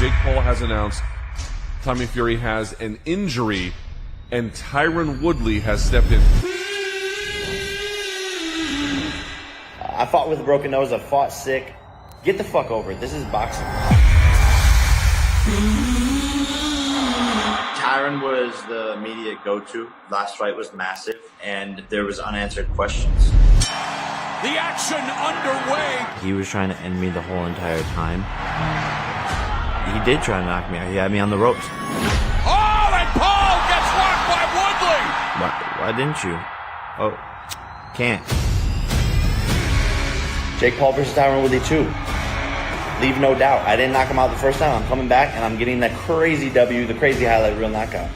Jake Paul has announced Tommy Fury has an injury, and Tyron Woodley has stepped in. I fought with a broken nose. I fought sick. Get the fuck over it. This is boxing. Tyron was the immediate go-to. Last fight was massive, and there was unanswered questions. The action underway. He was trying to end me the whole entire time. He did try to knock me out. He had me on the ropes. Oh, and Paul gets rocked by Woodley. Why didn't you? Oh, can't. Jake Paul versus Tyron Woodley 2. Leave no doubt. I didn't knock him out the first time. I'm coming back, and I'm getting that crazy W, the crazy highlight reel knockout.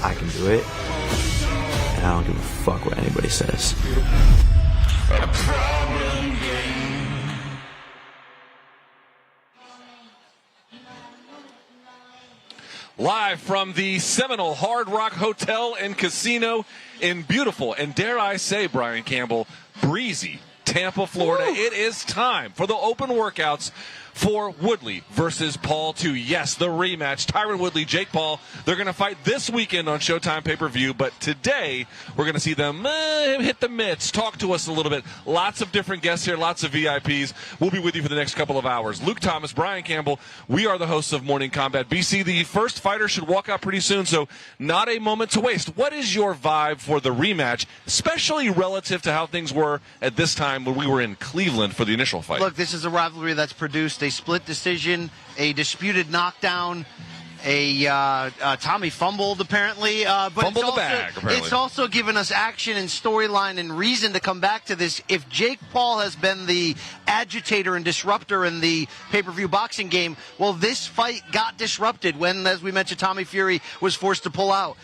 I can do it, and I don't give a fuck what anybody says. Live from the Seminole Hard Rock Hotel and Casino in beautiful, and dare I say, Brian Campbell, breezy Tampa, Florida. Woo! It is time for the open workouts for Woodley versus Paul 2. Yes, the rematch. Tyron Woodley, Jake Paul. They're going to fight this weekend on Showtime pay-per-view, but today we're going to see them hit the mitts, talk to us a little bit. Lots of different guests here, lots of VIPs. We'll be with you for the next couple of hours. Luke Thomas, Brian Campbell, we are the hosts of Morning Combat. BC, the first fighter should walk out pretty soon, so not a moment to waste. What is your vibe for the rematch, especially relative to how things were at this time when we were in Cleveland for the initial fight? Look, this is a rivalry that's produced a split decision, a disputed knockdown, Tommy fumbled apparently, but fumbled the bag, apparently. It's also given us action and storyline and reason to come back to this. If Jake Paul has been the agitator and disruptor in the pay-per-view boxing game, well, this fight got disrupted when, as we mentioned, Tommy Fury was forced to pull out.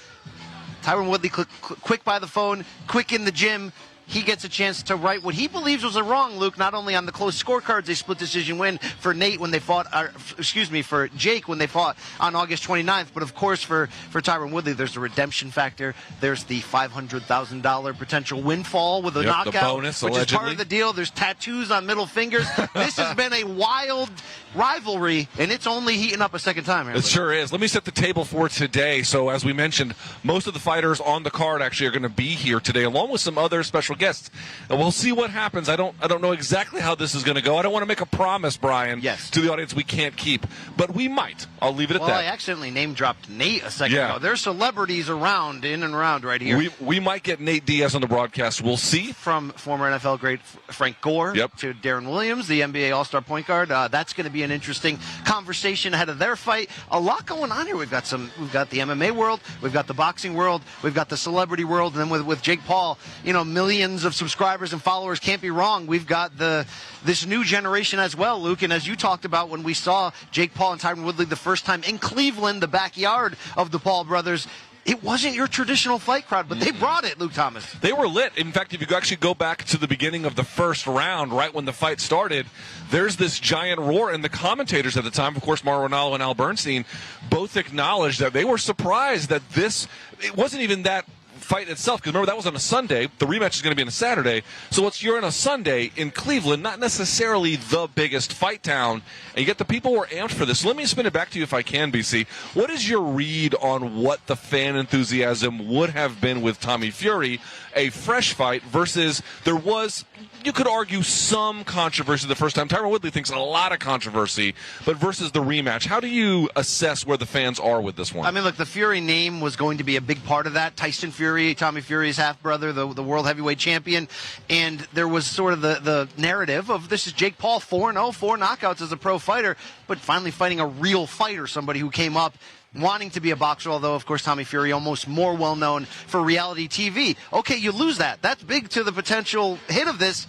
Tyron Woodley quick by the phone, quick in the gym. He gets a chance to right what he believes was a wrong, Luke, not only on the close scorecards, a split decision win for Nate when they fought, for Jake when they fought on August 29th, but of course for Tyron Woodley, there's the redemption factor. There's the $500,000 potential windfall with a knockout, the bonus, which allegedly is part of the deal. There's tattoos on middle fingers. This has been a wild rivalry, and it's only heating up a second time here. It sure is. Let me set the table for today. So as we mentioned, most of the fighters on the card actually are going to be here today, along with some other special guests. And we'll see what happens. I don't know exactly how this is going to go. I don't want to make a promise, Brian, to the audience we can't keep, but we might. I'll leave it at that. Well, I accidentally name-dropped Nate a second ago. There's celebrities around, in and around right here. We might get Nate Diaz on the broadcast. We'll see. From former NFL great Frank Gore to Darren Williams, the NBA All-Star point guard. That's going to be an interesting conversation ahead of their fight. A lot going on here. We've got the MMA world, we've got the boxing world, we've got the celebrity world, and then with Jake Paul, millions of subscribers and followers can't be wrong. We've got this new generation as well, Luke, and as you talked about when we saw Jake Paul and Tyron Woodley the first time in Cleveland, the backyard of the Paul brothers, it wasn't your traditional fight crowd, but they brought it, Luke Thomas. They were lit. In fact, if you actually go back to the beginning of the first round, right when the fight started, there's this giant roar, and the commentators at the time, of course, Mauro Ranallo and Al Bernstein, both acknowledged that they were surprised that it wasn't even that fight itself, because remember, that was on a Sunday. The rematch is going to be on a Saturday. So you're on a Sunday in Cleveland, not necessarily the biggest fight town, and you get the people who are amped for this. So let me spin it back to you if I can, BC. What is your read on what the fan enthusiasm would have been with Tommy Fury, a fresh fight, versus there was, you could argue, some controversy the first time. Tyron Woodley thinks a lot of controversy, but versus the rematch. How do you assess where the fans are with this one? I mean, look, the Fury name was going to be a big part of that. Tyson Fury, Tommy Fury's half-brother, the world heavyweight champion, and there was sort of the narrative of this is Jake Paul, 4-0, 4 knockouts as a pro fighter, but finally fighting a real fighter, somebody who came up wanting to be a boxer, although, of course, Tommy Fury almost more well-known for reality TV. Okay, you lose that. That's big to the potential hit of this.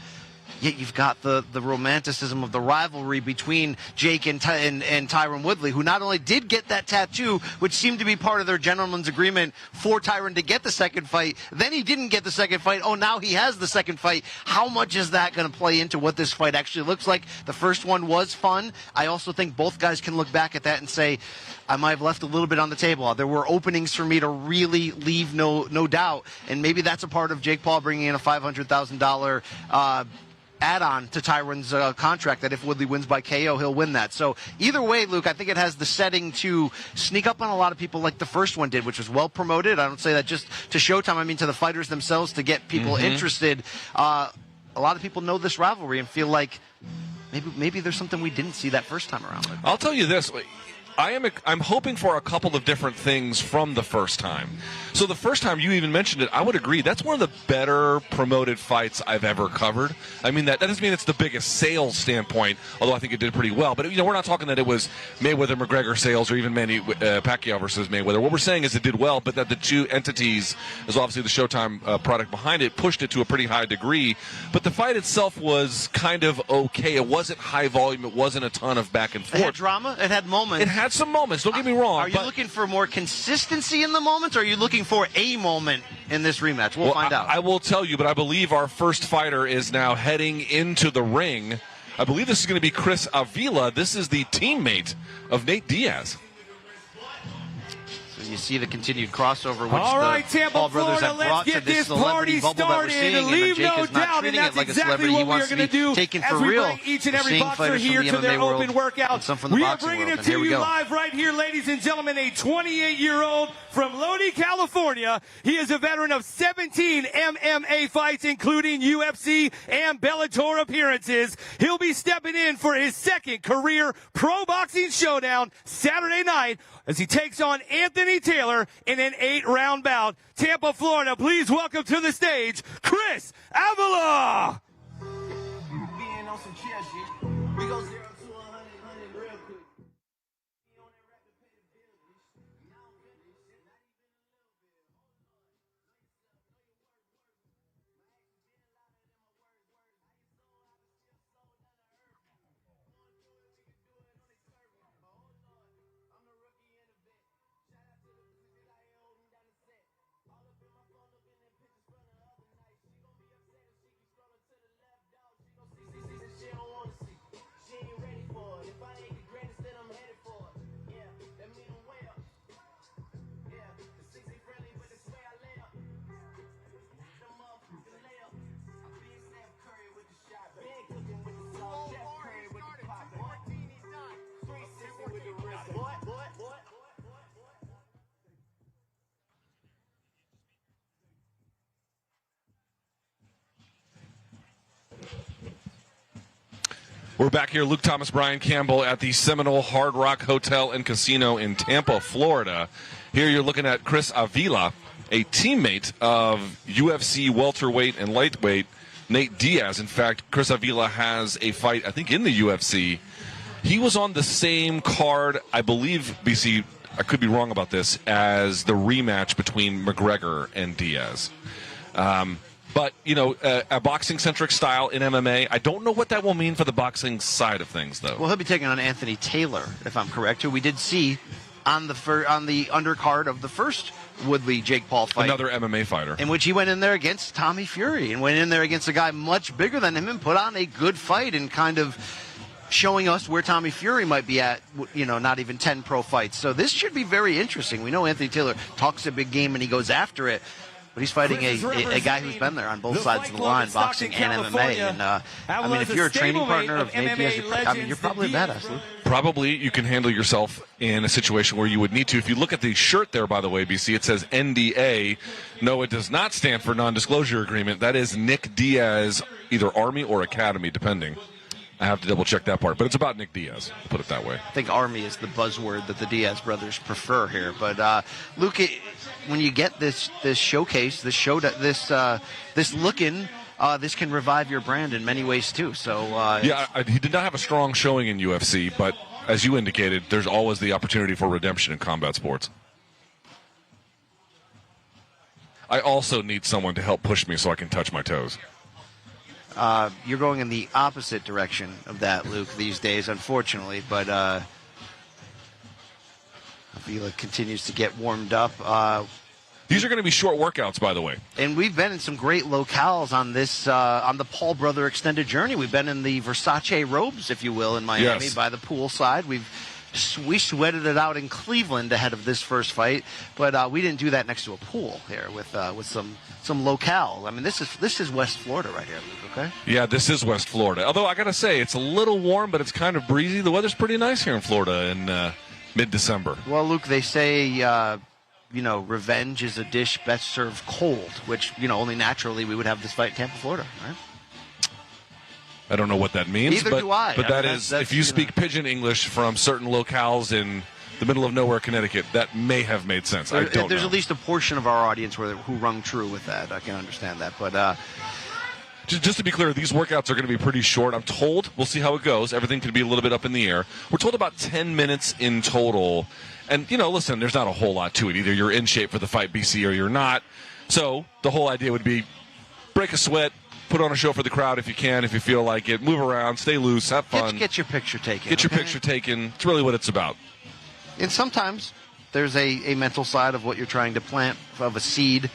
Yet you've got the romanticism of the rivalry between Jake and Tyron Woodley, who not only did get that tattoo, which seemed to be part of their gentleman's agreement for Tyron to get the second fight, then he didn't get the second fight. Oh, now he has the second fight. How much is that going to play into what this fight actually looks like? The first one was fun. I also think both guys can look back at that and say, I might have left a little bit on the table. There were openings for me to really leave no doubt, and maybe that's a part of Jake Paul bringing in a $500,000 add-on to Tyron's contract that if Woodley wins by KO, he'll win that. So either way, Luke, I think it has the setting to sneak up on a lot of people like the first one did, which was well promoted. I don't say that just to Showtime. I mean to the fighters themselves to get people interested. A lot of people know this rivalry and feel like maybe there's something we didn't see that first time around. I'll tell you this. I'm hoping for a couple of different things from the first time. So the first time you even mentioned it, I would agree. That's one of the better promoted fights I've ever covered. I mean, that doesn't mean it's the biggest sales standpoint, although I think it did pretty well. But, we're not talking that it was Mayweather-McGregor sales or even Manny Pacquiao versus Mayweather. What we're saying is it did well, but that the two entities, as obviously the Showtime product behind it, pushed it to a pretty high degree. But the fight itself was kind of okay. It wasn't high volume. It wasn't a ton of back and forth. It had drama. It had moments. It had some moments. Don't get me wrong. Are you looking for more consistency in the moments, or are you looking for a moment in this rematch? We'll find out. I will tell you, but I believe our first fighter is now heading into the ring. I believe this is going to be Chris Avila. This is the teammate of Nate Diaz. You see the continued crossover, which all right, the Tampa, Paul brothers Florida, have brought to this celebrity bubble that we're seeing, and leave Jake no is not doubt, treating and it like a that's exactly celebrity. He what we wants are to going be to do taken as for we real. bring each and every We're seeing boxer fighters here from the to their MMA world open workout. and some from the We are boxing bringing world, it and here to we you go. live right here, ladies and gentlemen, a 28-year-old from Lodi, California. He is a veteran of 17 MMA fights, including UFC and Bellator appearances. He'll be stepping in for his second career pro boxing showdown Saturday night as he takes on Anthony Taylor in an 8-round bout. Tampa, Florida, please welcome to the stage, Chris Avila. We're back here, Luke Thomas, Brian Campbell, at the Seminole Hard Rock Hotel and Casino in Tampa, Florida. Here you're looking at Chris Avila, a teammate of UFC welterweight and lightweight Nate Diaz. In fact, Chris Avila has a fight, I think, in the UFC. He was on the same card, I believe, BC, I could be wrong about this, as the rematch between McGregor and Diaz. But, a boxing-centric style in MMA. I don't know what that will mean for the boxing side of things, though. Well, he'll be taking on Anthony Taylor, if I'm correct, who we did see on the undercard of the first Woodley-Jake Paul fight. Another MMA fighter. In which he went in there against Tommy Fury and went in there against a guy much bigger than him and put on a good fight and kind of showing us where Tommy Fury might be at, not even 10 pro fights. So this should be very interesting. We know Anthony Taylor talks a big game and he goes after it. But he's fighting a guy who's been there on both sides of the line, boxing and MMA. And if you're a training partner of Nate Diaz, you're probably a badass, Luke. Probably you can handle yourself in a situation where you would need to. If you look at the shirt there, by the way, BC, it says NDA. No, it does not stand for non-disclosure agreement. That is Nick Diaz, either Army or Academy, depending. I have to double-check that part. But it's about Nick Diaz, I'll put it that way. I think Army is the buzzword that the Diaz brothers prefer here. But, Luke, when you get this showcase, this look-in, this can revive your brand in many ways, too. So he did not have a strong showing in UFC, but as you indicated, there's always the opportunity for redemption in combat sports. I also need someone to help push me so I can touch my toes. You're going in the opposite direction of that, Luke, these days, unfortunately. But Avila continues to get warmed up. These are going to be short workouts, by the way. And we've been in some great locales on this, on the Paul Brother extended journey. We've been in the Versace robes, if you will, in Miami, yes, by the poolside. We've We sweated it out in Cleveland ahead of this first fight, but we didn't do that next to a pool here with some locale. I mean, this is West Florida right here, Luke, okay? Yeah, this is West Florida. Although I got to say, it's a little warm, but it's kind of breezy. The weather's pretty nice here in Florida in mid-December. Well, Luke, they say, revenge is a dish best served cold, which, only naturally we would have this fight in Tampa, Florida, right? I don't know what that means. Neither do I. But that's, if you speak pidgin English from certain locales in the middle of nowhere, Connecticut, that may have made sense. I don't know. There's at least a portion of our audience who rung true with that. I can understand that. But just to be clear, these workouts are going to be pretty short. I'm told, we'll see how it goes. Everything could be a little bit up in the air. We're told about 10 minutes in total. And, listen, there's not a whole lot to it. Either you're in shape for the fight, BC, or you're not. So the whole idea would be break a sweat, put on a show for the crowd if you can, if you feel like it. Move around, stay loose, have fun. Get your picture taken. Get your picture taken. It's really what it's about. And sometimes there's a mental side of what you're trying to plant, of a seed.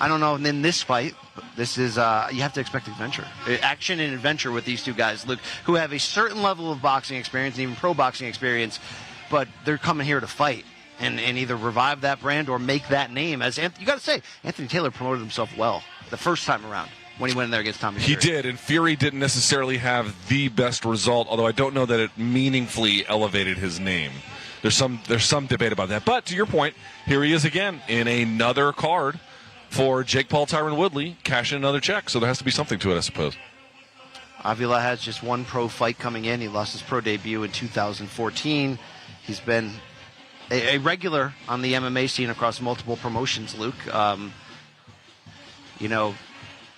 I don't know. And in this fight, this is you have to expect adventure, action and adventure with these two guys, Luke, who have a certain level of boxing experience and even pro boxing experience, but they're coming here to fight and either revive that brand or make that name. As you got to say, Anthony Taylor promoted himself well the first time around when he went in there against Tommy Fury. He did, and Fury didn't necessarily have the best result, although I don't know that it meaningfully elevated his name. There's some debate about that. But to your point, here he is again in another card for Jake Paul, Tyron Woodley, cashing another check. So there has to be something to it, I suppose. Avila has just one pro fight coming in. He lost his pro debut in 2014. He's been a regular on the MMA scene across multiple promotions, Luke.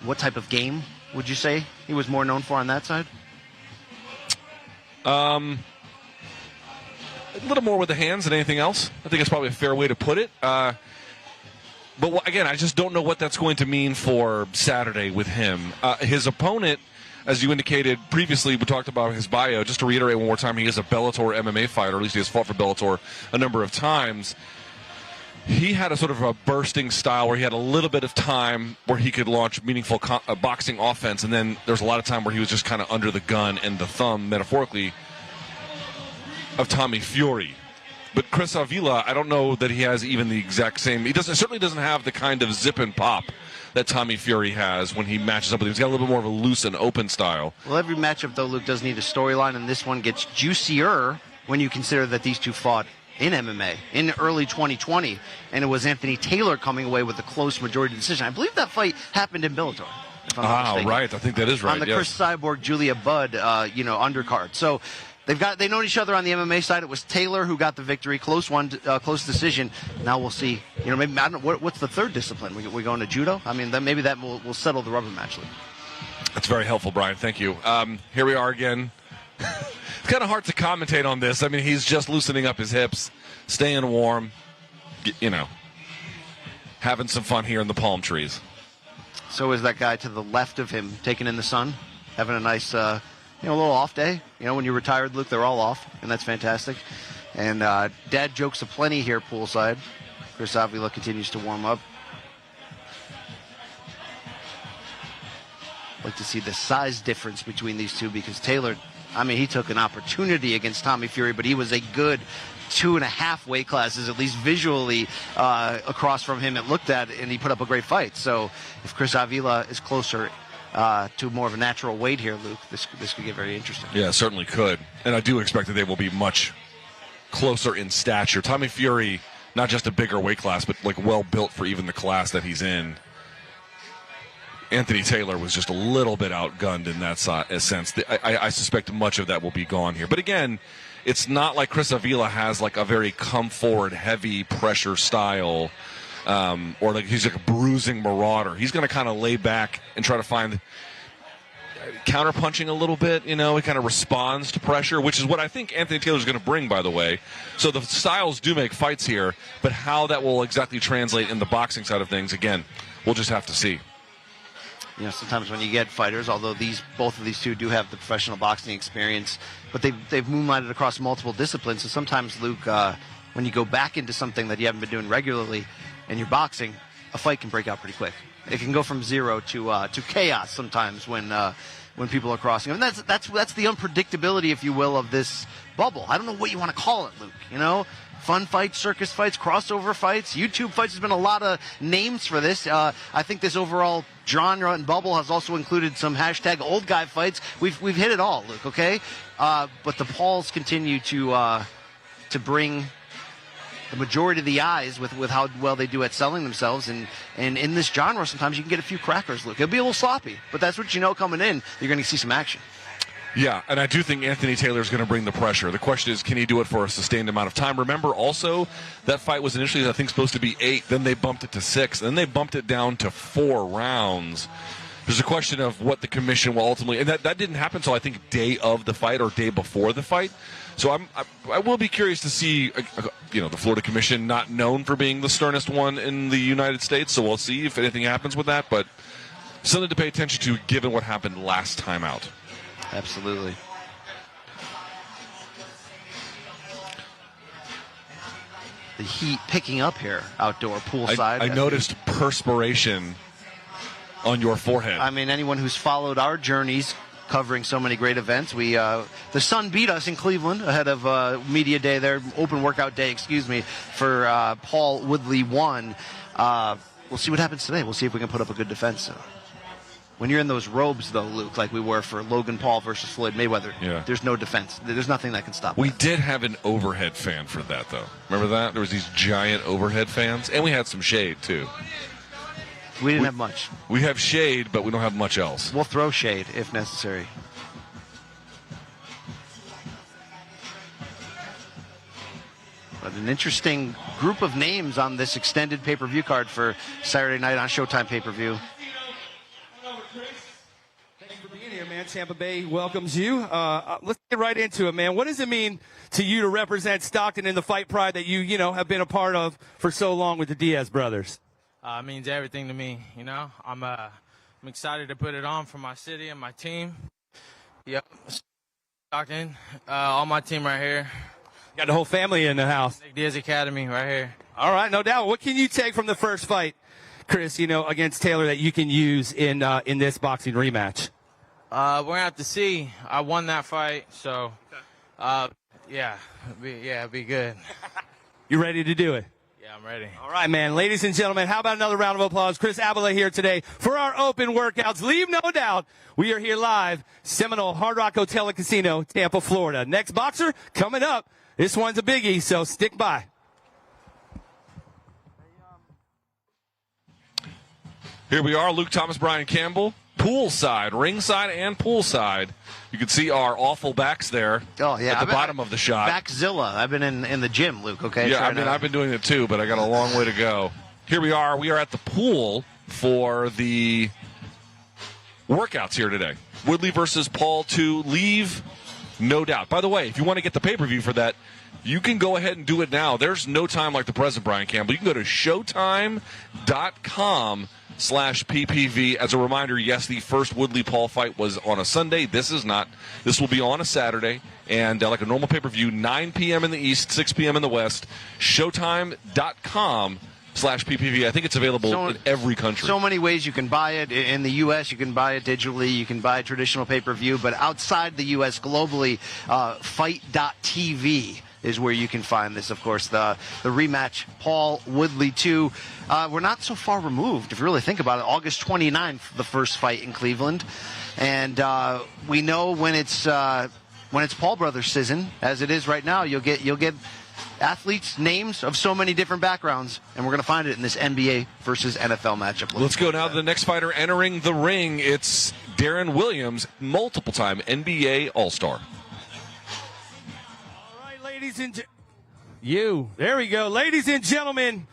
What type of game would you say he was more known for on that side? A little more with the hands than anything else. I think it's probably a fair way to put it. But again, I just don't know what that's going to mean for Saturday with him. His opponent, as you indicated previously, we talked about his bio. Just to reiterate one more time, he is a Bellator MMA fighter, or at least he has fought for Bellator a number of times. He had a sort of a bursting style where he had a little bit of time where he could launch meaningful boxing offense, and then there's a lot of time where he was just kind of under the gun and the thumb, metaphorically, of Tommy Fury. But Chris Avila, I don't know that he has even the exact same. He certainly doesn't have the kind of zip and pop that Tommy Fury has when he matches up with him. He's got a little bit more of a loose and open style. Well, every matchup, though, Luke, does need a storyline, and this one gets juicier when you consider that these two fought in MMA in early 2020, and it was Anthony Taylor coming away with a close majority decision. I believe that fight happened in Bellator. Right. I think that is right. On the Chris Cyborg, Julia Budd, undercard. So they know each other on the MMA side. It was Taylor who got the victory, close decision. Now we'll see. Maybe I don't know, what's the third discipline? We going to judo? I mean, maybe that will settle the rubber match. Luke. That's very helpful, Brian. Thank you. Here we are again. It's kind of hard to commentate on this. I mean, he's just loosening up his hips, staying warm, having some fun here in the palm trees. So is that guy to the left of him taking in the sun, having a nice, a little off day. When you're retired, Luke, they're all off, and that's fantastic. And dad jokes aplenty here poolside. Chris Avila continues to warm up. Like to see the size difference between these two because Taylor, he took an opportunity against Tommy Fury, but he was a good 2.5 weight classes, at least visually, across from him. It looked at, and he put up a great fight. So if Chris Avila is closer to more of a natural weight here, Luke, this could get very interesting. Yeah, it certainly could. And I do expect that they will be much closer in stature. Tommy Fury, not just a bigger weight class, but well built for even the class that he's in. Anthony Taylor was just a little bit outgunned in that sense. I suspect much of that will be gone here. But again, it's not like Chris Avila has a very come-forward, heavy pressure style, or he's a bruising marauder. He's going to kind of lay back and try to find counter-punching a little bit. He kind of responds to pressure, which is what I think Anthony Taylor's going to bring, by the way. So the styles do make fights here, but how that will exactly translate in the boxing side of things, again, we'll just have to see. Sometimes when you get fighters, although both of these two do have the professional boxing experience, but they've moonlighted across multiple disciplines. So sometimes, Luke, when you go back into something that you haven't been doing regularly and you're boxing, a fight can break out pretty quick. It can go from zero to chaos sometimes when when people are crossing. And that's the unpredictability, if you will, of this bubble. I don't know what you want to call it, Luke. You know, fun fights, circus fights, crossover fights, YouTube fights. There's been a lot of names for this. I think this overall genre and bubble has also included some hashtag old guy fights. We've hit it all, Luke. Okay, but the Pauls continue to bring the majority of the eyes with how well they do at selling themselves. And in this genre, sometimes you can get a few crackers, Luke. It'll be a little sloppy, but that's what you know coming in. You're going to see some action. Yeah, and I do think Anthony Taylor is going to bring the pressure. The question is, can he do it for a sustained amount of time? Remember, also, that fight was initially, I think, supposed to be 8. Then they bumped it to 6. Then they bumped it down to 4 rounds. There's a question of what the commission will ultimately, and that didn't happen until I think day of the fight or day before the fight. So I will be curious to see, the Florida Commission, not known for being the sternest one in the United States. So we'll see if anything happens with that. But something to pay attention to, given what happened last time out. Absolutely. The heat picking up here outdoor poolside. I noticed perspiration on your forehead. I mean, anyone who's followed our journeys covering so many great events, the sun beat us in Cleveland ahead of media day there, open workout day, for Paul Woodley 1. We'll see what happens today. We'll see if we can put up a good defense. When you're in those robes, though, Luke, like we were for Logan Paul versus Floyd Mayweather, There's no defense. There's nothing that can stop We that. did have an overhead fan for that, though. Remember that? There was these giant overhead fans, and we had some shade, too. We didn't have much. We have shade, but we don't have much else. We'll throw shade if necessary. But an interesting group of names on this extended pay-per-view card for Saturday night on Showtime pay-per-view. Thank you for being here, man. Tampa Bay welcomes you. Let's get right into it, man. What does it mean to you to represent Stockton in the Fight Pride that you have been a part of for so long with the Diaz brothers? It means everything to me, I'm excited to put it on for my city and my team. Yep. Stockton, all my team right here. Got the whole family in the house. Nick Diaz Academy right here. All right, no doubt. What can you take from the first fight, Chris, against Taylor that you can use in this boxing rematch? We're going to have to see. I won that fight, so, it'll be good. You ready to do it? Yeah, I'm ready. All right, man. Ladies and gentlemen, how about another round of applause? Chris Avila here today for our open workouts. Leave no doubt, we are here live, Seminole Hard Rock Hotel and Casino, Tampa, Florida. Next boxer coming up. This one's a biggie, so stick by. Here we are, Luke Thomas, Brian Campbell, poolside, ringside and poolside. You can see our awful backs there at the bottom of the shot. Backzilla. I've been in the gym, Luke, okay? Yeah, I've been doing it too, but I got a long way to go. Here we are. We are at the pool for the workouts here today. Woodley versus Paul 2. Leave no doubt. By the way, if you want to get the pay-per-view for that, you can go ahead and do it now. There's no time like the present, Brian Campbell. You can go to showtime.com/PPV. As a reminder, yes, the first Woodley-Paul fight was on a Sunday. This is not. This will be on a Saturday. And like a normal pay-per-view, 9 p.m. in the East, 6 p.m. in the West. Showtime.com/PPV. I think it's available in every country. So many ways you can buy it. In the U.S., you can buy it digitally. You can buy traditional pay-per-view. But outside the U.S., globally, fight.tv is where you can find this, of course. The rematch, Paul Woodley 2. We're not so far removed, if you really think about it. August 29th, the first fight in Cleveland. And we know when it's Paul Brothers season, as it is right now, you'll get athletes' names of so many different backgrounds, and we're going to find it in this NBA versus NFL matchup. Let's go now to the next fighter entering the ring. It's Darren Williams, multiple-time NBA All-Star. All right, ladies and there we go. Ladies and gentlemen,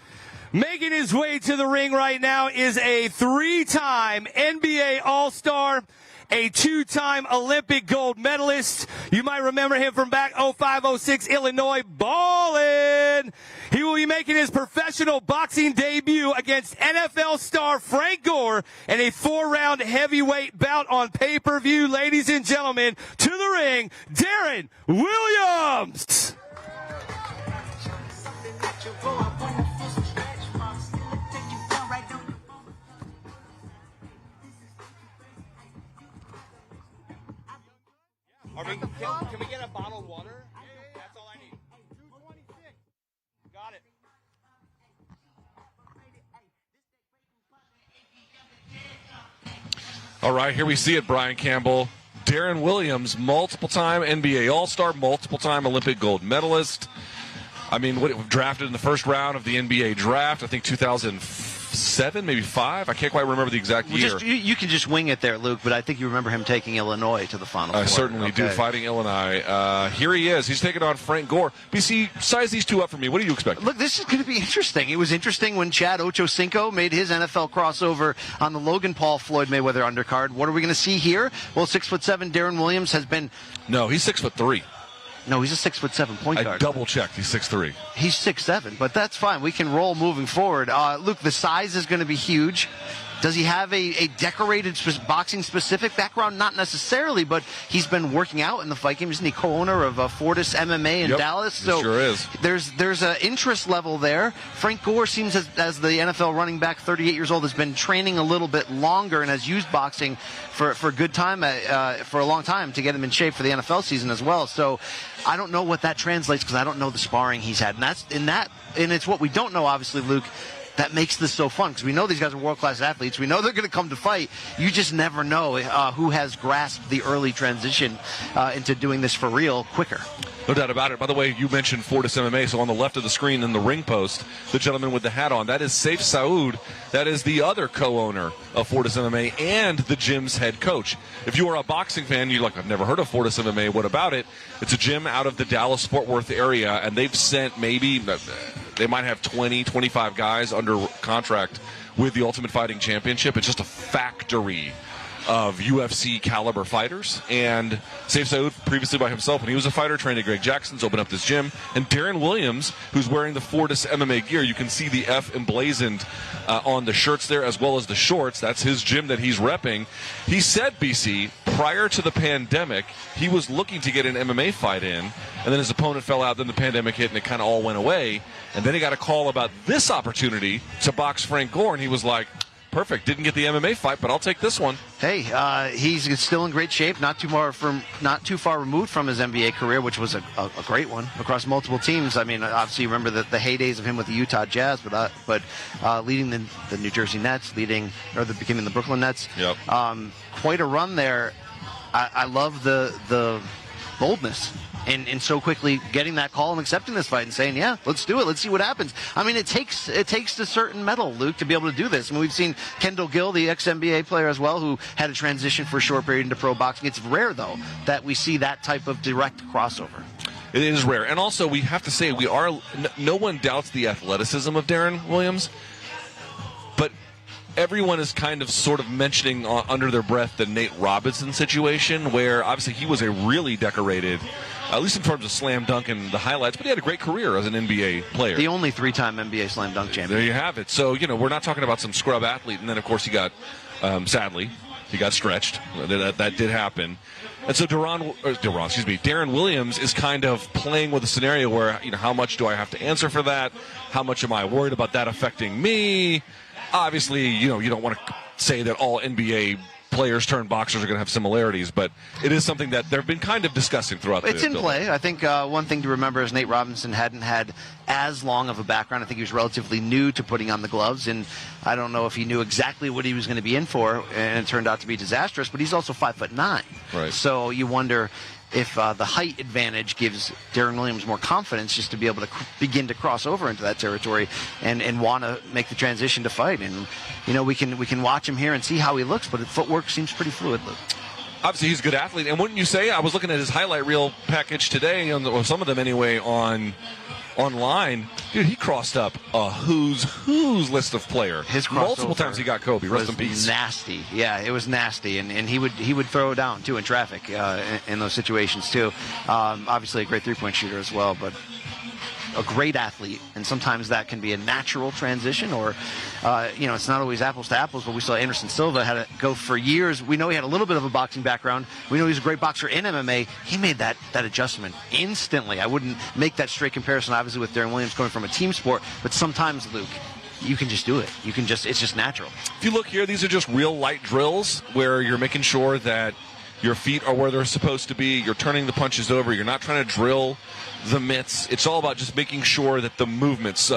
making his way to the ring right now is a 3-time NBA All-Star, a 2-time Olympic gold medalist. You might remember him from back 05-06 Illinois ballin'. He will be making his professional boxing debut against NFL star Frank Gore in a 4-round heavyweight bout on pay-per-view. Ladies and gentlemen, to the ring, Darren Williams. Can we get a bottled water? That's all I need. 226. Got it. All right, here we see it, Brian Campbell. Darren Williams, multiple-time NBA All-Star, multiple-time Olympic gold medalist. I mean, drafted in the first round of the NBA draft, I think 2007, maybe 5. I can't quite remember the exact year. You can just wing it there, Luke, but I think you remember him taking Illinois to the Final Four. I certainly do, fighting Illinois. Here he is. He's taking on Frank Gore. BC, size these two up for me. What do you expect? Look, this is going to be interesting. It was interesting when Chad Ochocinco made his NFL crossover on the Logan Paul Floyd Mayweather undercard. What are we going to see here? Well, 6'7" Darren Williams has been... No, he's 6'3". No, he's a 6'7" point guard. I double-checked. He's 6'3". He's 6'7", but that's fine. We can roll moving forward. Luke, the size is going to be huge. Does he have a decorated boxing-specific background? Not necessarily, but he's been working out in the fight game. Isn't he co-owner of Fortis MMA in Dallas? So sure is. There's an interest level there. Frank Gore seems, as the NFL running back, 38 years old, has been training a little bit longer and has used boxing for a good time, for a long time, to get him in shape for the NFL season as well. So I don't know what that translates, because I don't know the sparring he's had. And it's what we don't know, obviously, Luke. That makes this so fun, because we know these guys are world-class athletes. We know they're going to come to fight. You just never know who has grasped the early transition into doing this for real quicker. No doubt about it. By the way, you mentioned Fortis MMA, so on the left of the screen in the ring post, the gentleman with the hat on, that is Saif Saud. That is the other co-owner of Fortis MMA and the gym's head coach. If you are a boxing fan, you're like, I've never heard of Fortis MMA. What about it? It's a gym out of the Dallas-Fort Worth area, and they've sent they might have 20, 25 guys under contract with the Ultimate Fighting Championship. It's just a factory of UFC caliber fighters. And Saif Saud, previously by himself, when he was a fighter, trained at Greg Jackson's, opened up this gym. And Darren Williams, who's wearing the Fortis MMA gear, you can see the F emblazoned on the shirts there, as well as the shorts. That's his gym that he's repping. He said, BC, prior to the pandemic, he was looking to get an MMA fight in, and then his opponent fell out, then the pandemic hit, and it kind of all went away. And then he got a call about this opportunity to box Frank Gore, and he was like, perfect. Didn't get the MMA fight, but I'll take this one. Hey, he's still in great shape. Not too far removed from his NBA career, which was a great one across multiple teams. I mean, obviously, you remember the heydays of him with the Utah Jazz, but leading the New Jersey Nets, becoming the Brooklyn Nets. Yep. Quite a run there. I love the boldness. And so quickly getting that call and accepting this fight and saying, yeah, let's do it. Let's see what happens. I mean, it takes a certain mettle, Luke, to be able to do this. I mean, we've seen Kendall Gill, the ex-NBA player as well, who had a transition for a short period into pro boxing. It's rare, though, that we see that type of direct crossover. It is rare. And also, we have to say, no one doubts the athleticism of Darren Williams, but everyone is kind of sort of mentioning under their breath the Nate Robinson situation, where obviously he was a really decorated, at least in terms of slam dunk and the highlights, but he had a great career as an NBA player. The only 3-time NBA slam dunk champion. There you have it. So, we're not talking about some scrub athlete. And then, of course, he got, sadly, he got stretched. That did happen. And so Darren Williams is kind of playing with a scenario where, how much do I have to answer for that? How much am I worried about that affecting me? Obviously, you don't want to say that all NBA players turned boxers are going to have similarities, but it is something that they've been kind of discussing throughout It's in play. I think one thing to remember is Nate Robinson hadn't had as long of a background. I think he was relatively new to putting on the gloves, and I don't know if he knew exactly what he was going to be in for, and it turned out to be disastrous, but he's also 5'9". Right. So you wonder if the height advantage gives Darren Williams more confidence just to be able to begin to cross over into that territory and want to make the transition to fight. And, we can watch him here and see how he looks, but his footwork seems pretty fluid, Luke. Obviously, he's a good athlete. And wouldn't you say, I was looking at his highlight reel package today, or some of them anyway, online. Dude, he crossed up a who's list of player. His multiple times he got Kobe. Rest in peace. Nasty. Yeah, it was nasty, and he would throw down too in traffic in those situations too. Obviously, a great 3-point shooter as well, but a great athlete, and sometimes that can be a natural transition, or it's not always apples to apples. But we saw Anderson Silva had to go for years. We know he had a little bit of a boxing background. We know he's a great boxer in MMA. He made that adjustment instantly. I wouldn't make that straight comparison, obviously, with Darren Williams coming from a team sport, but sometimes, Luke, you can just do it. It's just natural. If you look here, these are just real light drills where you're making sure that Your feet are where they're supposed to be. You're turning the punches over. You're not trying to drill the mitts. It's all about just making sure that the movements,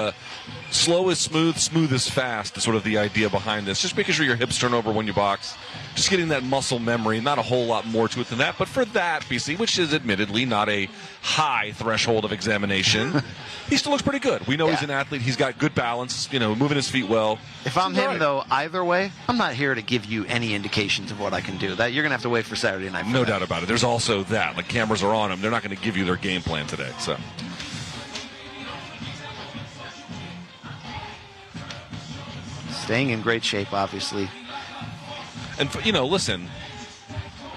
slow is smooth, smooth is fast is sort of the idea behind this. Just making sure your hips turn over when you box. Just getting that muscle memory. Not a whole lot more to it than that. But for that, BC, which is admittedly not a high threshold of examination, he still looks pretty good. We know he's an athlete. He's got good balance, moving his feet well. If I'm him, though, either way, I'm not here to give you any indications of what I can do. That you're going to have to wait for Saturday night. No doubt about it. There's also that. Like, cameras are on him. They're not going to give you their game plan today. So. Staying in great shape, obviously. And, listen,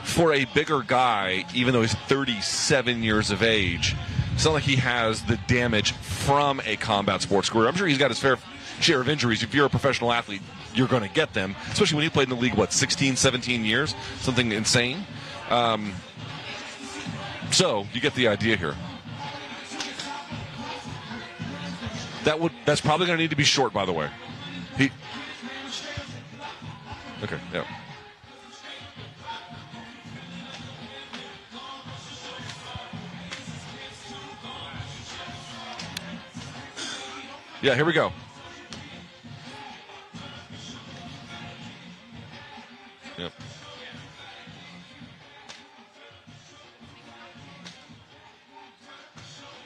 for a bigger guy, even though he's 37 years of age, it's not like he has the damage from a combat sports career. I'm sure he's got his fair share of injuries. If you're a professional athlete, you're going to get them, especially when he played in the league, 16, 17 years? Something insane. So, you get the idea here. That's probably going to need to be short, by the way. Okay, yeah. Yeah, here we go. Yep.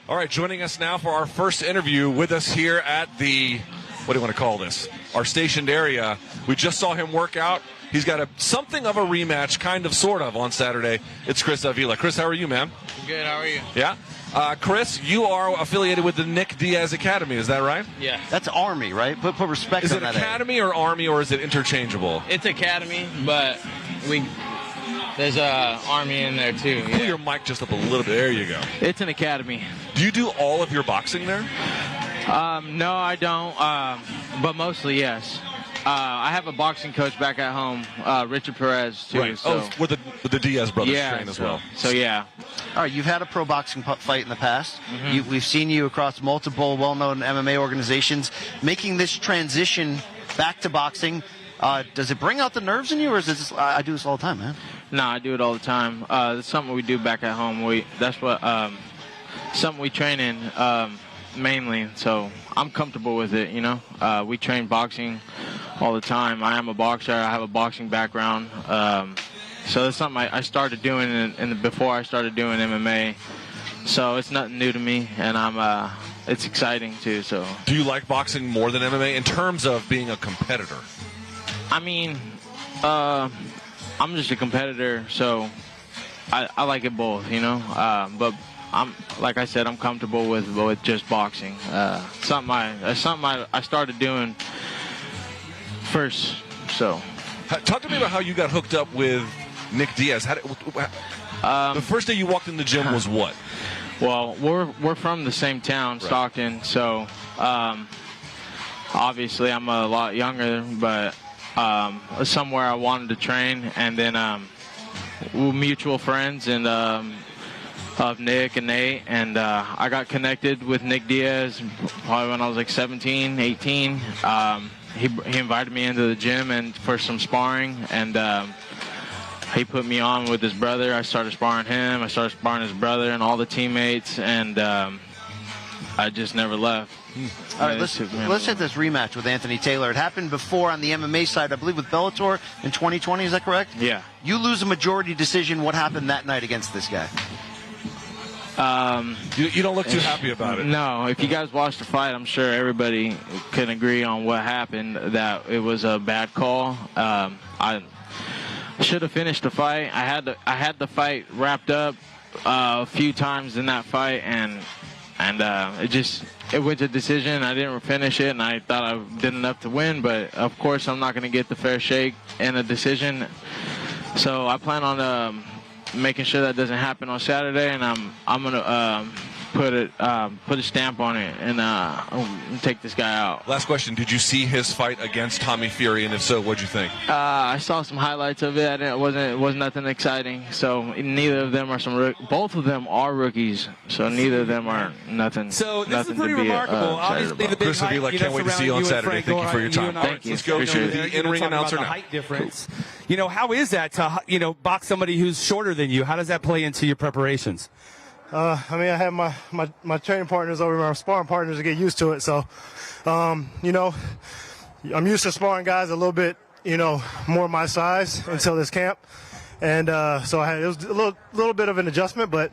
All right, joining us now for our first interview with us here at the, what do you want to call this? Our stationed area. We just saw him work out. He's got something of a rematch, kind of, sort of, on Saturday. It's Chris Avila. Chris, how are you, man? Good, how are you? Yeah? Chris, you are affiliated with the Nick Diaz Academy, is that right? Yeah. That's Army, right? Put respect Is on it that. Academy or Army, or is it interchangeable? It's Academy, but there's a Army in there too. Pull your mic just up a little bit. There you go. It's an Academy. Do you do all of your boxing there? No, I don't, but mostly yes. I have a boxing coach back at home, Richard Perez, too. Right. So. Oh, with the Diaz brothers Yeah, train as well. So, yeah. All right, you've had a pro boxing fight in the past. Mm-hmm. We've seen you across multiple well-known MMA organizations. Making this transition back to boxing, does it bring out the nerves in you, or is it just, I do this all the time, man? No, I do it all the time. It's something we do back at home. That's what something we train in mainly. So I'm comfortable with it. We train boxing all the time. I am a boxer. I have a boxing background. So it's something I started doing before I started doing MMA. So it's nothing new to me, and it's exciting too. So. Do you like boxing more than MMA in terms of being a competitor? I mean, I'm just a competitor, so I like it both, But like I said, I'm comfortable with just boxing. Something I started doing first. So, talk to me about how you got hooked up with Nick Diaz. The first day you walked in the gym was what? Well, we're from the same town, Stockton. Right. So, obviously, I'm a lot younger, but somewhere I wanted to train, and then we're mutual friends and of Nick and Nate, and I got connected with Nick Diaz probably when I was like 17, 18. He invited me into the gym and for some sparring, and he put me on with his brother. I started sparring him. I started sparring his brother and all the teammates, and I just never left. All right, let's hit this rematch with Anthony Taylor. It happened before on the MMA side, I believe, with Bellator in 2020. Is that correct? Yeah. You lose a majority decision. What happened that night against this guy? You don't look too happy about it. No, if you guys watched the fight, I'm sure everybody can agree on what happened, that it was a bad call. I should have finished the fight. I had the fight wrapped up a few times in that fight, and it went to decision. I didn't finish it, and I thought I did enough to win, but of course I'm not going to get the fair shake in a decision. So I plan on making sure that doesn't happen on Saturday, and I'm going to put a stamp on it and take this guy out. Last question: did you see his fight against Tommy Fury, and if so, what'd you think? I saw some highlights of it. It wasn't nothing exciting. So neither of them are both of them are rookies. So neither of them are nothing. So this nothing is pretty to be, remarkable. Obviously, the big Chris Avila, height, can't wait to see you on Saturday. Thank you for your time. Thank you. Let's go to the in-ring announcer now. now. Height difference. How is that to box somebody who's shorter than you? How does that play into your preparations? I have my training partners over, my sparring partners to get used to it. So, I'm used to sparring guys a little bit, more my size until this camp. And so it was a little bit of an adjustment, but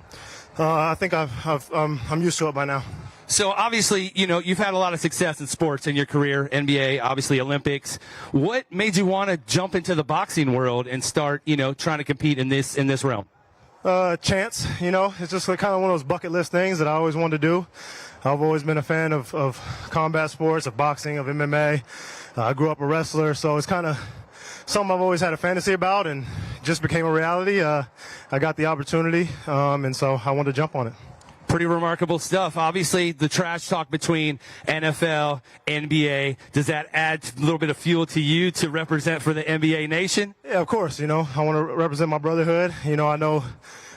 I think I'm used to it by now. So obviously, you've had a lot of success in sports in your career, NBA, obviously Olympics. What made you want to jump into the boxing world and start, trying to compete in this realm? Chance, it's just kind of one of those bucket list things that I always wanted to do. I've always been a fan of combat sports, of boxing, of MMA. I grew up a wrestler, so it's kind of something I've always had a fantasy about, and just became a reality. I got the opportunity, and so I wanted to jump on it. Pretty remarkable stuff. Obviously, the trash talk between NFL, NBA, does that add a little bit of fuel to you to represent for the NBA nation? Yeah, of course. I want to represent my brotherhood. I know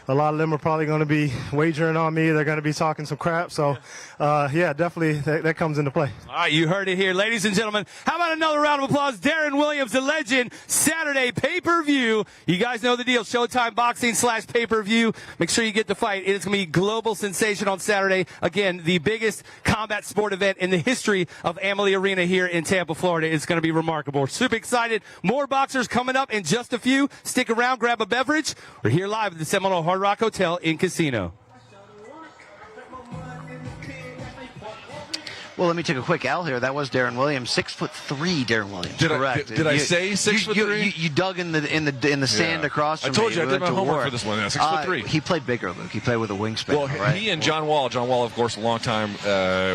a lot of them are probably going to be wagering on me. They're going to be talking some crap. So, definitely that comes into play. All right, you heard it here. Ladies and gentlemen, how about another round of applause? Darren Williams, the legend, Saturday pay-per-view. You guys know the deal. Showtime Boxing / pay-per-view. Make sure you get the fight. It is going to be global sensation on Saturday. Again, the biggest combat sport event in the history of Amalie Arena here in Tampa, Florida. It's going to be remarkable. We're super excited. More boxers coming up in just a few. Stick around, grab a beverage. We're here live at the Seminole Hard Rock Hotel in Casino. Well, let me take a quick L here. That was Darren Williams, 6'3". Darren Williams. Correct. Did I say 6'3"? You dug in the sand across from I told me. you I We did went my to homework war. for this one. Yeah, 6'3". He played bigger, Luke. He played with a wingspan. Well, right? he and John Wall, of course, a longtime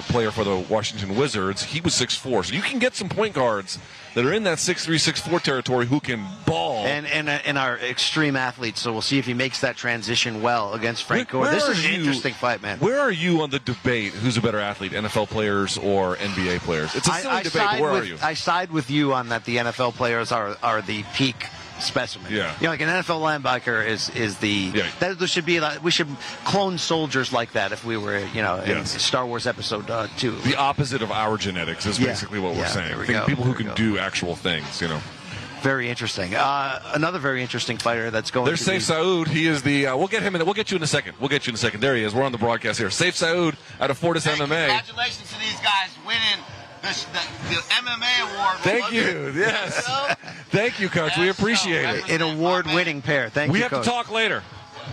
player for the Washington Wizards, he was 6'4". So you can get some point guards that are in that 6'3", 6'4" territory who can ball. And are extreme athletes, so we'll see if he makes that transition well against Frank Gore. This is an interesting fight, man. Where are you on the debate, who's a better athlete, NFL players or NBA players? It's a silly debate, but where are you? I side with you on that. The NFL players are the peak specimen. Yeah. Like an NFL linebacker is the there should be we should clone soldiers like that if we were in Star Wars Episode 2. The opposite of our genetics is basically what we're saying. People who can do actual things, Very interesting. Another very interesting fighter that's going. There's Saif Saud. He is the. We'll get him in. We'll get you in a second. There he is. We're on the broadcast here. Saif Saud out of Fortis MMA. Congratulations to these guys winning the MMA award. Thank you. Yes. Thank you, Coach. We appreciate it. An award-winning pair. Thank you, We have Coach. to talk later.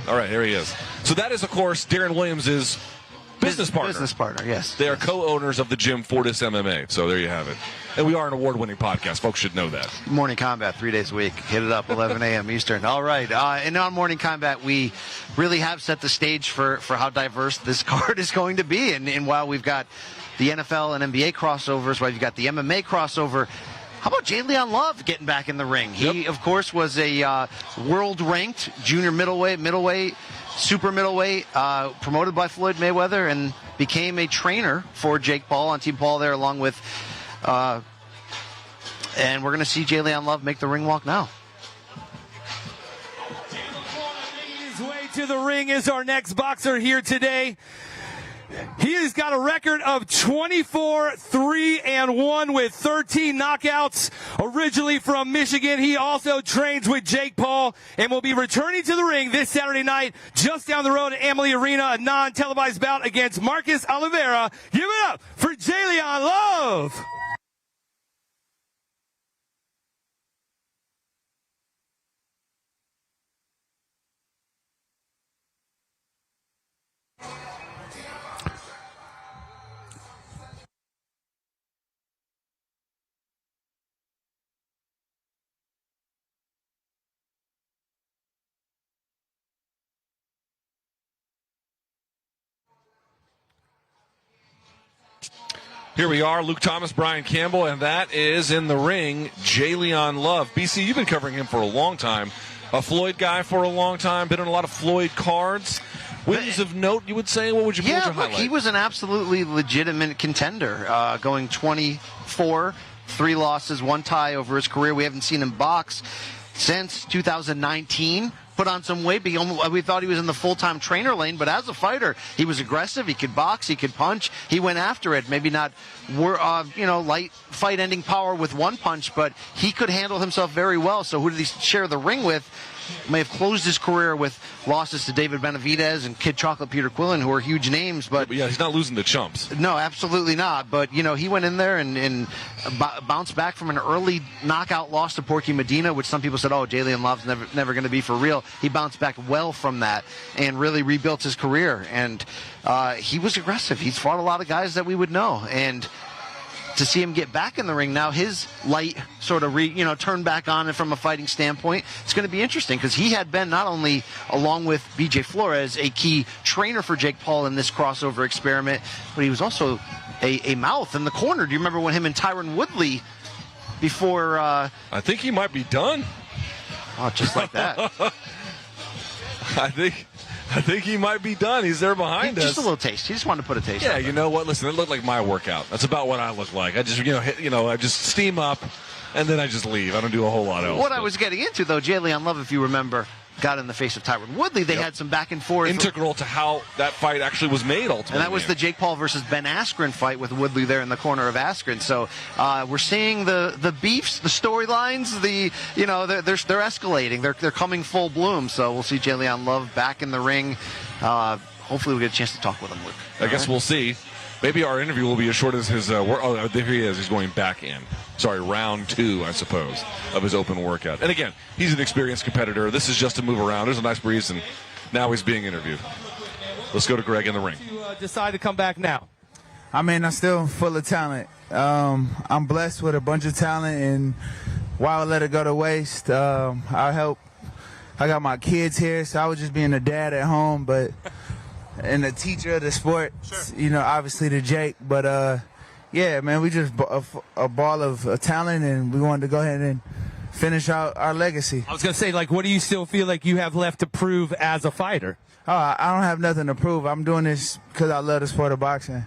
All right, here he is. So that is, of course, Darren Williams' business partner. Business partner, yes. They are co-owners of the gym Fortis MMA. So there you have it. And we are an award-winning podcast. Folks should know that. Morning Combat, 3 days a week. Hit it up, 11 a.m. Eastern. All right. And on Morning Combat, we really have set the stage for how diverse this card is going to be. And while we've got the NFL and NBA crossovers, while you've got the MMA crossover, how about J'Leon Love getting back in the ring? He, of course, was a world-ranked junior middleweight, super middleweight, promoted by Floyd Mayweather, and became a trainer for Jake Paul on Team Paul there, along with... and we're going to see J'Leon Love make the ring walk now. His way to the ring is our next boxer here today. He has got a record of 24-3-1 with 13 knockouts. Originally from Michigan, he also trains with Jake Paul and will be returning to the ring this Saturday night just down the road at Amalie Arena, a non-televised bout against Marcus Oliveira. Give it up for J'Leon Love. Here we are, Luke Thomas, Brian Campbell, and that is in the ring, J'Leon Love. BC, you've been covering him for a long time. A Floyd guy for a long time, been in a lot of Floyd cards. Wins of note, you would say? What would you Yeah, highlight? look, he was an absolutely legitimate contender, going 24, 3 losses, 1 tie over his career. We haven't seen him box since 2019. Put on some weight. We thought he was in the full-time trainer lane, but as a fighter, he was aggressive. He could box. He could punch. He went after it. Maybe not, light fight-ending power with one punch, but he could handle himself very well. So who did he share the ring with? May have closed his career with losses to David Benavidez and Kid Chocolate Peter Quillen, who are huge names. But yeah, he's not losing to chumps. No, absolutely not. But, he went in there and bounced back from an early knockout loss to Porky Medina, which some people said, Jalen Love's never going to be for real. He bounced back well from that and really rebuilt his career. And he was aggressive. He's fought a lot of guys that we would know. And to see him get back in the ring now, his light sort of turned back on, and from a fighting standpoint, it's going to be interesting because he had been not only, along with BJ Flores, a key trainer for Jake Paul in this crossover experiment, but he was also a mouth in the corner. Do you remember when him and Tyron Woodley before? I think he might be done. Oh, just like that. I think he might be done. He's there behind us. Just a little taste. He just wanted to put a taste. Yeah, you know what? Listen, it looked like my workout. That's about what I look like. I just, I just steam up, and then I just leave. I don't do a whole lot else. What I was getting into, though, Jalen Love, if you remember, got in the face of Tyron Woodley. They had some back and forth. Integral to how that fight actually was made, ultimately. And that was the Jake Paul versus Ben Askren fight with Woodley there in the corner of Askren. So we're seeing the beefs, the storylines, they're escalating. They're coming full bloom. So we'll see Jalen Love back in the ring. Hopefully we'll get a chance to talk with him, Luke. I guess we'll see. Maybe our interview will be as short as his work. Oh, there he is. He's going back in. Sorry, round 2, I suppose, of his open workout. And again, he's an experienced competitor. This is just to move around. There's a nice breeze, and now he's being interviewed. Let's go to Greg in the ring. You decide to come back now? I mean, I'm still full of talent. I'm blessed with a bunch of talent, and why I let it go to waste? I help. I got my kids here, so I was just being a dad at home, but and a teacher of the sport, obviously to Jake. But, yeah, man, we just a ball of talent, and we wanted to go ahead and finish out our legacy. I was going to say, what do you still feel like you have left to prove as a fighter? Oh, I don't have nothing to prove. I'm doing this because I love the sport of boxing.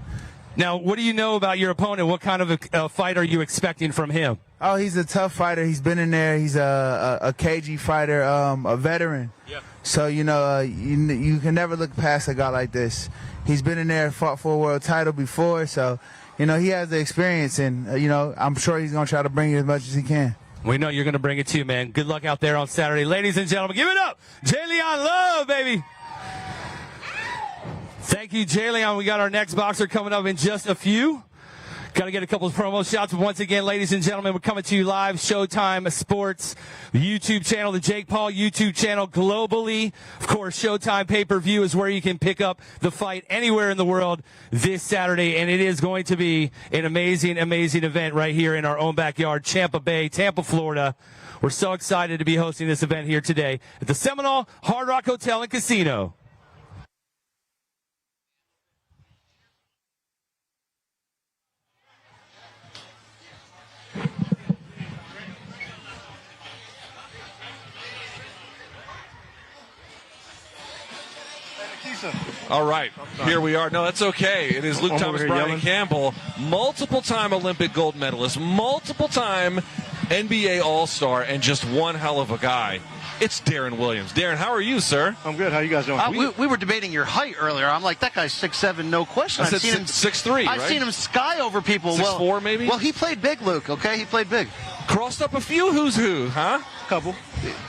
Now, what do you know about your opponent? What kind of a fight are you expecting from him? Oh, he's a tough fighter. He's been in there. He's a cagey fighter, a veteran. Yeah. So, you can never look past a guy like this. He's been in there, fought for a world title before. So, he has the experience. And, I'm sure he's going to try to bring it as much as he can. We know you're going to bring it too, man. Good luck out there on Saturday. Ladies and gentlemen, give it up. Jalen Love, baby. Thank you, Jalen. We got our next boxer coming up in just a few. Got to get a couple of promo shots. Once again, ladies and gentlemen, we're coming to you live, Showtime Sports, the YouTube channel, the Jake Paul YouTube channel globally. Of course, Showtime pay-per-view is where you can pick up the fight anywhere in the world this Saturday, and it is going to be an amazing, amazing event right here in our own backyard, Tampa Bay, Tampa, Florida. We're so excited to be hosting this event here today at the Seminole Hard Rock Hotel and Casino. All right, here we are. No, that's okay. It is Luke Thomas, Brian Campbell, multiple-time Olympic gold medalist, multiple-time NBA All-Star, and just one hell of a guy. It's Darren Williams. Darren, how are you, sir? I'm good. How you guys doing? We were debating your height earlier. I'm like, that guy's 6'7", no question. I've seen him 6'3", right? I've seen him sky over people. 6'4", maybe? Well, he played big, Luke, okay? He played big. Crossed up a few who's who, huh? Couple.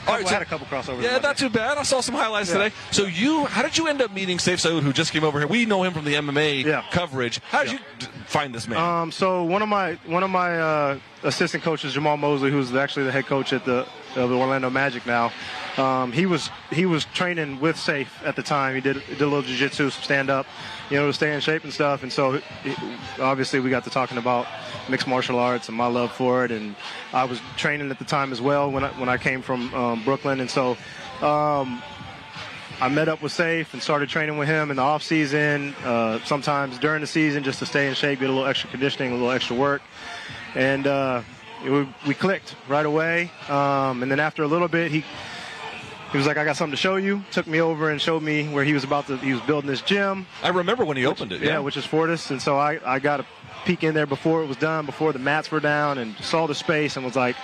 All right, I had a couple crossovers. Yeah, not too bad. I saw some highlights today. So how did you end up meeting Saif Saud, who just came over here? We know him from the MMA coverage. How did you find this man? So one of my assistant coaches, Jamal Mosley, who's actually the head coach at the Orlando Magic now, he was training with Saif at the time. He did a little jiu-jitsu, some stand-up, to stay in shape and stuff. And so obviously we got to talking about mixed martial arts and my love for it. And I was training at the time as well when I came from Brooklyn. And so I met up with Saif and started training with him in the off season, sometimes during the season, just to stay in shape, get a little extra conditioning, a little extra work. And we clicked right away. And then after a little bit, he was like, I got something to show you. Took me over and showed me where he was building this gym. I remember when he opened it. Yeah, which is Fortis. And so I got a peek in there before it was done, before the mats were down, and saw the space and was like,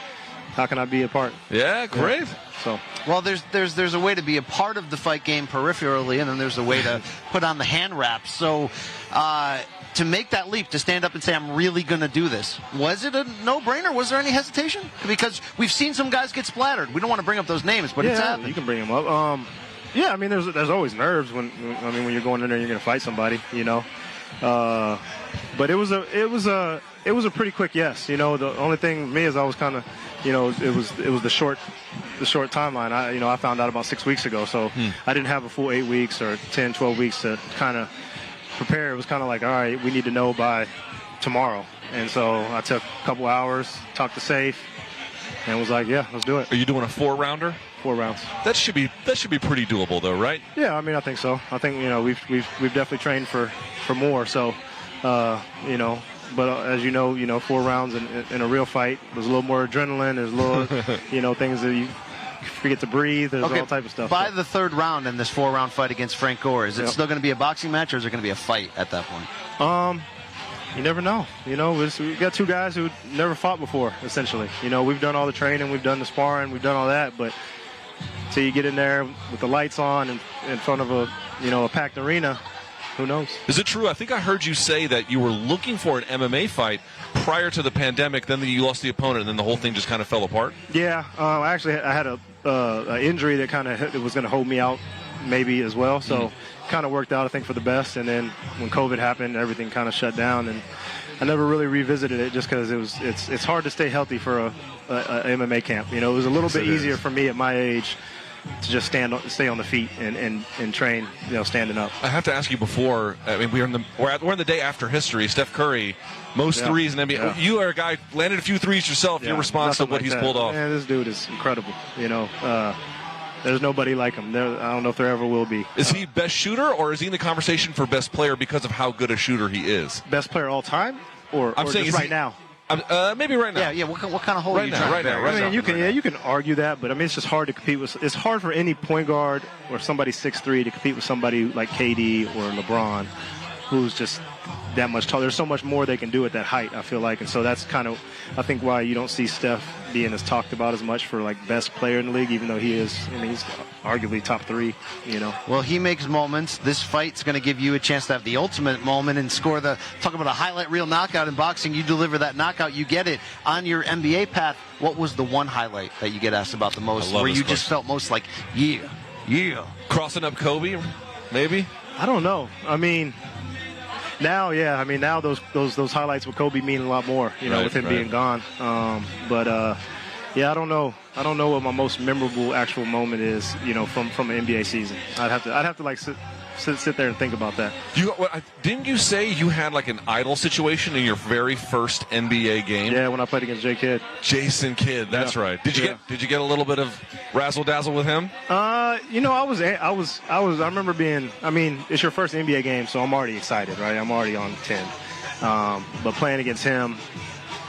how can I be a part? Yeah, great. Yeah. So, well, there's a way to be a part of the fight game peripherally, and then there's a way to put on the hand wraps. So, to make that leap, to stand up and say, I'm really going to do this, was it a no-brainer? Was there any hesitation? Because we've seen some guys get splattered. We don't want to bring up those names, but it's happened. You can bring them up. Yeah, I mean, there's always nerves when you're going in there, you're going to fight somebody, you know. But it was a pretty quick yes. You know, the only thing with me is I was kind of, you know, it was the short timeline. I found out about 6 weeks ago, so I didn't have a full 8 weeks or 10, 12 weeks to kind of prepare. It was kind of like, all right, we need to know by tomorrow. And so I took a couple hours, talked to Safe, and was like, yeah, let's do it. Are you doing a 4-rounder? 4 rounds. That should be pretty doable, though, right? Yeah, I mean, I think so. I think, you know, we've definitely trained for more. So, you know, but as you know, 4 rounds in a real fight, there's a little more adrenaline. There's a little, you know, things that you forget to breathe. There's all type of stuff. By the 3rd round in this 4-round fight against Frank Gore, is it still going to be a boxing match, or is it going to be a fight at that point? You never know. You know, we've got 2 guys who never fought before, essentially. You know, we've done all the training, we've done the sparring, we've done all that, but until you get in there with the lights on and in front of a packed arena, who knows? Is it true? I think I heard you say that you were looking for an MMA fight prior to the pandemic, then you lost the opponent, and then the whole thing just kind of fell apart? Yeah, I had a injury that kind of was going to hold me out maybe as well, so kind of worked out, I think, for the best. And then when COVID happened, everything kind of shut down, and I never really revisited it just because it's hard to stay healthy for a MMA camp. You know, it was a little bit easier for me at my age to just stay on the feet and train, you know, standing up. I have to ask you before. I mean, we're in the day after history. Steph Curry, most threes in NBA. Yeah. You are a guy landed a few threes yourself. Your response to what he's pulled off. Man, this dude is incredible. You know, there's nobody like him. I don't know if there ever will be. Is he best shooter, or is he in the conversation for best player because of how good a shooter he is? Best player all time, or saying just right now? Maybe right now. Yeah. What kind of hole are you trying right to now? I mean, you can argue that, but I mean, it's just hard to compete with. It's hard for any point guard or somebody 6'3" to compete with somebody like KD or LeBron, who's just that much taller. There's so much more they can do at that height, I feel like, and so that's kind of, I think, why you don't see Steph being as talked about as much for like best player in the league, even though he is. I mean, he's arguably top 3. You know. Well, he makes moments. This fight's going to give you a chance to have the ultimate moment and score talk about a highlight reel knockout in boxing. You deliver that knockout, you get it. On your NBA path, what was the one highlight that you get asked about the most, where you just felt most like, yeah? Crossing up Kobe, maybe? I don't know. I mean, now, yeah. I mean, now those highlights with Kobe mean a lot more, you know, with him being gone. Yeah, I don't know. I don't know what my most memorable actual moment is, you know, from an NBA season. I'd have to like sit there and think about that. Didn't you say you had like an idol situation in your very first NBA game? Yeah, when I played against Jason Kidd. That's right. Did you get a little bit of razzle dazzle with him? You know, I remember being. I mean, it's your first NBA game, so I'm already excited, right? I'm already on 10. But playing against him,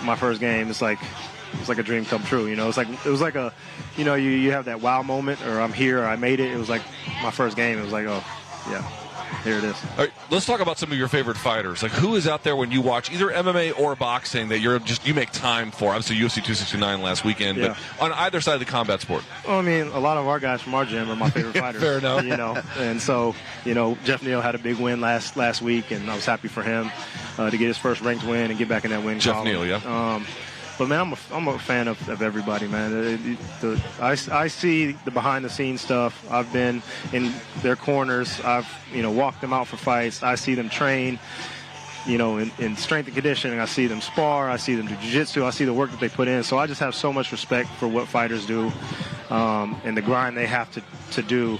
my first game, it's like a dream come true. You know, it was like a, you know, you have that wow moment, or I'm here, or I made it. It was like my first game. It was like, oh. Yeah, here it is. All right, let's talk about some of your favorite fighters. Like, who is out there when you watch either MMA or boxing that you make time for? Obviously, UFC 269 last weekend, but on either side of the combat sport. Well, I mean, a lot of our guys from our gym are my favorite fighters. Fair enough. You know, and so, you know, Jeff Neal had a big win last week, and I was happy for him to get his first ranked win and get back in that win column. Jeff Neal, yeah. But, man, I'm a fan of everybody, man. I see the behind-the-scenes stuff. I've been in their corners. I've, you know, walked them out for fights. I see them train, you know, in strength and conditioning. I see them spar. I see them do jiu-jitsu. I see the work that they put in. So I just have so much respect for what fighters do and the grind they have to do,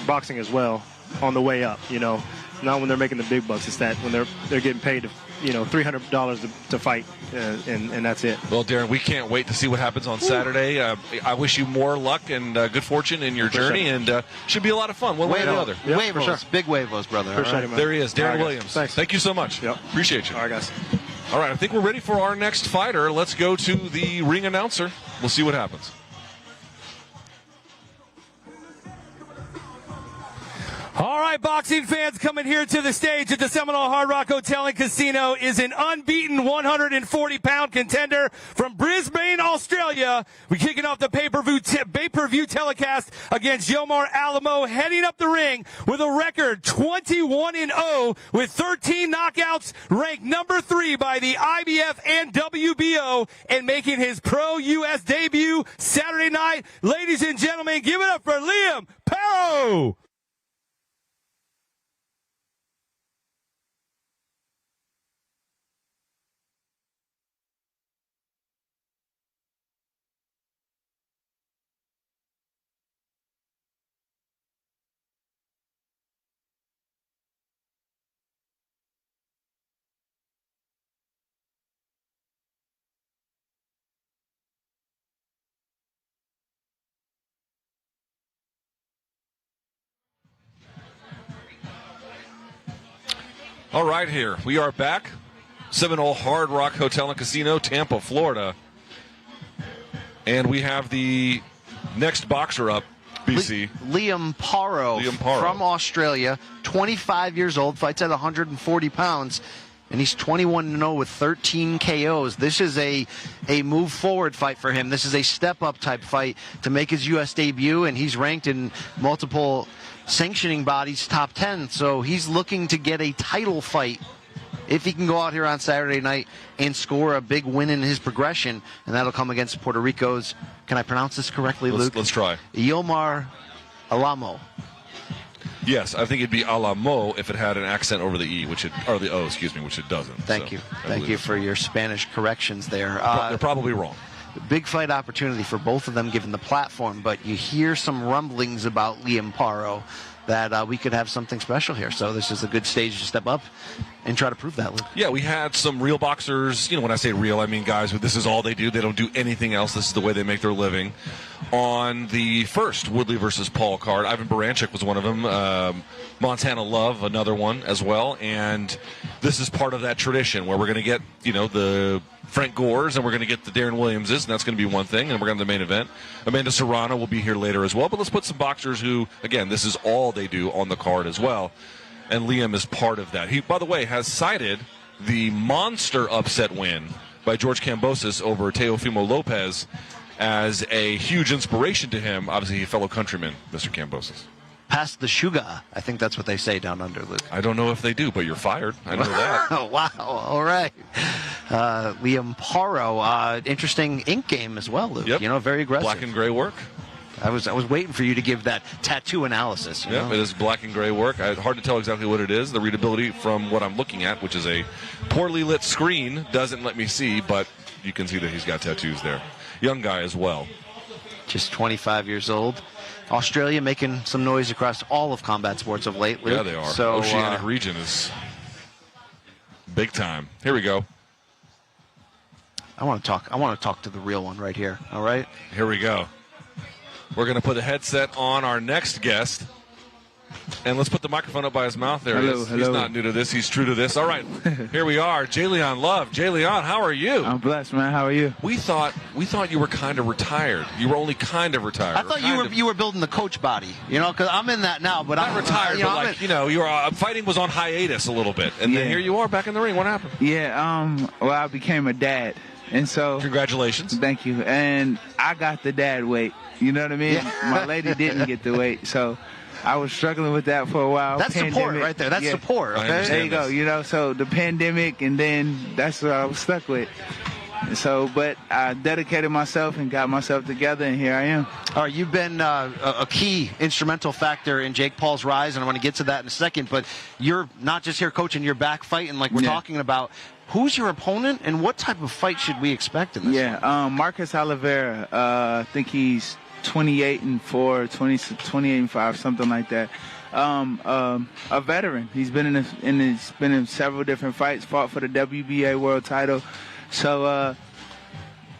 boxing as well, on the way up, you know. Not when they're making the big bucks. It's that when they're getting paid, you know, $300 to fight, and that's it. Well, Darren, we can't wait to see what happens on Saturday. I wish you more luck and good fortune in your journey, and should be a lot of fun, one way or the other. Yep, Huevos, big huevos, brother. Appreciate it, man. There he is, Darren Williams. Thanks. Thank you so much. Yep. Appreciate you. All right, guys. All right, I think we're ready for our next fighter. Let's go to the ring announcer. We'll see what happens. right, boxing fans, coming here to the stage at the Seminole Hard Rock Hotel and Casino is an unbeaten 140-pound contender from Brisbane, Australia. We're kicking off the pay-per-view telecast against Yomar Alamo, heading up the ring with a record 21-0 with 13 knockouts, ranked number 3 by the IBF and WBO, and making his pro U.S. debut Saturday night. Ladies and gentlemen, give it up for Liam Paro! All right, here we are back. Seminole Hard Rock Hotel and Casino, Tampa, Florida. And we have the next boxer up, BC. Liam Paro, from Australia, 25 years old, fights at 140 pounds, and he's 21-0 with 13 KOs. This is a move forward fight for him. This is a step-up type fight to make his U.S. debut, and he's ranked in multiple sanctioning bodies top 10, so he's looking to get a title fight if he can go out here on Saturday night and score a big win in his progression, and that'll come against Puerto Rico's, can I pronounce this correctly, Luke? Let's try. Yomar Alamo. Yes, I think it'd be Alamo if it had an accent over the E, which it doesn't. Thank you for your Spanish corrections there. They're probably wrong. Big fight opportunity for both of them given the platform, but you hear some rumblings about Liam Paro that we could have something special here. So this is a good stage to step up and try to prove that, Luke. Yeah, we had some real boxers. When I say real, I mean guys who this is all they do. They don't do anything else. This is the way they make their living. On the first Woodley versus Paul card, Ivan Baranchik was one of them. Montana Love, another one as well. And this is part of that tradition where we're going to get, the Frank Gores, and we're going to get the Darren Williamses, and that's going to be one thing, and we're going to have the main event. Amanda Serrano will be here later as well, but let's put some boxers who, again, this is all they do on the card as well, and Liam is part of that. He, by the way, has cited the monster upset win by George Kambosos over Teofimo Lopez as a huge inspiration to him, obviously a fellow countryman, Mr. Kambosos. Past the sugar, I think that's what they say down under, Luke. I don't know if they do, but you're fired. I know that. Oh, wow. All right. Liam Paro, interesting ink game as well, Luke. Yep. Very aggressive. Black and gray work. I was waiting for you to give that tattoo analysis. Yep, it is black and gray work. Hard to tell exactly what it is. The readability from what I'm looking at, which is a poorly lit screen, doesn't let me see, but you can see that he's got tattoos there. Young guy as well. Just 25 years old. Australia making some noise across all of combat sports of late, Luke. Yeah, they are. So, Oceanic region is big time. Here we go. I want to talk to the real one right here. All right. Here we go. We're going to put the headset on our next guest. And let's put the microphone up by his mouth there. Hello. He's not new to this. He's true to this. All right. Here we are. Jayleon Love. Jayleon, how are you? I'm blessed, man. How are you? We thought you were kind of retired. You were only kind of retired. I thought you were building the coach body, because I'm in that now. But I'm retired. But fighting was on hiatus a little bit, and then here you are back in the ring. What happened? Yeah. Well, I became a dad, and so congratulations. Thank you. And I got the dad weight. You know what I mean? Yeah. My lady didn't get the weight, so I was struggling with that for a while. That's support right there. That's support. Okay? There you go. So the pandemic, and then that's what I was stuck with. So, but I dedicated myself and got myself together, and here I am. All right, you've been a key instrumental factor in Jake Paul's rise, and I want to get to that in a second. But you're not just here coaching, you're back fighting like we're talking about. Who's your opponent, and what type of fight should we expect in this fight? Marcus Oliveira. I think he's 28-4, 28-5, something like that. A veteran. He's been in several different fights. Fought for the WBA world title. So,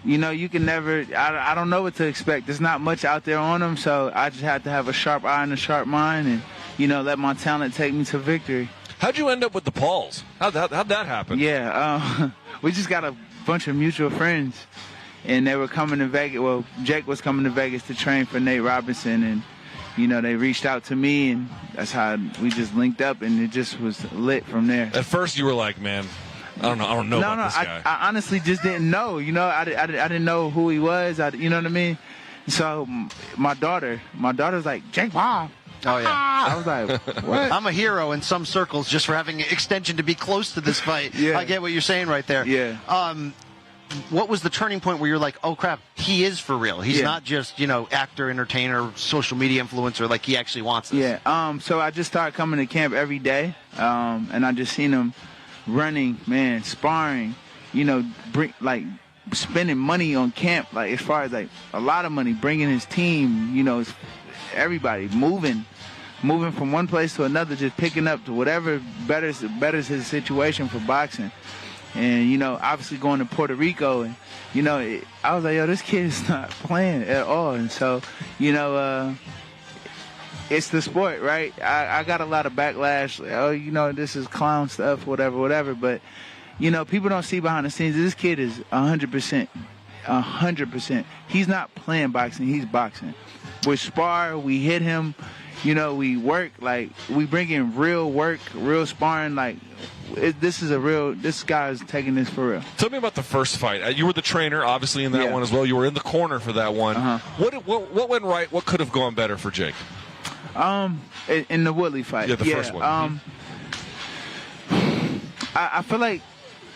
you can never. I don't know what to expect. There's not much out there on him, so I just have to have a sharp eye and a sharp mind, and let my talent take me to victory. How'd you end up with the Pauls? How'd that happen? Yeah, we just got a bunch of mutual friends. And they were coming to Vegas. Well, Jake was coming to Vegas to train for Nate Robinson, and you know, they reached out to me, and that's how we just linked up, and it just was lit from there. At first, you were like, man, I don't know about this guy. I honestly just didn't know. You know, I didn't know who he was. You know what I mean? So my daughter's like, Jake Paul. Oh, yeah. I was like, what? I'm a hero in some circles just for having an extension to be close to this fight. Yeah. I get what you're saying right there. Yeah. What was the turning point where you're like, oh, crap, he is for real? He's not just, you know, actor, entertainer, social media influencer, like he actually wants this. Yeah. So I just started coming to camp every day, and I just seen him running, man, sparring, you know, spending money on camp, like as far as like a lot of money, bringing his team, you know, everybody moving from one place to another, just picking up to whatever betters his situation for boxing. And, you know, obviously going to Puerto Rico, and, you know, I was like, yo, this kid is not playing at all. And so, you know, it's the sport, right? I got a lot of backlash. Like, oh, you know, this is clown stuff, whatever. But, you know, people don't see behind the scenes. This kid is 100%. 100%. He's not playing boxing. He's boxing. We spar. We hit him. You know, we work. Like, we bring in real work, real sparring. Like, this guy is taking this for real. Tell me about the first fight. You were the trainer, obviously, in that one as well. You were in the corner for that one. What went right? What could have gone better for Jake? In the Woodley fight. Yeah, the first one. I feel like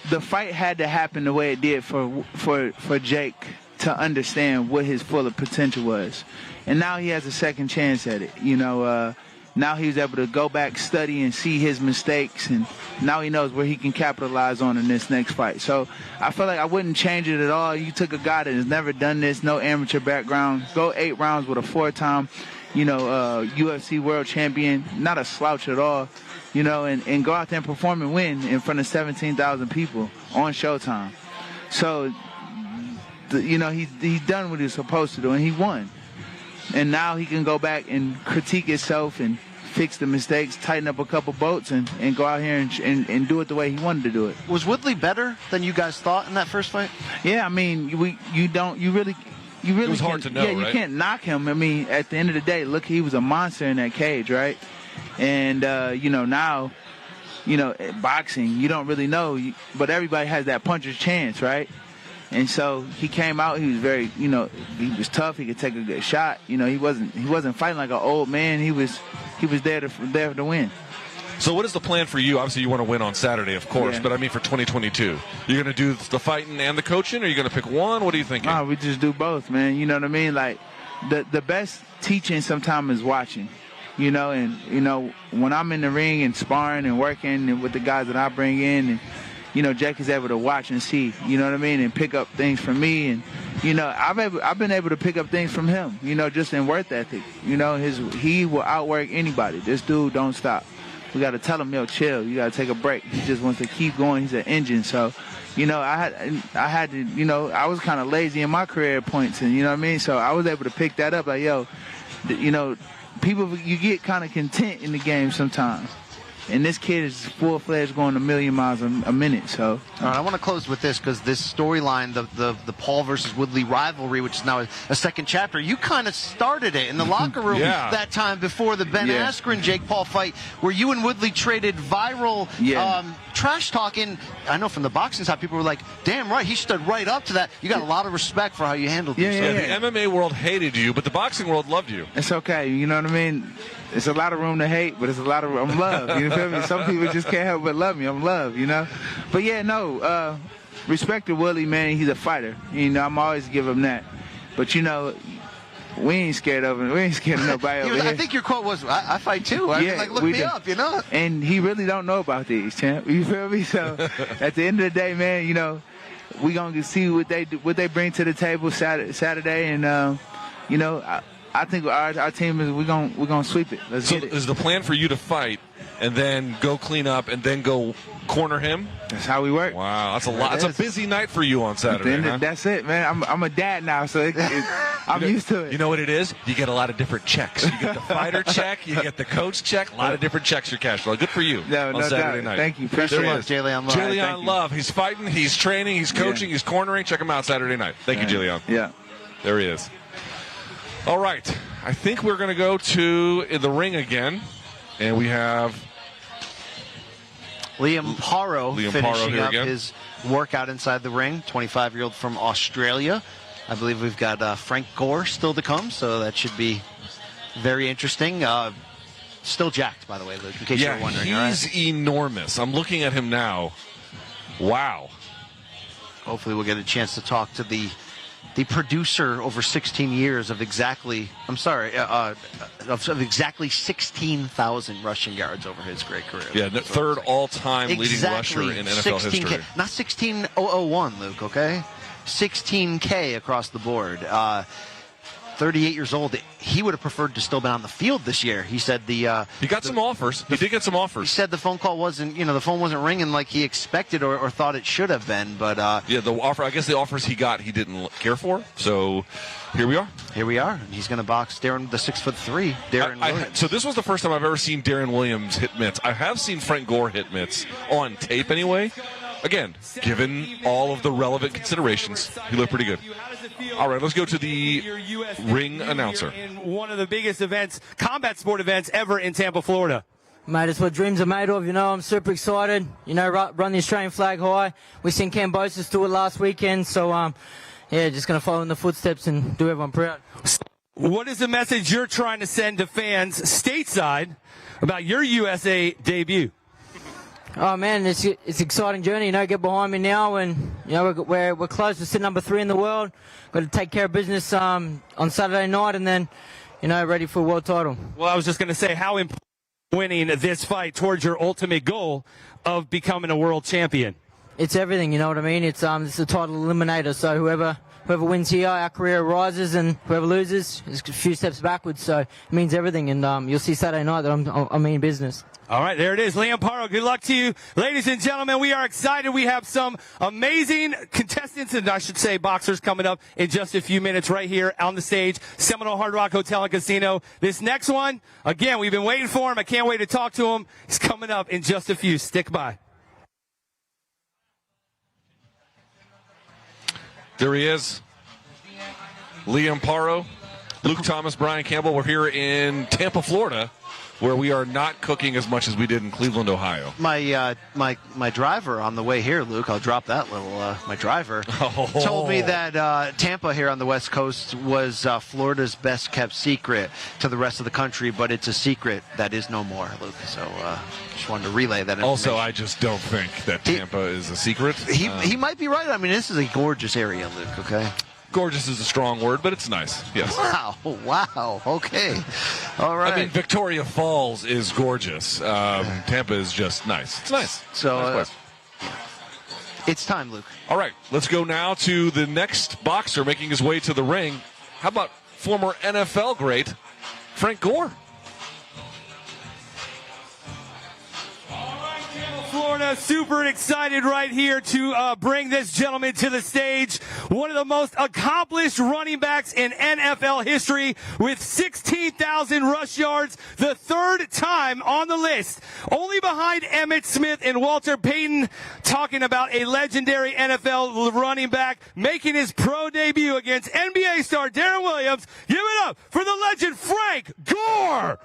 the fight had to happen the way it did for Jake to understand what his full potential was. And now he has a second chance at it. You know, now he's able to go back, study, and see his mistakes, and now he knows where he can capitalize on in this next fight. So I feel like I wouldn't change it at all. You took a guy that has never done this, no amateur background, go 8 rounds with a 4-time, you know, UFC world champion, not a slouch at all, you know, and go out there and perform and win in front of 17,000 people on Showtime. So, you know, he's done what he was supposed to do, and he won. And now he can go back and critique himself and fix the mistakes, tighten up a couple bolts, and go out here and do it the way he wanted to do it. Was Woodley better than you guys thought in that first fight? Yeah, I mean, you really it was hard to know, you can't knock him. I mean, at the end of the day, look, he was a monster in that cage, right? And, you know, now, you know, boxing, you don't really know, but everybody has that puncher's chance, right? And so he came out. He was very, you know, he was tough. He could take a good shot. You know, he wasn't fighting like an old man. He was there to win. So what is the plan for you? Obviously, you want to win on Saturday, of course. Yeah. But I mean, for 2022, you're going to do the fighting and the coaching, or are you going to pick one? What are you thinking? No, we just do both, man. You know what I mean? Like the best teaching sometimes is watching. You know, and you know when I'm in the ring and sparring and working and with the guys that I bring in and. You know, Jake is able to watch and see, you know what I mean, and pick up things from me. And, you know, I've been able to pick up things from him, you know, just in work ethic. You know, he will outwork anybody. This dude don't stop. We got to tell him, yo, chill. You got to take a break. He just wants to keep going. He's an engine. So, you know, I had to, you know, I was kind of lazy in my career at points, and you know what I mean? So I was able to pick that up. Like, yo, you know, people, you get kind of content in the game sometimes. And this kid is full-fledged going a million miles a minute. So, all right, I want to close with this because this storyline, the Paul versus Woodley rivalry, which is now a second chapter, you kind of started it in the locker room that time before the Ben Askren Jake Paul fight, where you and Woodley traded viral trash talking. I know from the boxing side, people were like, "Damn right, he stood right up to that." You got a lot of respect for how you handled yourself. The MMA world hated you, but the boxing world loved you. It's okay, you know what I mean. It's a lot of room to hate, but it's a lot of room. I'm loved. You feel me? Some people just can't help but love me. I'm loved, you know? But, yeah, no, respect to Willie, man. He's a fighter. You know, I'm always give him that. But, you know, we ain't scared of him. We ain't scared of nobody over here. I think your quote was, I fight too. I mean, like, look me up, you know? And he really don't know about these, champ. You feel me? So, at the end of the day, man, you know, we going to see what they bring to the table Saturday. And, you know, I think our team is we're gonna sweep it. Let's get it. Is the plan for you to fight and then go clean up and then go corner him? That's how we work. Wow, that's a lot. It's a busy night for you on Saturday. That's it, man. I'm a dad now, so I'm used to it. You know what it is? You get a lot of different checks. You get the fighter check, you get the coach check. A lot of different checks you're cashing. Good for you on Saturday night. Thank you. Best of luck, Jalen Love. Jalen Love. He's fighting. He's training. He's coaching. He's cornering. Check him out Saturday night. Thank you, Jalen. Yeah. There he is. All right. I think we're going to go to the ring again, and we have Liam Paro finishing Paro up again. his workout inside the ring, 25-year-old from Australia. I believe we've got Frank Gore still to come, so that should be very interesting. Still jacked, by the way, Luke, in case you were wondering. He's enormous. I'm looking at him now. Wow. Hopefully we'll get a chance to talk to the producer over 16 years of exactly 16,000 rushing yards over his great career. Yeah, third all-time leading rusher in NFL 16K. history. Not 16,001, Luke, okay? 16K across the board. 38 years old. He would have preferred to still been on the field this year. He said he got some offers. He did get some offers. He said the phone call wasn't, the phone wasn't ringing like he expected or thought it should have been. But the offer. I guess the offers he got, he didn't care for. So here we are. Here we are. He's going to box Darren, the 6'3", Darren Williams. So this was the first time I've ever seen Darren Williams hit mitts. I have seen Frank Gore hit mitts on tape anyway. Again, given all of the relevant considerations, he looked pretty good. All right, let's go to the ring announcer. In one of the biggest events, combat sport events ever in Tampa, Florida. Mate, it's what dreams are made of. I'm super excited. Run the Australian flag high. We seen Cambosis do it last weekend, so just going to follow in the footsteps and do everyone proud. What is the message you're trying to send to fans stateside about your USA debut? Oh man, it's an exciting journey. Get behind me now, and we're close to sit number 3 in the world. Got to take care of business on Saturday night, and then ready for a world title. Well, I was just going to say how important winning this fight towards your ultimate goal of becoming a world champion. It's everything, you know what I mean. It's a title eliminator, so whoever wins here, our career rises, and whoever loses is a few steps backwards. So it means everything, and you'll see Saturday night that I'm in business. All right, there it is. Liam Paro, good luck to you. Ladies and gentlemen, we are excited. We have some amazing contestants, and I should say boxers, coming up in just a few minutes right here on the stage, Seminole Hard Rock Hotel and Casino. This next one, again, we've been waiting for him. I can't wait to talk to him. He's coming up in just a few. Stick by. There he is. Liam Paro, Luke Thomas, Brian Campbell. We're here in Tampa, Florida, where we are not cooking as much as we did in Cleveland, Ohio. My driver on the way here, Luke, I'll drop that little, my driver, told me that Tampa here on the West Coast was Florida's best kept secret to the rest of the country, but it's a secret that is no more, Luke. So just wanted to relay that information. Also, I just don't think that Tampa is a secret. He might be right. I mean, this is a gorgeous area, Luke, okay? Gorgeous is a strong word, but it's nice. Yes. Wow. Okay. All right. I mean, Victoria Falls is gorgeous. Tampa is just nice. It's nice. So nice it's time, Luke. All right. Let's go now to the next boxer making his way to the ring. How about former NFL great Frank Gore? Florida, super excited right here to bring this gentleman to the stage. One of the most accomplished running backs in NFL history with 16,000 rush yards, the third time on the list. Only behind Emmitt Smith and Walter Payton, talking about a legendary NFL running back making his pro debut against NBA star Darren Williams. Give it up for the legend Frank Gore!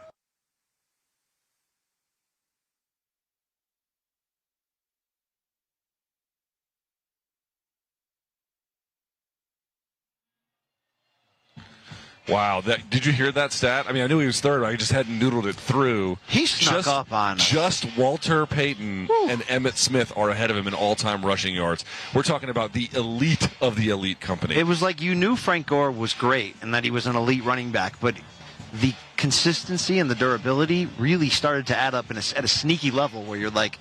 Wow, did you hear that stat? I mean, I knew he was third, but I just hadn't noodled it through. He snuck up on us. Just Walter Payton and Emmitt Smith are ahead of him in all-time rushing yards. We're talking about the elite of the elite company. It was like you knew Frank Gore was great and that he was an elite running back, but the consistency and the durability really started to add up at a sneaky level where you're like,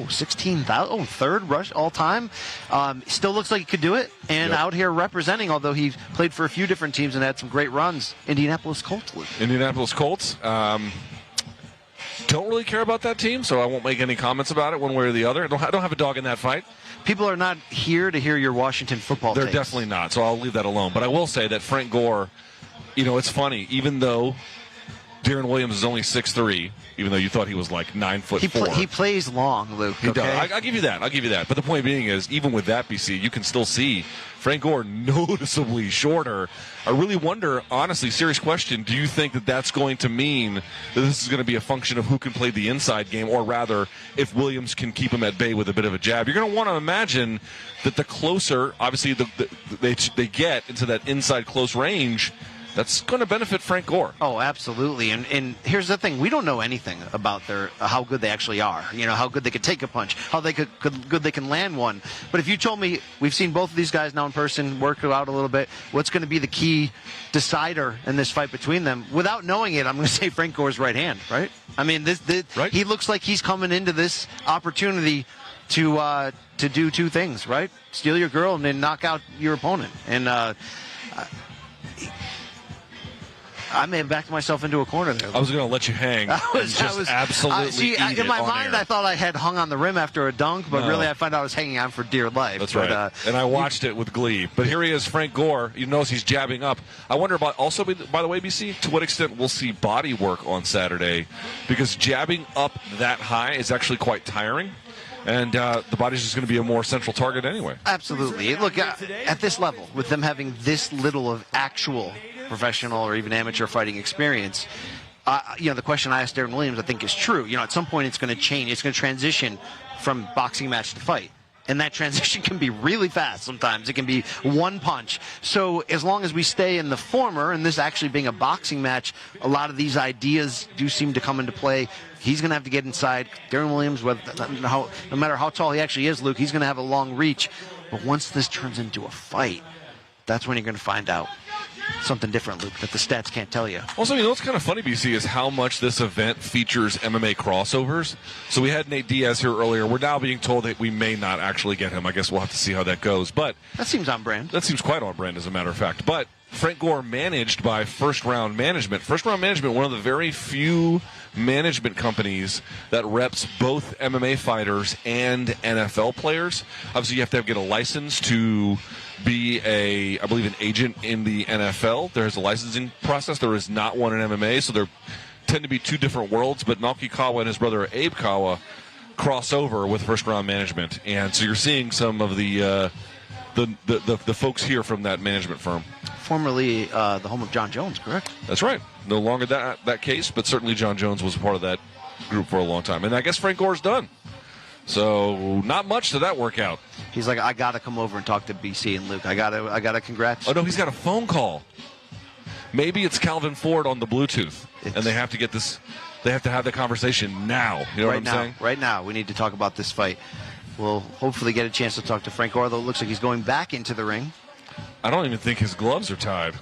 16,000, third rush all time. Still looks like he could do it. And out here representing, although he played for a few different teams and had some great runs, Indianapolis Colts. Indianapolis Colts. Don't really care about that team, so I won't make any comments about it one way or the other. I don't have a dog in that fight. People are not here to hear your Washington football They're takes. definitely not, so I'll leave that alone. But I will say that Frank Gore, it's funny, even though Darren Williams is only 6'3", even though you thought he was like 9'4". He plays long, Luke. He okay? does. I'll give you that. I'll give you that. But the point being is, even with that, BC, you can still see Frank Gore noticeably shorter. I really wonder, honestly, serious question, do you think that that's going to mean that this is going to be a function of who can play the inside game, or rather, if Williams can keep him at bay with a bit of a jab? You're going to want to imagine that the closer, obviously, they get into that inside close range, that's going to benefit Frank Gore. Oh, absolutely. And here's the thing: we don't know anything about their how good they actually are. You know, how good they could take a punch, how good they can land one. But if you told me we've seen both of these guys now in person, work it out a little bit, what's going to be the key decider in this fight between them? Without knowing it, I'm going to say Frank Gore's right hand. Right? I mean, right? He looks like he's coming into this opportunity to do two things. Right? Steal your girl and then knock out your opponent. And I may have backed myself into a corner there. I was going to let you hang. Absolutely. In my mind, I thought I had hung on the rim after a dunk, but really I found out I was hanging on for dear life. That's right. And I watched it with glee. But here he is, Frank Gore. You notice he's jabbing up. I wonder about also, by the way, BC, to what extent we'll see body work on Saturday, because jabbing up that high is actually quite tiring. And the body's just going to be a more central target anyway. Absolutely. Look, at this level, with them having this little of actual professional or even amateur fighting experience, the question I asked Darren Williams, I think, is true. At some point it's going to change. It's going to transition from boxing match to fight. And that transition can be really fast sometimes. It can be one punch. So as long as we stay in the former, and this actually being a boxing match, a lot of these ideas do seem to come into play. He's going to have to get inside. Darren Williams, no matter how tall he actually is, Luke, he's going to have a long reach. But once this turns into a fight, that's when you're going to find out something different, Luke, that the stats can't tell you. Also, what's kind of funny, BC, is how much this event features MMA crossovers. So we had Nate Diaz here earlier. We're now being told that we may not actually get him. I guess we'll have to see how that goes. But that seems on brand. That seems quite on brand, as a matter of fact. But Frank Gore managed by First Round Management. First Round Management, one of the very few management companies that reps both MMA fighters and NFL players. Obviously, you have to get a license to be I believe, an agent in the NFL. There's a licensing process. There is not one in MMA, so there tend to be two different worlds. But Naoki Kawa and his brother Abe Kawa cross over with First Round Management, and so you're seeing some of the folks here from that management firm. Formerly the home of John Jones, correct? That's right. No longer that case, but certainly John Jones was a part of that group for a long time. And I guess Frank Gore's done. So not much to that workout. He's like, I got to come over and talk to BC and Luke. I got to congrats. Oh, no, he's got a phone call. Maybe it's Calvin Ford on the Bluetooth, and they have to get this. They have to have the conversation now. You know what I'm saying? Right now, we need to talk about this fight. We'll hopefully get a chance to talk to Frank Gore, though it looks like he's going back into the ring. I don't even think his gloves are tied.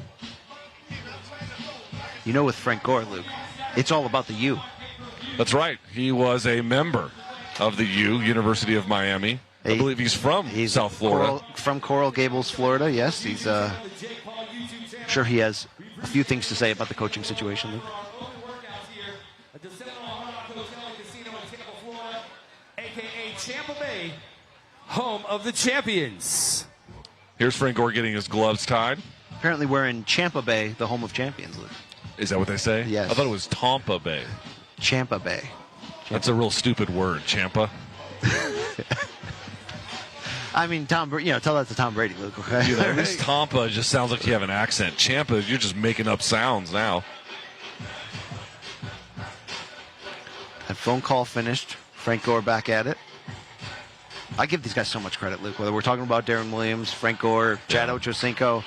With Frank Gore, Luke, it's all about the U. That's right. He was a member of the University of Miami. I believe he's from South Florida. From Coral Gables, Florida, yes. He's sure he has a few things to say about the coaching situation, Luke. A.k.a. Tampa Bay, home of the champions. Here's Frank Gore getting his gloves tied. Apparently we're in Champa Bay, the home of champions, Luke. Is that what they say? Yes. I thought it was Tampa Bay. Champa Bay. That's a real stupid word, Champa. I mean, tell that to Tom Brady, Luke, okay? At least Tampa just sounds like you have an accent. Champa, you're just making up sounds now. That phone call finished. Frank Gore back at it. I give these guys so much credit, Luke. Whether we're talking about Darren Williams, Frank Gore, Chad Ochocinco,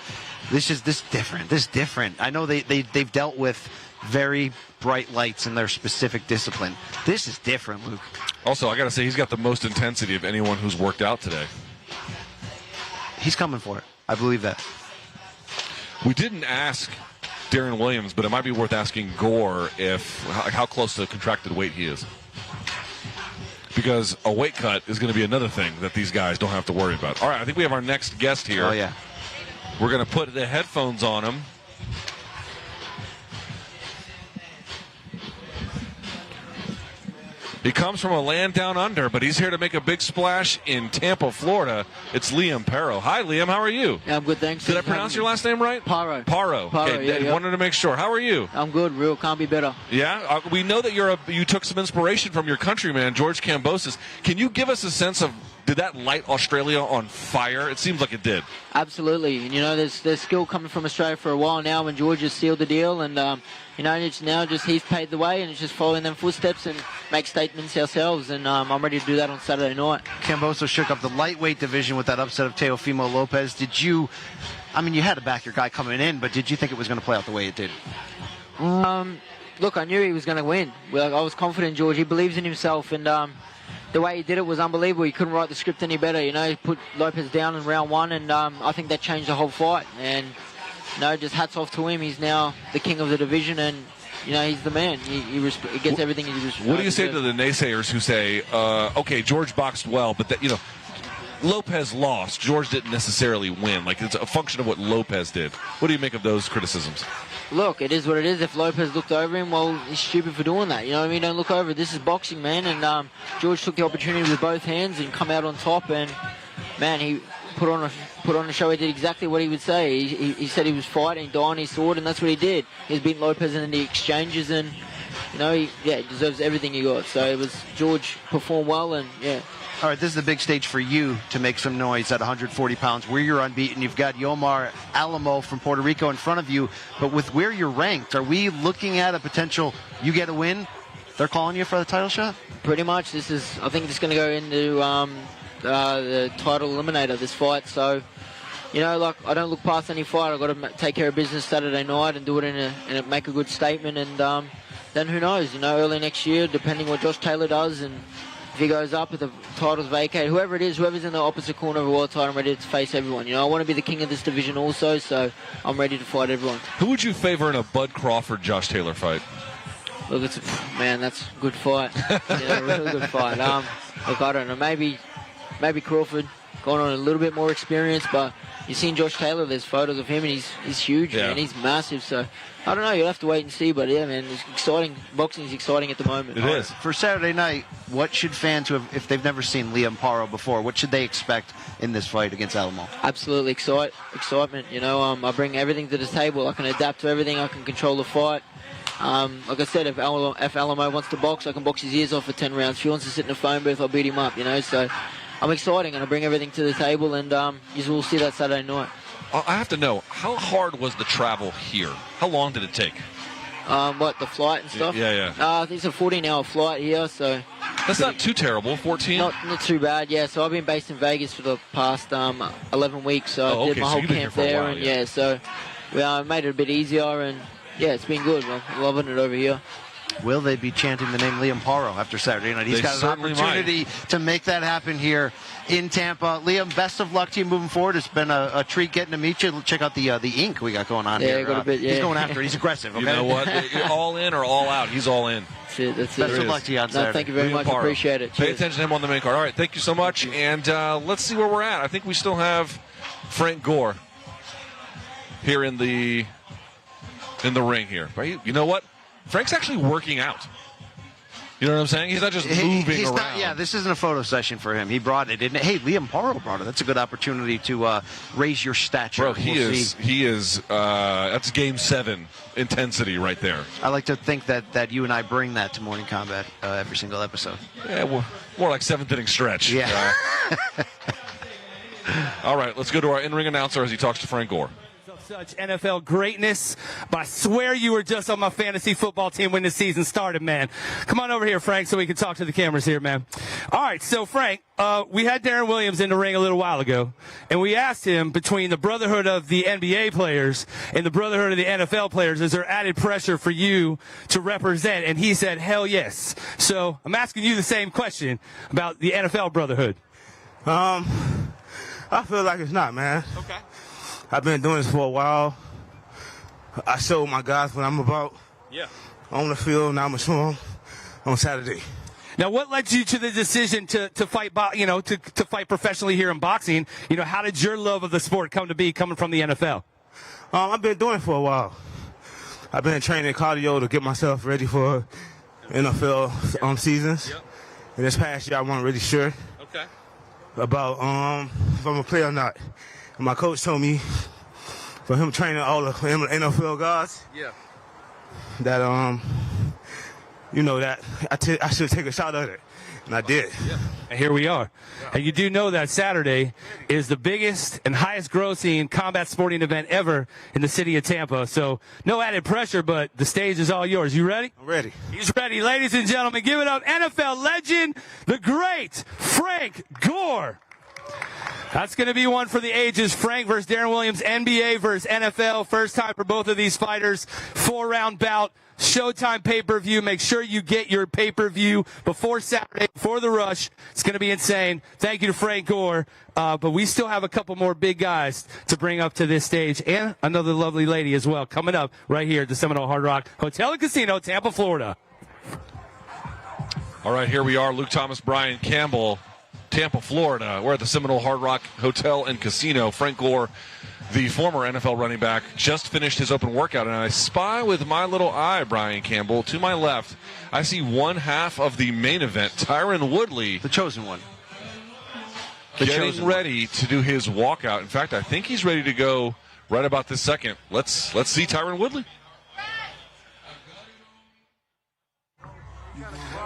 this is different. This is different. I know they've dealt with very bright lights in their specific discipline. This is different, Luke. Also, I got to say, he's got the most intensity of anyone who's worked out today. He's coming for it. I believe that. We didn't ask Darren Williams, but it might be worth asking Gore how close to contracted weight he is. Because a weight cut is going to be another thing that these guys don't have to worry about. All right, I think we have our next guest here. Oh, yeah. We're going to put the headphones on him. He comes from a land down under, but he's here to make a big splash in Tampa, Florida. It's Liam Paro. Hi, Liam. How are you? Yeah, I'm good, thanks. Did I pronounce your last name right? Paro. Paro. Okay, wanted to make sure. How are you? I'm good. Real can't be better. Yeah, we know that you took some inspiration from your countryman, George Kambosos. Can you give us a sense of, did that light Australia on fire? It seems like it did. Absolutely. And, there's skill coming from Australia for a while now, and George has sealed the deal. And, it's now just he's paved the way, and it's just following them footsteps and make statements ourselves. And I'm ready to do that on Saturday night. Kambosos shook up the lightweight division with that upset of Teofimo Lopez. You had to back your guy coming in, but did you think it was going to play out the way it did? Look, I knew he was going to win. I was confident in George. He believes in himself, and the way he did it was unbelievable. He couldn't write the script any better. He put Lopez down in round one, and I think that changed the whole fight. And just hats off to him. He's now the king of the division, and he's the man. He gets everything. What do you say to the naysayers who say, okay, George boxed well, but that Lopez lost. George didn't necessarily win. Like, it's a function of what Lopez did. What do you make of those criticisms? Look, it is what it is. If Lopez looked over him, well, he's stupid for doing that. You know what I mean? Don't look over. This is boxing, man. And George took the opportunity with both hands and come out on top. And man, he put on a show. He did exactly what he would say. He said he was fighting, dying his sword, and that's what he did. He's beaten Lopez in the exchanges, and he deserves everything he got. So it was George performed well, and yeah. All right, this is the big stage for you to make some noise at 140 pounds, where you're unbeaten. You've got Yomar Alamo from Puerto Rico in front of you. But with where you're ranked, are we looking at a potential you get a win? They're calling you for the title shot? Pretty much. I think this is going to go into the title eliminator, this fight. So, I don't look past any fight. I've got to take care of business Saturday night and do it and make a good statement. And then who knows? Early next year, depending what Josh Taylor does, and if he goes up, if the title's vacated, whoever it is, whoever's in the opposite corner of a world title, I'm ready to face everyone. I want to be the king of this division also, so I'm ready to fight everyone. Who would you favor in a Bud Crawford-Josh Taylor fight? Look, that's a good fight. A really good fight. Look, I don't know. Maybe Crawford going on a little bit more experience, but you've seen Josh Taylor. There's photos of him, and he's huge, man. He's massive. So I don't know. You'll have to wait and see. But yeah, man, it's exciting. Boxing is exciting at the moment. It is. For Saturday night, what should fans who have, if they've never seen Liam Paro before, what should they expect in this fight against Alamo? Absolutely excitement. I bring everything to the table. I can adapt to everything. I can control the fight. Like I said, if Alamo wants to box, I can box his ears off for 10 rounds. If he wants to sit in a phone booth, I'll beat him up. So I'm exciting, and I bring everything to the table, and you will see that Saturday night. I have to know, how hard was the travel here? How long did it take? The flight and stuff? Yeah. I think it's a 14-hour flight here, so... That's not too terrible, 14? Not too bad, yeah. So I've been based in Vegas for the past 11 weeks, so I did my whole camp there, and so we made it a bit easier, and yeah, it's been good. I'm loving it over here. Will they be chanting the name Liam Paro after Saturday night? He's got an opportunity to make that happen here in Tampa. Liam, best of luck to you moving forward. It's been a treat getting to meet you. Check out the ink we got going on here. Got a bit, He's going after it. He's aggressive. Okay? You know what? You're all in or all out. He's all in. That's it. Best of luck to you on Saturday. Thank you very much. Appreciate it. Pay attention to him on the main card. All right, thank you so much. And let's see where we're at. I think we still have Frank Gore here in the ring here. Right? You know what? Frank's actually working out. You know what I'm saying? He's not just moving around. This isn't a photo session for him. He brought it, didn't it? Hey, Liam Paro brought it. That's a good opportunity to raise your stature. Bro, he is. That's Game 7 intensity right there. I like to think that you and I bring that to Morning Combat every single episode. Yeah, well, more like 7th inning stretch. Yeah. All right, let's go to our in-ring announcer as he talks to Frank Gore. Such NFL greatness, but I swear you were just on my fantasy football team when the season started, man. Come on over here, Frank, so we can talk to the cameras here, man. All right, so Frank, we had Darren Williams in the ring a little while ago, and we asked him, between the brotherhood of the NBA players and the brotherhood of the NFL players, is there added pressure for you to represent? And he said, hell yes. So I'm asking you the same question about the NFL brotherhood. I feel like it's not, man. Okay. I've been doing this for a while. I show my guys what I'm about. Yeah. On the field, now I'm going to show them on Saturday. Now, what led you to the decision to fight, to fight professionally here in boxing? How did your love of the sport come to be, coming from the NFL? I've been doing it for a while. I've been training cardio to get myself ready for NFL seasons. Yep. And this past year, I wasn't really sure about if I'm gonna play or not. And my coach told me, for him training all the NFL guys, that you know, that I should take a shot at it. And I did. And here we are. And you do know that Saturday is the biggest and highest grossing combat sporting event ever in the city of Tampa. So no added pressure, but the stage is all yours. You ready? I'm ready. He's ready. Ladies and gentlemen, give it up. NFL legend, the great Frank Gore. That's going to be one for the ages. Frank versus Darren Williams, NBA versus NFL. First time for both of these fighters. 4-round bout. Showtime pay-per-view. Make sure you get your pay-per-view before Saturday, before the rush. It's going to be insane. Thank you to Frank Gore. But we still have a couple more big guys to bring up to this stage, and another lovely lady as well coming up right here at the Seminole Hard Rock Hotel and Casino, Tampa, Florida. All right, here we are. Luke Thomas, Brian Campbell, Tampa, Florida. We're at the Seminole Hard Rock Hotel and Casino. Frank Gore, the former NFL running back, just finished his open workout, and I spy with my little eye, Brian Campbell, to my left, I see one half of the main event, Tyron Woodley. The chosen one. Getting ready to do his walkout. In fact, I think he's ready to go right about this second. Let's see Tyron Woodley.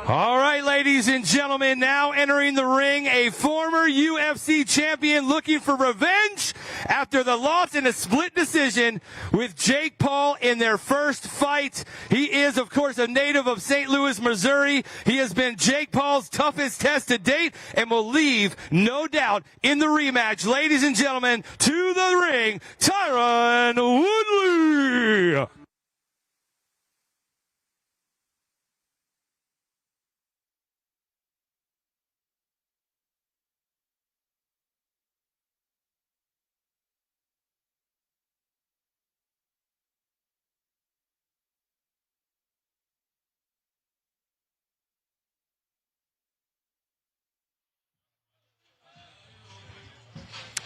All right, ladies and gentlemen, now entering the ring, a former UFC champion looking for revenge after the loss in a split decision with Jake Paul in their first fight. He is, of course, a native of St. Louis, Missouri. He has been Jake Paul's toughest test to date and will leave, no doubt, in the rematch. Ladies and gentlemen, to the ring, Tyron Woodley.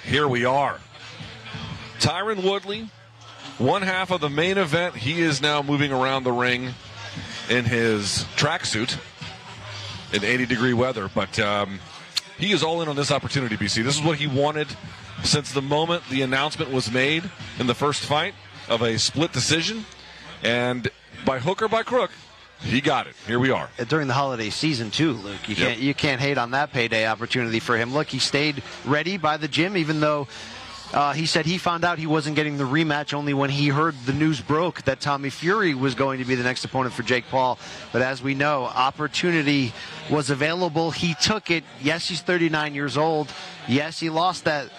Here we are. Tyron Woodley, one half of the main event. He is now moving around the ring in his tracksuit in 80-degree weather. But he is all in on this opportunity, BC. This is what he wanted since the moment the announcement was made in the first fight of a split decision. And by hook or by crook, he got it. Here we are. During the holiday season, too, Luke. You can't hate on that payday opportunity for him. Look, he stayed ready by the gym, even though he said he found out he wasn't getting the rematch only when he heard the news broke that Tommy Fury was going to be the next opponent for Jake Paul. But as we know, opportunity was available. He took it. Yes, he's 39 years old. Yes, he lost that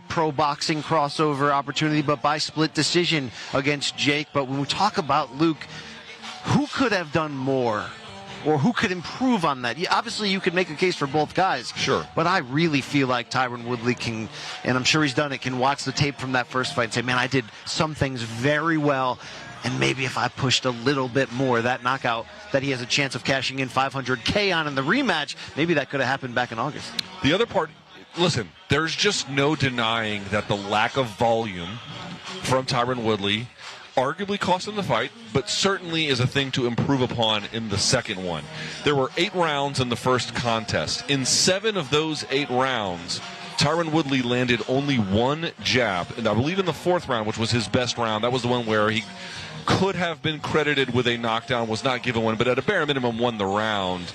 pro boxing crossover opportunity, but by split decision against Jake. But when we talk about Luke, who could have done more, or who could improve on that? Obviously, you could make a case for both guys. Sure. But I really feel like Tyron Woodley can, and I'm sure he's done it, can watch the tape from that first fight and say, man, I did some things very well, and maybe if I pushed a little bit more, that knockout that he has a chance of cashing in $500K on in the rematch, maybe that could have happened back in August. The other part, listen, there's just no denying that the lack of volume from Tyron Woodley arguably cost him the fight, but certainly is a thing to improve upon in the second one. There were 8 rounds in the first contest. In 7 of those 8 rounds, Tyron Woodley landed only one jab. And I believe in the 4th round, which was his best round, that was the one where he could have been credited with a knockdown, was not given one, but at a bare minimum won the round.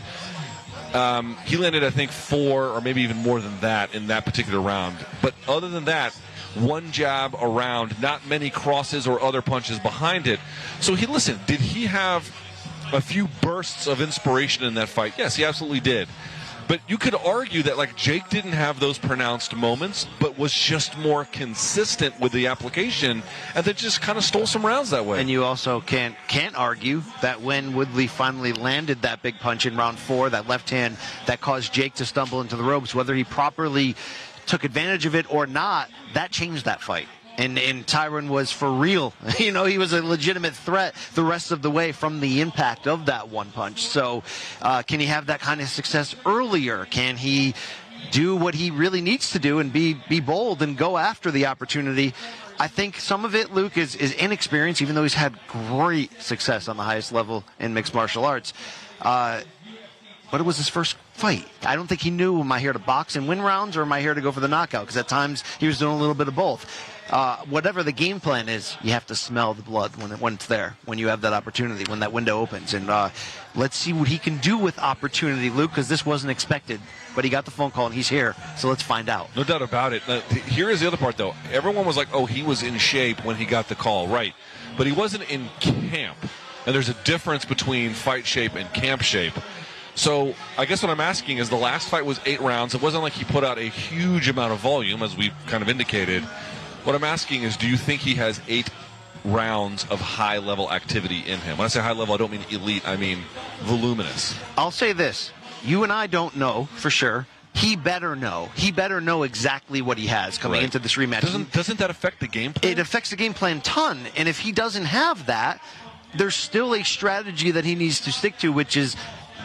He landed, I think, 4 or maybe even more than that in that particular round. But other than that, one jab around, not many crosses or other punches behind it. So did he have a few bursts of inspiration in that fight? Yes, he absolutely did. But you could argue that like Jake didn't have those pronounced moments, but was just more consistent with the application, and then just kind of stole some rounds that way. And you also can't argue that when Woodley finally landed that big punch in round 4, that left hand that caused Jake to stumble into the ropes, whether he properly took advantage of it or not, that changed that fight. And Tyron was for real. He was a legitimate threat the rest of the way from the impact of that one punch. So can he have that kind of success earlier? Can he do what he really needs to do and be bold and go after the opportunity? I think some of it, Luke, is inexperience, even though he's had great success on the highest level in mixed martial arts. but it was his first fight. I don't think he knew, am I here to box and win rounds, or am I here to go for the knockout? Because at times he was doing a little bit of both. Whatever the game plan is, you have to smell the blood when it's there, when you have that opportunity, when that window opens. And let's see what he can do with opportunity, Luke, because this wasn't expected. But he got the phone call, and he's here, so let's find out. No doubt about it. Here is the other part, though. Everyone was like, oh, he was in shape when he got the call, right. But he wasn't in camp. And there's a difference between fight shape and camp shape. So I guess what I'm asking is, the last fight was 8 rounds. It wasn't like he put out a huge amount of volume, as we've kind of indicated. What I'm asking is, do you think he has 8 rounds of high-level activity in him? When I say high-level, I don't mean elite. I mean voluminous. I'll say this. You and I don't know for sure. He better know. He better know exactly what he has coming into this rematch. Doesn't that affect the game plan? It affects the game plan a ton. And if he doesn't have that, there's still a strategy that he needs to stick to, which is,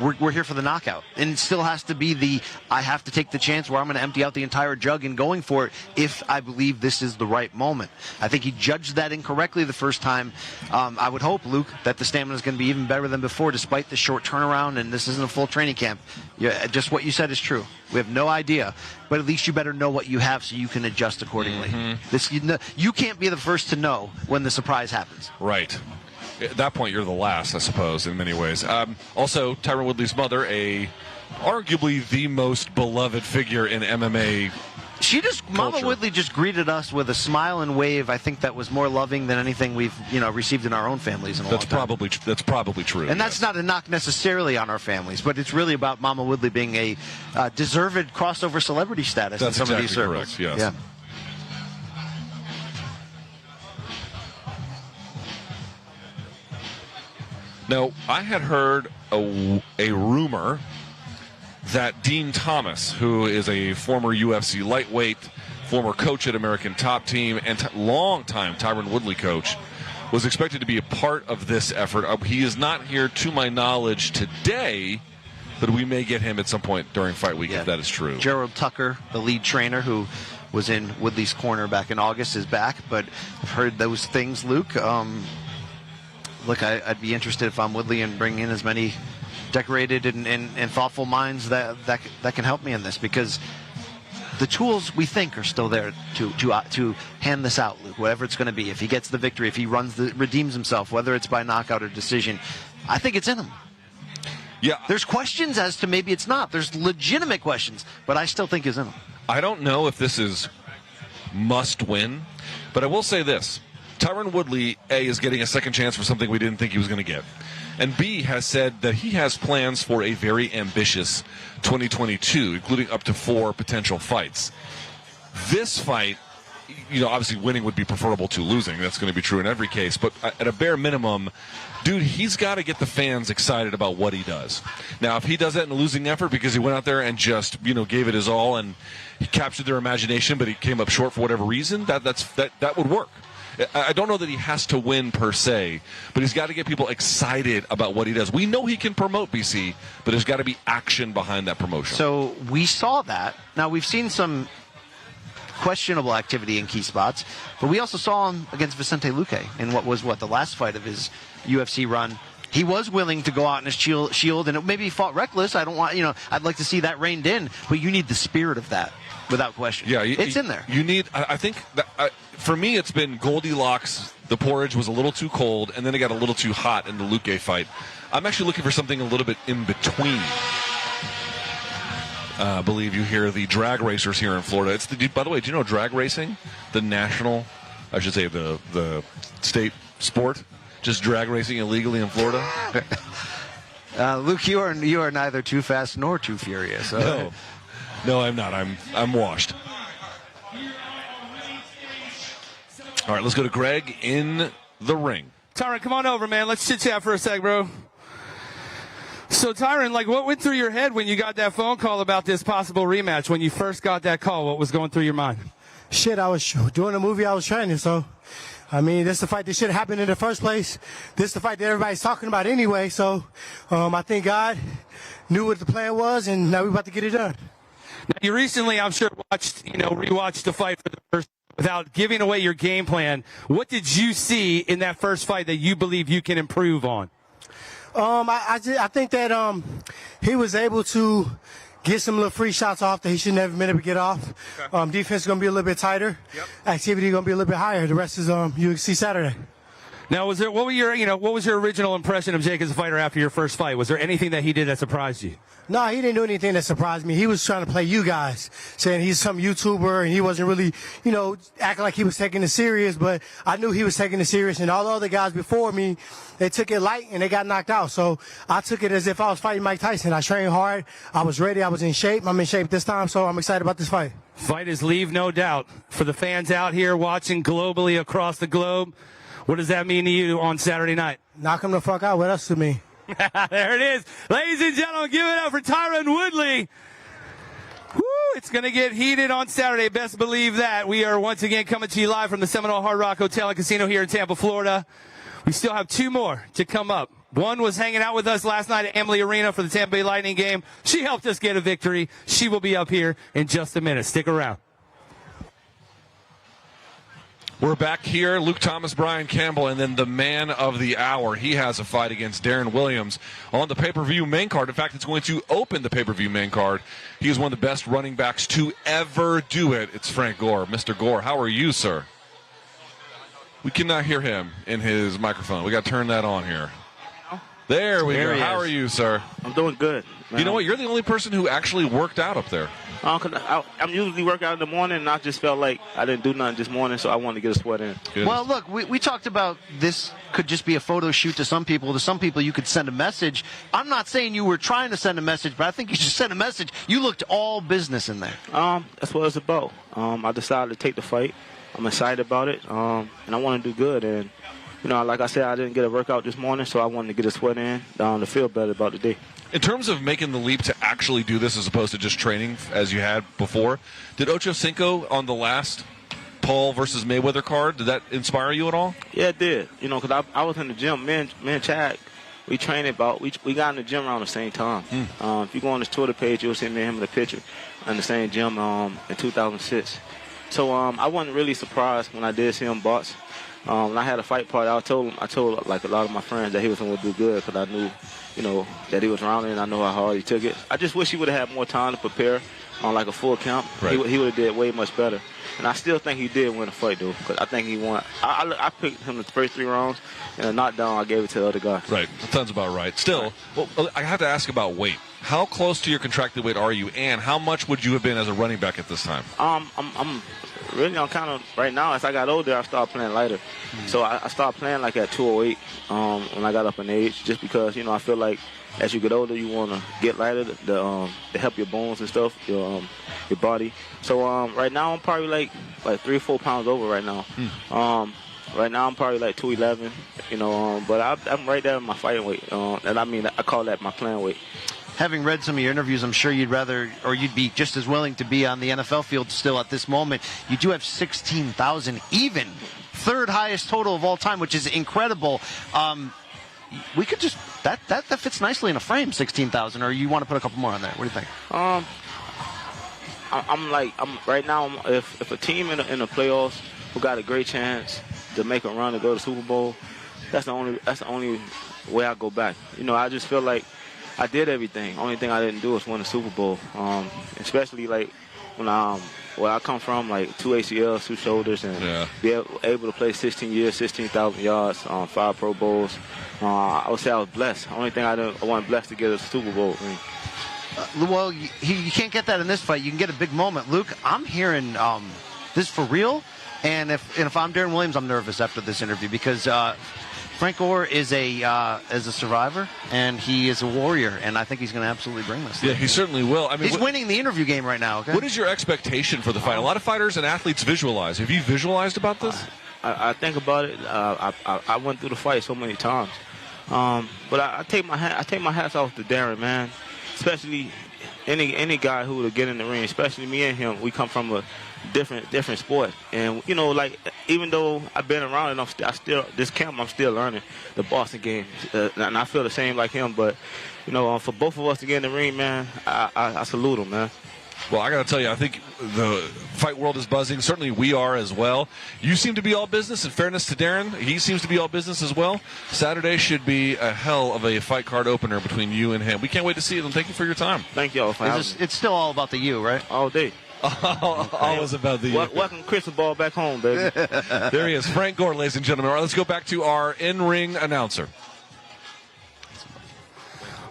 we're here for the knockout. And it still has to be I have to take the chance where I'm going to empty out the entire jug and going for it if I believe this is the right moment. I think he judged that incorrectly the first time. I would hope, Luke, that the stamina is going to be even better than before, despite the short turnaround, and this isn't a full training camp. Yeah, just what you said is true. We have no idea, but at least you better know what you have so you can adjust accordingly. You can't be the first to know when the surprise happens. Right. At that point, you're the last, I suppose, in many ways. Also, Tyron Woodley's mother, arguably the most beloved figure in MMA. Mama Woodley just greeted us with a smile and wave. I think that was more loving than anything we've received in our own families in a long time. That's probably true. And that's not a knock necessarily on our families, but it's really about Mama Woodley being a deserved crossover celebrity status in some of these circles. Correct, yes. Yeah. Now, I had heard a rumor that Dean Thomas, who is a former UFC lightweight, former coach at American Top Team, and longtime Tyron Woodley coach, was expected to be a part of this effort. He is not here, to my knowledge, today, but we may get him at some point during fight week if that is true. Gerald Tucker, the lead trainer who was in Woodley's corner back in August, is back, but I've heard those things, Luke. Look, I'd be interested if I'm Woodley and bring in as many decorated and thoughtful minds that can help me in this, because the tools we think are still there to hand this out, Luke, whatever it's going to be. If he gets the victory, if he redeems himself, whether it's by knockout or decision, I think it's in him. Yeah. There's questions as to maybe it's not. There's legitimate questions, but I still think it's in him. I don't know if this is must win, but I will say this. Tyron Woodley, A, is getting a second chance for something we didn't think he was going to get. And B, has said that he has plans for a very ambitious 2022, including up to 4 potential fights. This fight, obviously winning would be preferable to losing. That's going to be true in every case. But at a bare minimum, dude, he's got to get the fans excited about what he does. Now, if he does that in a losing effort because he went out there and just, gave it his all and he captured their imagination, but he came up short for whatever reason, that would work. I don't know that he has to win per se, but he's got to get people excited about what he does. We know he can promote, BC, but there's got to be action behind that promotion. So we saw that. Now, we've seen some questionable activity in key spots, but we also saw him against Vicente Luque in what was the last fight of his UFC run. He was willing to go out in his shield, and maybe he fought reckless. I don't want, I'd like to see that reined in, but you need the spirit of that. Without question. Yeah, it's in there. You need, I think, for me, it's been Goldilocks. The porridge was a little too cold, and then it got a little too hot in the Luque fight. I'm actually looking for something a little bit in between. I believe you hear the drag racers here in Florida. By the way, do you know drag racing? The national, I should say the state sport? Just drag racing illegally in Florida? Luke, you are neither too fast nor too furious. No, I'm not. I'm washed. All right, let's go to Greg in the ring. Tyron, come on over, man. Let's chit-chat for a sec, bro. So, Tyron, what went through your head when you got that phone call about this possible rematch? When you first got that call, what was going through your mind? Shit, I was doing a movie I was training, so, this is the fight that should have happened in the first place. This is the fight that everybody's talking about anyway, so I think God knew what the plan was, and now we're about to get it done. Now, you recently, I'm sure, rewatched the fight for the first without giving away your game plan. What did you see in that first fight that you believe you can improve on? I think that he was able to get some little free shots off that he should never been able to get off. Okay. Defense is going to be a little bit tighter. Yep. Activity going to be a little bit higher. The rest is you see Saturday. Now, what was your original impression of Jake as a fighter after your first fight? Was there anything that he did that surprised you? No, he didn't do anything that surprised me. He was trying to play you guys, saying he's some YouTuber and he wasn't really, acting like he was taking it serious, but I knew he was taking it serious, and all the other guys before me, they took it light and they got knocked out. So I took it as if I was fighting Mike Tyson. I trained hard. I was ready. I was in shape. I'm in shape this time, so I'm excited about this fight. Fight is leave no doubt. For the fans out here watching globally across the globe, what does that mean to you on Saturday night? Knock him the fuck out. What else to me? There it is. Ladies and gentlemen, give it up for Tyron Woodley. Woo, it's going to get heated on Saturday. Best believe that. We are once again coming to you live from the Seminole Hard Rock Hotel and Casino here in Tampa, Florida. We still have 2 more to come up. One was hanging out with us last night at Amalie Arena for the Tampa Bay Lightning game. She helped us get a victory. She will be up here in just a minute. Stick around. We're back here. Luke Thomas, Brian Campbell, and then the man of the hour. He has a fight against Darren Williams on the pay-per-view main card. In fact, it's going to open the pay-per-view main card. He is one of the best running backs to ever do it. It's Frank Gore. Mr. Gore, how are you, sir? We cannot hear him in his microphone. We got to turn that on here. There we go. How are you, sir? I'm doing good. Man. You know what? You're the only person who actually worked out up there. I'm usually working out in the morning, and I just felt like I didn't do nothing this morning, so I wanted to get a sweat in. Good. Well, look, we talked about this could just be a photo shoot to some people. To some people, you could send a message. I'm not saying you were trying to send a message, but I think you just sent a message. You looked all business in there. That's what it's about. I decided to take the fight. I'm excited about it, and I want to do good. And, like I said, I didn't get a workout this morning, so I wanted to get a sweat in to feel better about the day. In terms of making the leap to actually do this as opposed to just training as you had before, did Ocho Cinco on the last Paul versus Mayweather card, did that inspire you at all? Yeah, it did. Because I was in the gym. Me and Chad, we trained we got in the gym around the same time. If you go on his Twitter page, you'll see me and him in the picture in the same gym in 2006. So I wasn't really surprised when I did see him box. When I had a fight party, I told like a lot of my friends that he was going to do good because I knew, that he was rounding and I know how hard he took it. I just wish he would have had more time to prepare on like a full camp. Right. He would have did way much better. And I still think he did win the fight, though, because I think he won. I picked him the first 3 rounds, and a knockdown I gave it to the other guy. Right. That sounds about right. Still, well, I have to ask about weight. How close to your contracted weight are you, and how much would you have been as a running back at this time? I'm kind of, right now, as I got older, I started playing lighter. So I started playing like at 208 when I got up in age, just because, I feel like as you get older, you want to get lighter to help your bones and stuff, your body. So right now, I'm probably like 3 or 4 pounds over right now. Right now, I'm probably like 211, but I'm right there in my fighting weight. And I call that my playing weight. Having read some of your interviews, I'm sure you'd be just as willing to be on the NFL field still at this moment. You do have 16,000 even, 3rd highest total of all time, which is incredible. We could just that fits nicely in a frame, 16,000. Or you want to put a couple more on there? What do you think? I'm right now. If a team in the playoffs who got a great chance to make a run to go to the Super Bowl, that's the only way I go back. I just feel like I did everything. Only thing I didn't do was win the Super Bowl. Especially like when where I come from, like 2 ACLs, 2 shoulders, and be able to play 16 years, 16,000 yards, 5 Pro Bowls. I would say I was blessed. Only thing I wasn't blessed to get a Super Bowl. Well, you can't get that in this fight. You can get a big moment. Luke, I'm hearing this for real, and if I'm Darren Williams, I'm nervous after this interview because Frank Gore is a survivor, and he is a warrior, and I think he's going to absolutely bring this. Yeah, he certainly will. I mean, he's winning the interview game right now. Okay? What is your expectation for the fight? A lot of fighters and athletes visualize. Have you visualized about this? I think about it. I went through the fight so many times, but I take my hats off to Darren, man. Especially any guy who would get in the ring, especially me and him. We come from a different sport, and like even though I've been around it, I'm still learning the boxing game, and I feel the same like him. But for both of us to get in the ring, man, I salute him, man. Well, I got to tell you, I think the fight world is buzzing. Certainly we are as well. You seem to be all business. In fairness to Darren, he seems to be all business as well. Saturday should be a hell of a fight card opener between you and him. We can't wait to see it, and thank you for your time. Thank y'all for having me. It's still all about the you, right? All day. Always about the you. Welcome crystal ball back home, baby. There he is, Frank Gore, ladies and gentlemen. All right, let's go back to our in-ring announcer.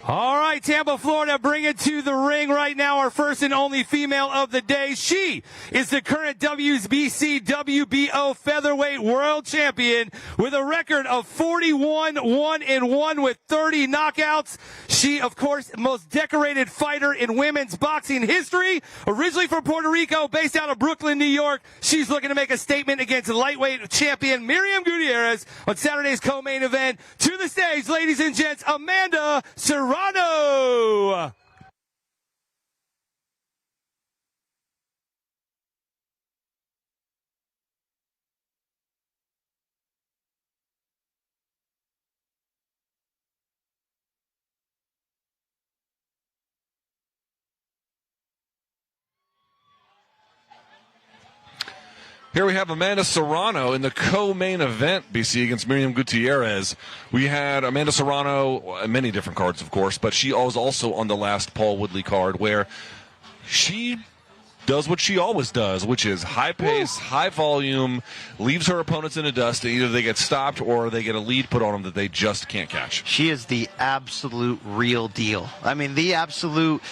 All right, Tampa, Florida, bring it to the ring right now. Our first and only female of the day. She is the current WBC WBO featherweight world champion with a record of 41-1-1 with 30 knockouts. She, of course, most decorated fighter in women's boxing history. Originally from Puerto Rico, based out of Brooklyn, New York. She's looking to make a statement against lightweight champion Miriam Gutierrez on Saturday's co-main event. To the stage, ladies and gents, Amanda Serrano. Here we have Amanda Serrano in the co-main event, BC, against Miriam Gutierrez. We had Amanda Serrano, many different cards, of course, but she was also on the last Paul Woodley card where she does what she always does, which is high pace, high volume, leaves her opponents in the dust. Either they get stopped or they get a lead put on them that they just can't catch. She is the absolute real deal. I mean, the absolute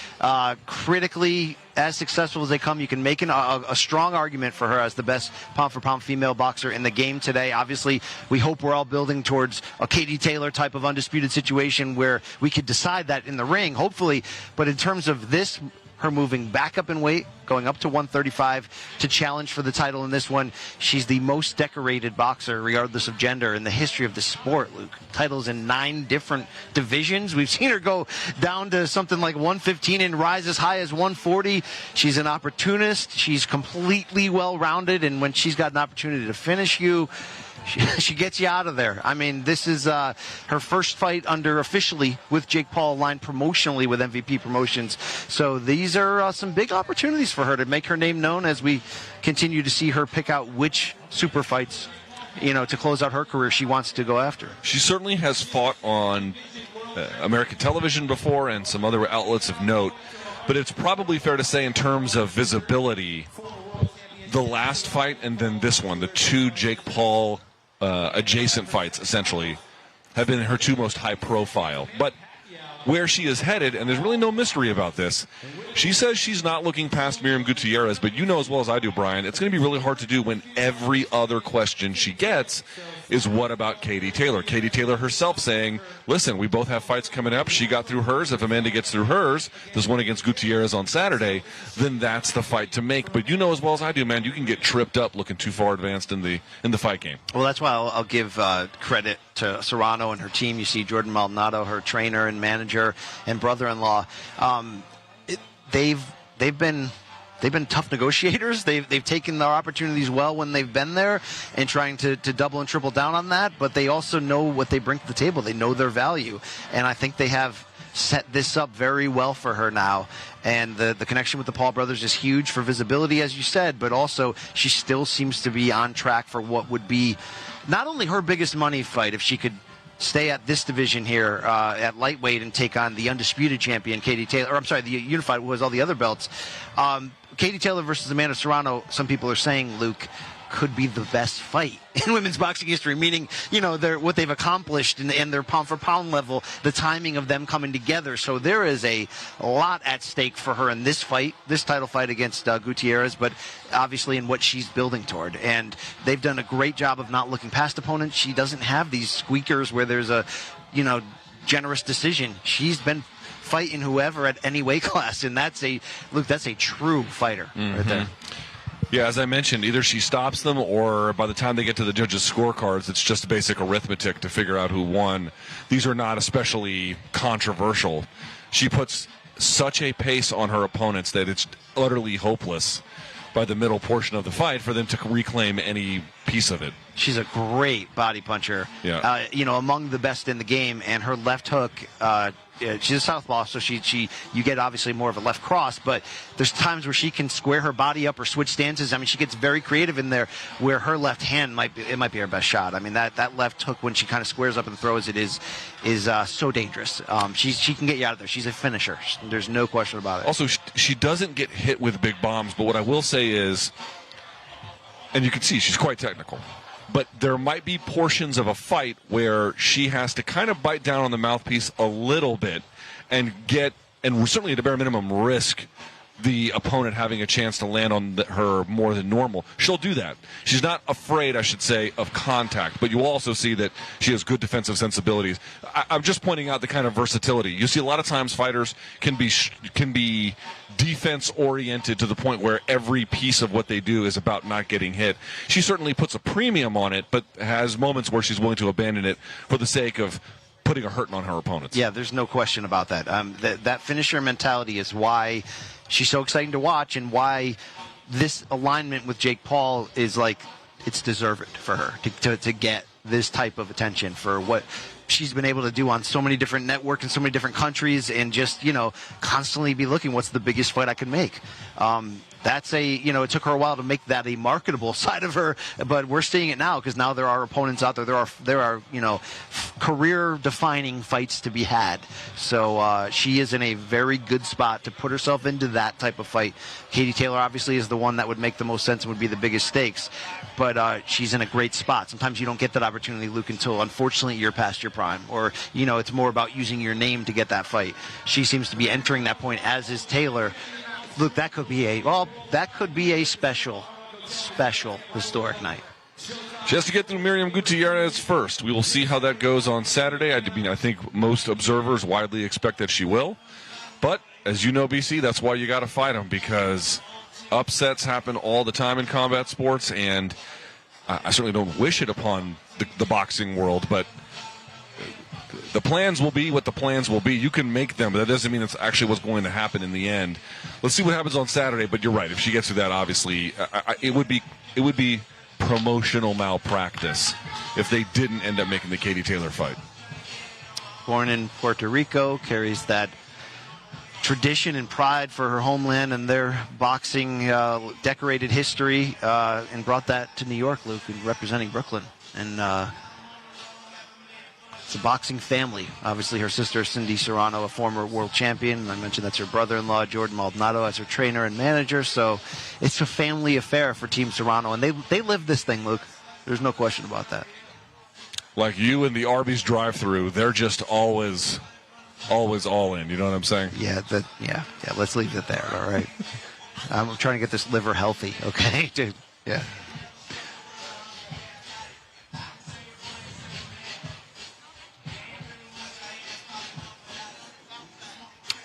critically as successful as they come. You can make a strong argument for her as the best pound-for-pound female boxer in the game today. Obviously, we hope we're all building towards a Katie Taylor type of undisputed situation where we could decide that in the ring, hopefully. But in terms of this, her moving back up in weight, going up to 135 to challenge for the title in this one. She's the most decorated boxer, regardless of gender, in the history of the sport, Luke. Titles in 9 different divisions. We've seen her go down to something like 115 and rise as high as 140. She's an opportunist. She's completely well-rounded, and when she's got an opportunity to finish you, she gets you out of there. I mean, this is her first fight under officially with Jake Paul, aligned promotionally with MVP Promotions. So these are some big opportunities for her to make her name known as we continue to see her pick out which super fights, to close out her career she wants to go after. She certainly has fought on American television before and some other outlets of note, but it's probably fair to say in terms of visibility, the last fight and then this one, the 2 Jake Paul adjacent fights, essentially, have been her 2 most high profile. But where she is headed, and there's really no mystery about this, she says she's not looking past Miriam Gutierrez, but you know as well as I do, Brian, it's going to be really hard to do when every other question she gets is what about Katie Taylor? Katie Taylor herself saying, listen, we both have fights coming up. She got through hers. If Amanda gets through hers, this one against Gutierrez on Saturday, then that's the fight to make. But you know as well as I do, man, you can get tripped up looking too far advanced in the fight game. Well, that's why I'll give credit to Serrano and her team. You see Jordan Maldonado, her trainer and manager and brother-in-law. They've been tough negotiators. They've taken their opportunities well when they've been there and trying to double and triple down on that, but they also know what they bring to the table. They know their value, and I think they have set this up very well for her now. And the connection with the Paul brothers is huge for visibility, as you said, but also she still seems to be on track for what would be not only her biggest money fight if she could stay at this division here at lightweight and take on the undisputed champion, Katie Taylor, or I'm sorry, the unified, who has all the other belts. Katie Taylor versus Amanda Serrano, some people are saying, Luke, could be the best fight in women's boxing history, meaning, what they've accomplished and their pound-for-pound level, the timing of them coming together. So there is a lot at stake for her in this fight, this title fight against Gutierrez, but obviously in what she's building toward. And they've done a great job of not looking past opponents. She doesn't have these squeakers where there's a, generous decision. She's been fighting whoever at any weight class, and that's a true fighter right there. Yeah, as I mentioned, either she stops them or by the time they get to the judges' scorecards, it's just basic arithmetic to figure out who won. These are not especially controversial. She puts such a pace on her opponents that it's utterly hopeless by the middle portion of the fight for them to reclaim any piece of it. She's a great body puncher, yeah. Among the best in the game, and her left hook she's a southpaw, so you get obviously more of a left cross, but there's times where she can square her body up or switch stances. I mean, she gets very creative in there where her left hand might be her best shot. I mean, that left hook when she kind of squares up and throws it is so dangerous. She can get you out of there. She's a finisher. There's no question about it. Also, she doesn't get hit with big bombs, but what I will say is, and you can see she's quite technical, but there might be portions of a fight where she has to kind of bite down on the mouthpiece a little bit and certainly at a bare minimum risk the opponent having a chance to land on her more than normal. She'll do that. She's not afraid, I should say, of contact, but you will also see that she has good defensive sensibilities. I'm just pointing out the kind of versatility. You see a lot of times fighters can be defense-oriented to the point where every piece of what they do is about not getting hit. She certainly puts a premium on it, but has moments where she's willing to abandon it for the sake of putting a hurting on her opponents. Yeah, there's no question about that. That finisher mentality is why she's so exciting to watch, and why this alignment with Jake Paul is like, it's deserved for her to get this type of attention for what she's been able to do on so many different networks in so many different countries, and just, constantly be looking, what's the biggest fight I can make? That's it took her a while to make that a marketable side of her, but we're seeing it now, because now there are opponents out there. There are career-defining fights to be had. So she is in a very good spot to put herself into that type of fight. Katie Taylor obviously is the one that would make the most sense and would be the biggest stakes, but she's in a great spot. Sometimes you don't get that opportunity, Luke, until unfortunately you're past your prime, or it's more about using your name to get that fight. She seems to be entering that point, as is Taylor. Look, that could be a special historic night. She has to get through Miriam Gutierrez first. We will see how that goes on Saturday. I think most observers widely expect that she will. But, as you know, BC, that's why you got to fight them, because upsets happen all the time in combat sports, and I certainly don't wish it upon the boxing world, but the plans will be what the plans will be. You can make them, but that doesn't mean it's actually what's going to happen in the end. Let's see what happens on Saturday, but you're right. If she gets through that, obviously, it would be promotional malpractice if they didn't end up making the Katie Taylor fight. Born in Puerto Rico, carries that tradition and pride for her homeland and their boxing decorated history, and brought that to New York, Luke, and representing Brooklyn. And it's a boxing family. Obviously, her sister, Cindy Serrano, a former world champion. I mentioned that's her brother-in-law, Jordan Maldonado, as her trainer and manager. So it's a family affair for Team Serrano. And they live this thing, Luke. There's no question about that. Like you and the Arby's drive-thru, they're just always all in. You know what I'm saying? Yeah, let's leave it there, all right? I'm trying to get this liver healthy, okay? Dude, yeah.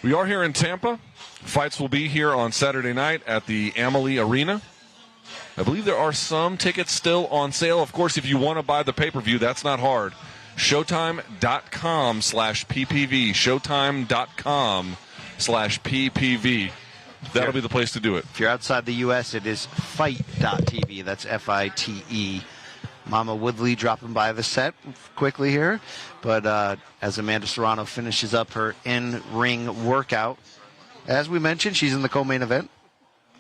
We are here in Tampa. Fights will be here on Saturday night at the Amalie Arena. I believe there are some tickets still on sale. Of course, if you want to buy the pay-per-view, that's not hard. Showtime.com/PPV. Showtime.com/PPV. That'll be the place to do it. If you're outside the U.S., it is FITE.tv. That's FITE. Mama Woodley dropping by the set quickly here. But as Amanda Serrano finishes up her in-ring workout, as we mentioned, she's in the co-main event.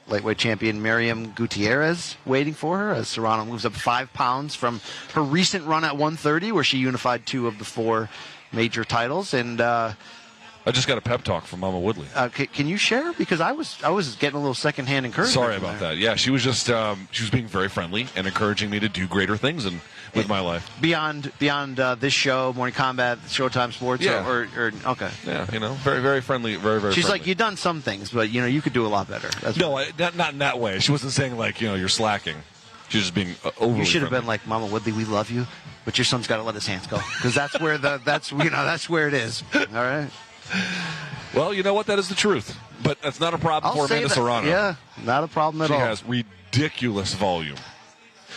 Lightweight champion Miriam Gutierrez waiting for her as Serrano moves up 5 pounds from her recent run at 130, where she unified 2 of the 4 major titles. And I just got a pep talk from Mama Woodley. Can you share? Because I was getting a little secondhand encouragement. Sorry about that. Yeah, she was just she was being very friendly and encouraging me to do greater things with my life. Beyond this show, Morning Combat, Showtime Sports, yeah. or okay. Yeah, very, very friendly, very, very She's friendly. like, you've done some things, but you could do a lot better. No, not in that way. She wasn't saying like, you're slacking. She was just being overly You should have friendly. been like, Mama Woodley, we love you, but your son's got to let his hands go, because that's where that's where it is. All right. Well, you know what? That is the truth. But that's not a problem for Amanda Serrano. Yeah, not a problem at all. She has ridiculous volume.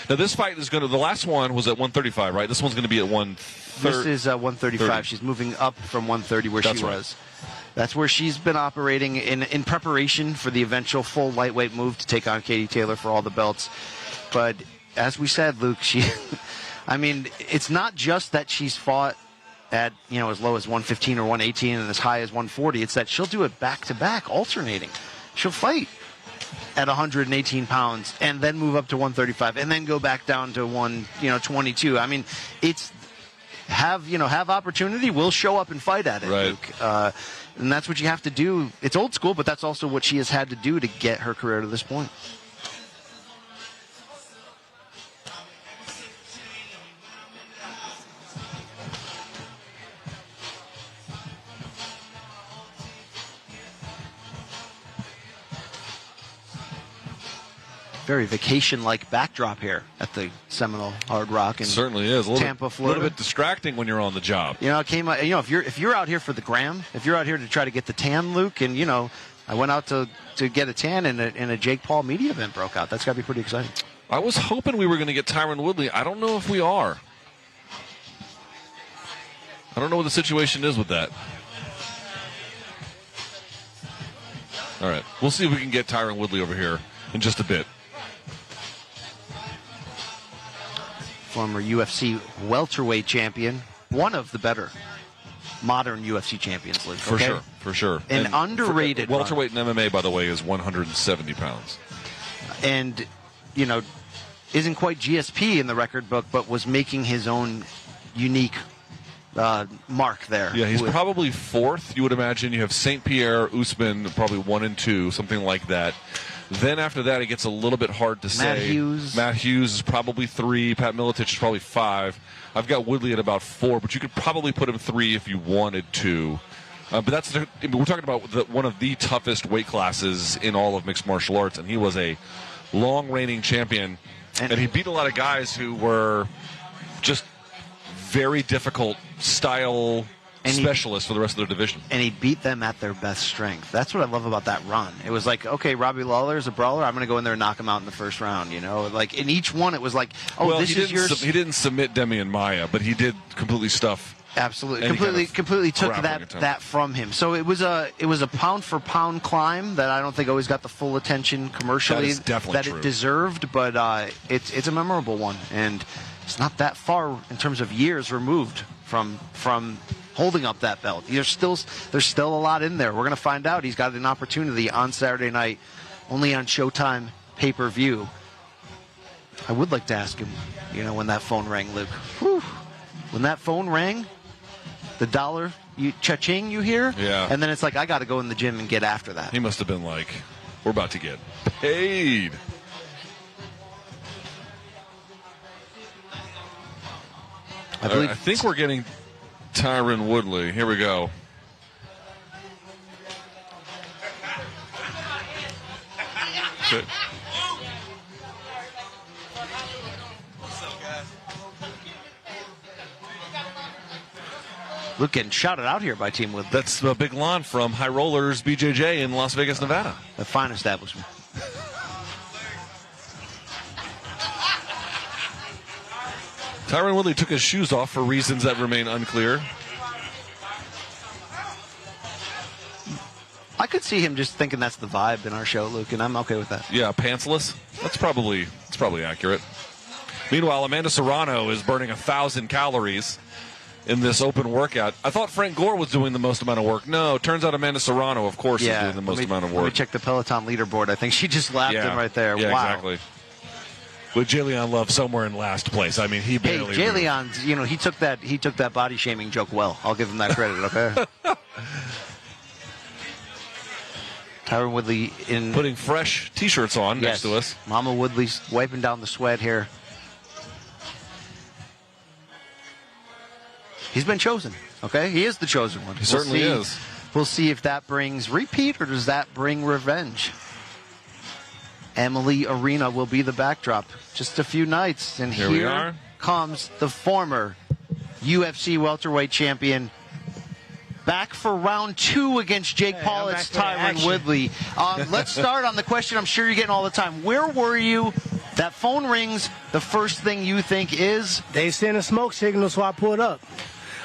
Now, this fight is the last one was at 135, right? This one's going to be at 130. This is 135. She's moving up from 130 where she was. That's where she's been operating in preparation for the eventual full lightweight move to take on Katie Taylor for all the belts. But as we said, Luke, it's not just that she's fought at, as low as 115 or 118 and as high as 140. It's that she'll do it back-to-back, alternating. She'll fight at 118 pounds and then move up to 135 and then go back down to 22. I mean, it's have opportunity, will show up and fight at it, right. Luke. And that's what you have to do. It's old school, but that's also what she has had to do to get her career to this point. Very vacation-like backdrop here at the Seminole Hard Rock in certainly is. Tampa, Florida. A little bit distracting when you're on the job. If you're out here for the gram, if you're out here to try to get the tan, Luke, and I went out to get a tan and a Jake Paul media event broke out. That's got to be pretty exciting. I was hoping we were going to get Tyron Woodley. I don't know if we are. I don't know what the situation is with that. All right, we'll see if we can get Tyron Woodley over here in just a bit. Former UFC welterweight champion, one of the better modern UFC champions, Luke. For sure. An underrated welterweight in MMA, by the way, is 170 pounds. And, isn't quite GSP in the record book, but was making his own unique mark there. Yeah, he's probably fourth, you would imagine. You have St. Pierre, Usman, probably 1 and 2, something like that. Then after that, it gets a little bit hard to say. Matt Hughes is probably 3. Pat Miletich is probably 5. I've got Woodley at about 4, but you could probably put him 3 if you wanted to. But we're talking about one of the toughest weight classes in all of mixed martial arts, and he was a long reigning champion, and he beat a lot of guys who were just very difficult style specialists for the rest of their division. And he beat them at their best strength. That's what I love about that run. It was like, okay, Robbie Lawler is a brawler. I'm going to go in there and knock him out in the first round. Like in each one, it was like, this is yours. He didn't submit Demian Maia, but he did completely stuff. Absolutely, completely took that from him. So it was a pound for pound climb that I don't think always got the full attention commercially that it deserved, but it's a memorable one, and it's not that far in terms of years removed from holding up that belt. There's still a lot in there. We're going to find out. He's got an opportunity on Saturday night, only on Showtime pay-per-view. I would like to ask him, when that phone rang, Luke. Whew. When that phone rang, the dollar cha-ching you hear, and then it's like, I got to go in the gym and get after that. He must have been like, we're about to get paid. I think we're getting Tyron Woodley. Here we go. Good. Luke getting shouted out here by Team Woodley. That's Big Lon from High Rollers BJJ in Las Vegas, Nevada. A fine establishment. Tyron Woodley took his shoes off for reasons that remain unclear. I could see him just thinking that's the vibe in our show, Luke, and I'm okay with that. Yeah, pantsless. That's probably accurate. Meanwhile, Amanda Serrano is burning 1,000 calories in this open workout. I thought Frank Gore was doing the most amount of work. No, it turns out Amanda Serrano, of course, is doing the most amount of work. Let me check the Peloton leaderboard. I think she just lapped him right there. Yeah, wow. Exactly. With Jalen Love somewhere in last place. I mean, he barely. Hey, Jalen, he took that body shaming joke well. I'll give him that credit. Okay. Tyron Woodley putting fresh T-shirts on next to us. Mama Woodley's wiping down the sweat here. He's been chosen. Okay, he is the chosen one. He certainly is. We'll see if that brings repeat or does that bring revenge. Emily Arena will be the backdrop. Just a few nights, and here comes the former UFC welterweight champion. Back for round 2 against Jake Paul. It's Tyron Woodley. Let's start on the question I'm sure you're getting all the time. Where were you? That phone rings. The first thing you think is? They sent a smoke signal, so I pulled up.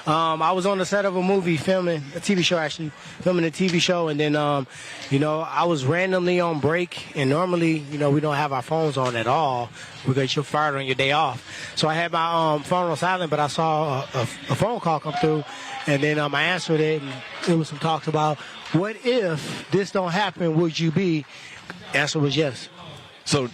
I was on the set of a movie filming a TV show, actually filming a TV show, and then I was randomly on break, and normally we don't have our phones on at all because you're fired on your day off. So I had my phone on silent, but I saw a phone call come through, and then I answered it, and there was some talks about what if this don't happen, would you be? Answer was yes. So,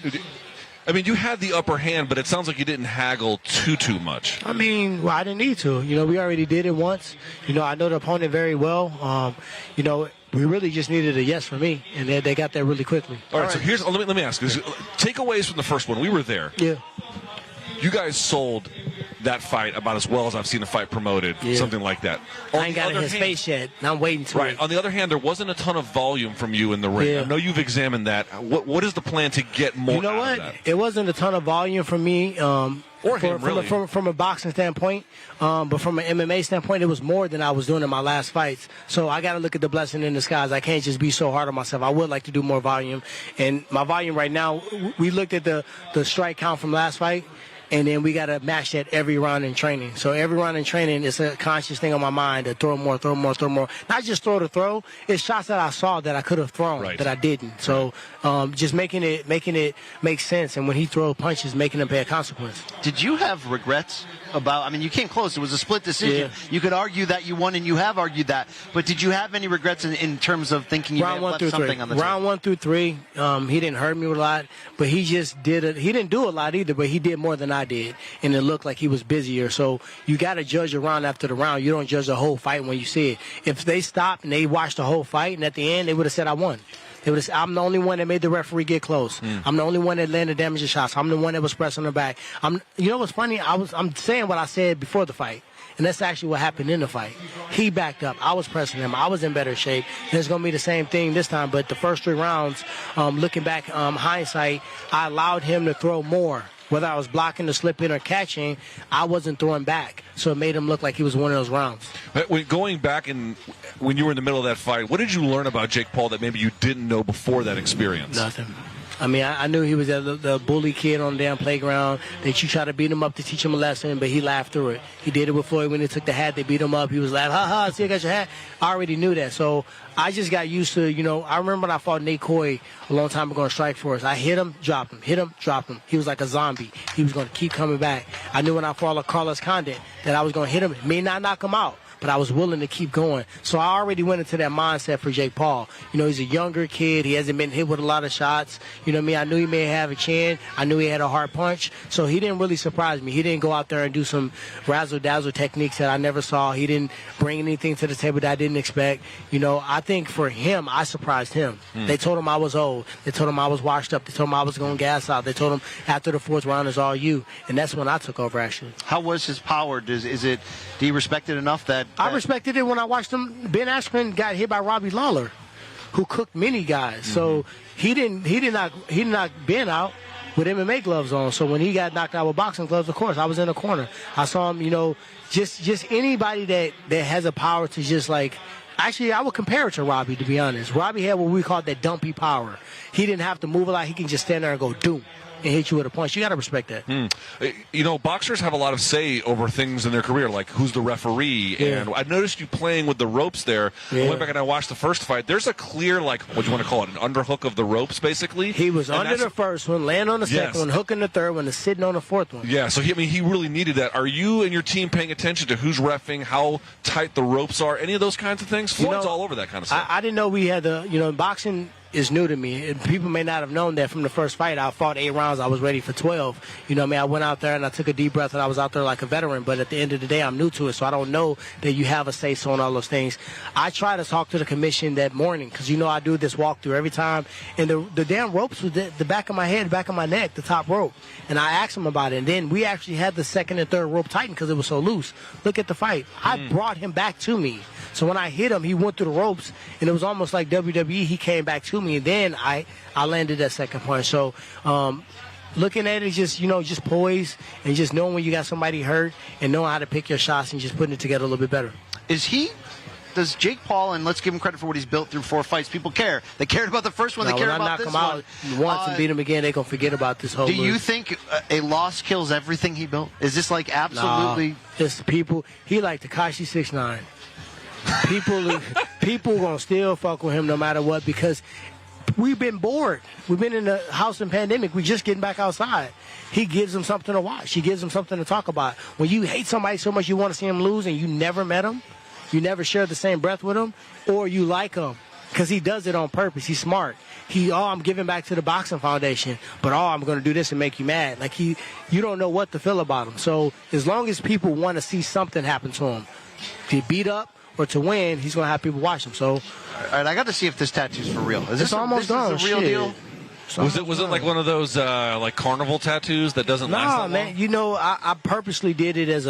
I mean, you had the upper hand, but it sounds like you didn't haggle too much. I mean, well, I didn't need to. We already did it once. I know the opponent very well. We really just needed a yes from me, and they got there really quickly. All right, so here's let me ask you. Takeaways from the first one. We were there. Yeah. You guys sold that fight about as well as I've seen a fight promoted, something like that. I ain't got in his face yet. I'm waiting to. Right. On the other hand, there wasn't a ton of volume from you in the ring. Yeah. I know you've examined that. What is the plan to get more out of that? It wasn't a ton of volume from me. Or him, really. From a boxing standpoint, but from an MMA standpoint, it was more than I was doing in my last fights. So I got to look at the blessing in disguise. I can't just be so hard on myself. I would like to do more volume, and my volume right now. We looked at the strike count from last fight. And then we got to match that every round in training. So every round in training is a conscious thing on my mind to throw more. Not just throw to throw. It's shots that I saw that I could have thrown that I didn't. So just making it make sense. And when he throws punches, making them pay a consequence. Did you have regrets about, I mean, you came close. It was a split decision. Yeah. You could argue that you won, and you have argued that. But did you have any regrets in terms of thinking you may have left something on the table? Round 1 through 3, he didn't hurt me a lot, but he just did it. He didn't do a lot either, but he did more than I did, and it looked like he was busier. So you got to judge a round after the round. You don't judge the whole fight when you see it. If they stopped and they watched the whole fight, and at the end they would have said I won. I'm the only one that made the referee get close. I'm the only one that landed damaging shots. I'm the one that was pressing her back. You know what's funny? I'm saying what I said before the fight. And that's actually what happened in the fight. He backed up. I was pressing him. I was in better shape. And it's going to be the same thing this time. But the first 3 rounds, looking back, hindsight, I allowed him to throw more. Whether I was blocking the slip in or catching, I wasn't throwing back. So it made him look like he was one of those rounds. Going back and when you were in the middle of that fight, what did you learn about Jake Paul that maybe you didn't know before that experience? Nothing. I mean, I knew he was the bully kid on the damn playground, that you try to beat him up to teach him a lesson, but he laughed through it. He did it with Floyd when they took the hat. They beat him up. He was like, ha ha, see, I got your hat. I already knew that. So I just got used to, I remember when I fought Nate Coy a long time ago in Strikeforce. I hit him, dropped him, hit him, dropped him. He was like a zombie. He was going to keep coming back. I knew when I fought Carlos Condit that I was going to hit him. It may not knock him out, but I was willing to keep going. So I already went into that mindset for Jake Paul. He's a younger kid. He hasn't been hit with a lot of shots. You know what I mean? I knew he may have a chin. I knew he had a hard punch. So he didn't really surprise me. He didn't go out there and do some razzle-dazzle techniques that I never saw. He didn't bring anything to the table that I didn't expect. I think for him, I surprised him. They told him I was old. They told him I was washed up. They told him I was going to gas out. They told him after the 4th round is all you. And that's when I took over, actually. How was his power? Do you respect it enough that I respected it when I watched him. Ben Askren got hit by Robbie Lawler, who cooked many guys. So he did not Ben out with MMA gloves on. So when he got knocked out with boxing gloves, of course, I was in the corner. I saw him, just anybody that has a power to just like. Actually, I would compare it to Robbie, to be honest. Robbie had what we call that dumpy power. He didn't have to move a lot. He can just stand there and go, doom, and hit you with a punch. You got to respect that. Boxers have a lot of say over things in their career, like who's the referee. Yeah. And I noticed you playing with the ropes there. Yeah. I went back and I watched the first fight. There's a clear, what do you want to call it, an underhook of the ropes, basically? He was under the first one, laying on the second one, hooking the third one, and sitting on the 4th one. Yeah, so he really needed that. Are you and your team paying attention to who's reffing, how tight the ropes are, any of those kinds of things? Floyd's all over that kind of stuff. I didn't know we had boxing is new to me. And people may not have known that from the first fight. I fought 8 rounds. I was ready for 12. I went out there and I took a deep breath and I was out there like a veteran. But at the end of the day, I'm new to it, so I don't know that you have a say-so on all those things. I try to talk to the commission that morning because, I do this walkthrough every time. And the damn ropes was the back of my head, back of my neck, the top rope. And I asked him about it. And then we actually had the 2nd and 3rd rope tightened because it was so loose. Look at the fight. I brought him back to me. So when I hit him, he went through the ropes, and it was almost like WWE. He came back to me, and then I landed that second punch. So looking at it, just poise and just knowing when you got somebody hurt and knowing how to pick your shots and just putting it together a little bit better. Is he does Jake Paul, and let's give him credit for what he's built through 4 fights, people care. They cared about the first one. Now, they care when I about knock this him out one. once and beat him again, they gonna forget about this whole. Do you think a loss kills everything he built? Is this like absolutely? Nah, it's people. He like Tekashi 6ix9ine. People gonna still fuck with him no matter what because we've been bored. We've been in the house in pandemic. We just getting back outside. He gives them something to watch. He gives them something to talk about. When you hate somebody so much you want to see him lose and you never met him, you never shared the same breath with him, or you like him because he does it on purpose. He's smart. I'm giving back to the boxing foundation, but I'm going to do this and make you mad. Like you don't know what to feel about him. So as long as people want to see something happen to him, to beat up or to win, he's going to have people watch him. So, all right, I got to see if this tattoo's for real. Is this almost done? Is a real Shit. deal? Was it like one of those like carnival tattoos that doesn't last that long? man. You know, I purposely did it as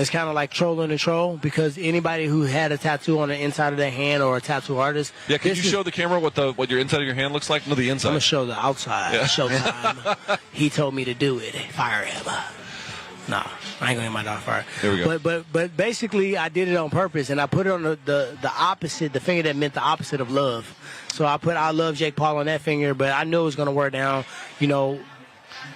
kind of like trolling a troll because anybody who had a tattoo on the inside of their hand or a tattoo artist. Yeah, can you show the camera what your inside of your hand looks like? No, the inside. I'm gonna show the outside. Yeah. Showtime. He told me to do it. Fire him. No, I ain't gonna get my dog fired. There we go. But basically, I did it on purpose, and I put it on the opposite, the finger that meant the opposite of love. So I put I love Jake Paul on that finger, but I knew it was gonna wear down. You know,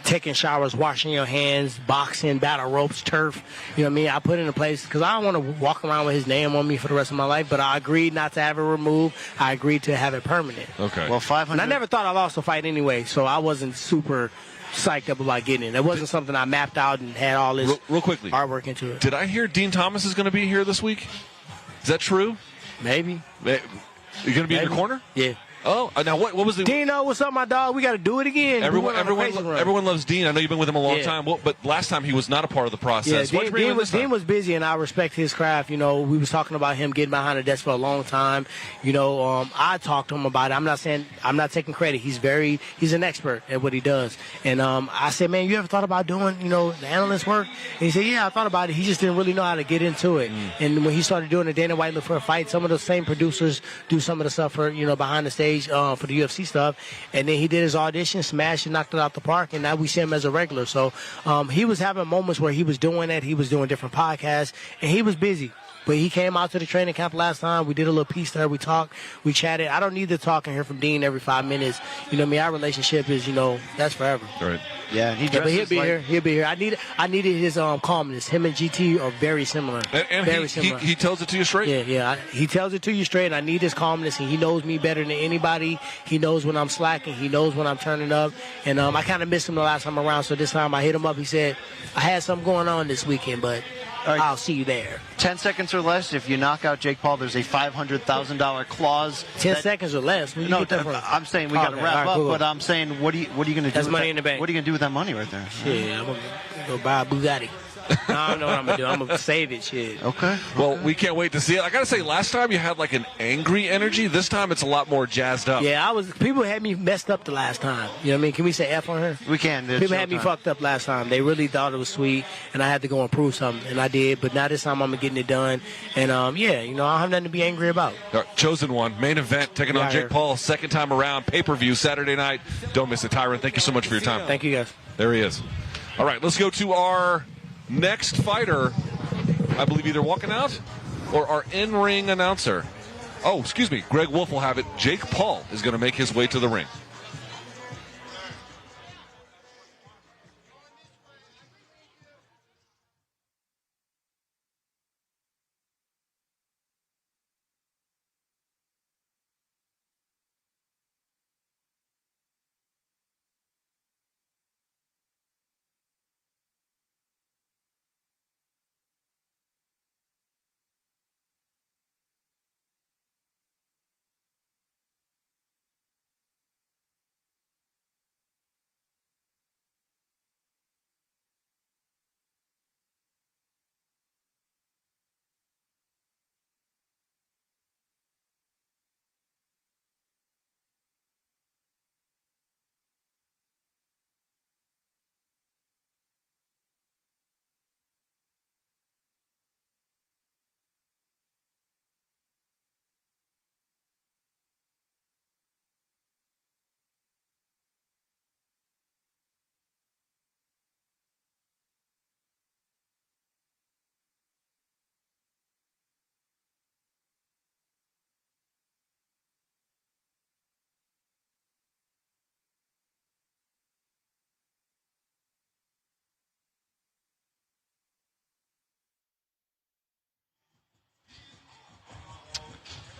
taking showers, washing your hands, boxing, battle ropes, turf. You know what I mean? I put it in place because I don't want to walk around with his name on me for the rest of my life. But I agreed not to have it removed. I agreed to have it permanent. Okay. Well, 500. And I never thought I lost a fight anyway, so I wasn't super psyched up about getting it. It wasn't something I mapped out and had all this real quickly hard work into it. Did I hear Dean Thomas is going to be here this week? Is that true? Maybe. You're going to be in your corner? Yeah. Oh, now what was the... Dino, what's up, my dog? We got to do it again. Everyone loves Dean. I know you've been with him a long time, but last time he was not a part of the process. Yeah, Dean was busy, and I respect his craft. You know, we was talking about him getting behind the desk for a long time. You know, I talked to him about it. I'm not taking credit. He's an expert at what he does. And I said, man, you ever thought about doing, the analyst work? And he said, yeah, I thought about it. He just didn't really know how to get into it. And when he started doing the Dana White Look for a Fight, some of the same producers do some of the stuff for, behind the stage for the UFC stuff. And then he did his audition, smashed and knocked it out the park, and now we see him as a regular. So he was having moments where he was doing that. He was doing different podcasts, and he was busy. But he came out to the training camp last time. We did a little piece there. We talked. We chatted. I don't need to talk and hear from Dean every 5 minutes. You know what I mean? Our relationship is, that's forever. Right. Yeah, but he'll be here. He'll be here. I needed his calmness. Him and GT are very similar. And very similar. He tells it to you straight? Yeah. He tells it to you straight. And I need his calmness, and he knows me better than anybody. He knows when I'm slacking. He knows when I'm turning up. And I kind of missed him the last time around, so this time I hit him up. He said, I had something going on this weekend, but I'll see you there. 10 seconds or less. If you knock out Jake Paul, there's a $500,000 clause. 10 seconds or less. No, I'm saying we got to wrap up. Cool. But I'm saying, what are you going to do? That's money in the bank. What are you going to do with that money right there? Shit, I'm going to go buy a Bugatti. I don't know what I'm going to do. I'm going to save it, shit. Okay. Well, we can't wait to see it. I got to say, last time you had like an angry energy. This time it's a lot more jazzed up. Yeah, people had me messed up the last time. You know what I mean? Can we say F on her? We can. People had me fucked up last time. They really thought it was sweet, and I had to go and prove something, and I did. But now this time I'm getting it done. And, I don't have nothing to be angry about. Chosen one, main event, taking on Jake Paul, second time around, pay-per-view, Saturday night. Don't miss it. Tyron, thank you so much for your time. Thank you, guys. There he is. All right, let's go to our next fighter, I believe either walking out or our in-ring announcer. Oh, excuse me. Greg Wolf will have it. Jake Paul is going to make his way to the ring.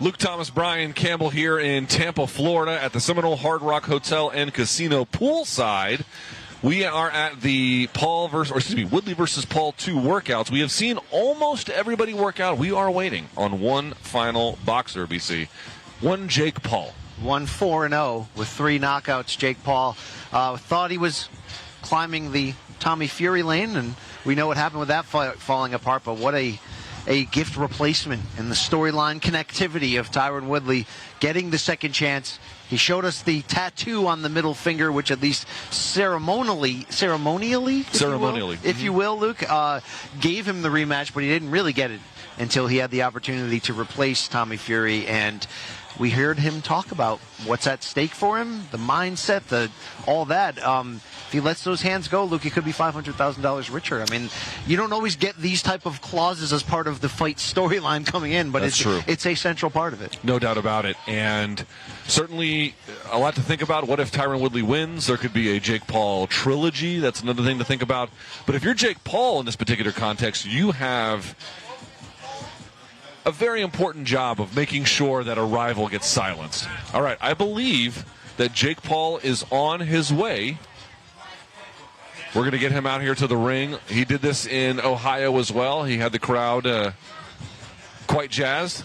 Luke Thomas, Brian Campbell here in Tampa, Florida at the Seminole Hard Rock Hotel and Casino poolside. We are at the Woodley versus Paul 2 workouts. We have seen almost everybody work out. We are waiting on one final boxer, BC. One Jake Paul. 1-4-0 with 3 knockouts. Jake Paul thought he was climbing the Tommy Fury lane, and we know what happened with that fight falling apart, but what a gift replacement in the storyline connectivity of Tyron Woodley getting the second chance. He showed us the tattoo on the middle finger, which at least ceremonially, if you will, Luke, gave him the rematch, but he didn't really get it until he had the opportunity to replace Tommy Fury. And we heard him talk about what's at stake for him, the mindset, all that. If he lets those hands go, Luke, he could be $500,000 richer. I mean, you don't always get these type of clauses as part of the fight storyline coming in, but That's true. It's a central part of it. No doubt about it. And certainly a lot to think about. What if Tyron Woodley wins? There could be a Jake Paul trilogy. That's another thing to think about. But if you're Jake Paul in this particular context, you have a very important job of making sure that a rival gets silenced. All right, I believe that Jake Paul is on his way. We're going to get him out here to the ring. He did this in Ohio as well. He had the crowd quite jazzed,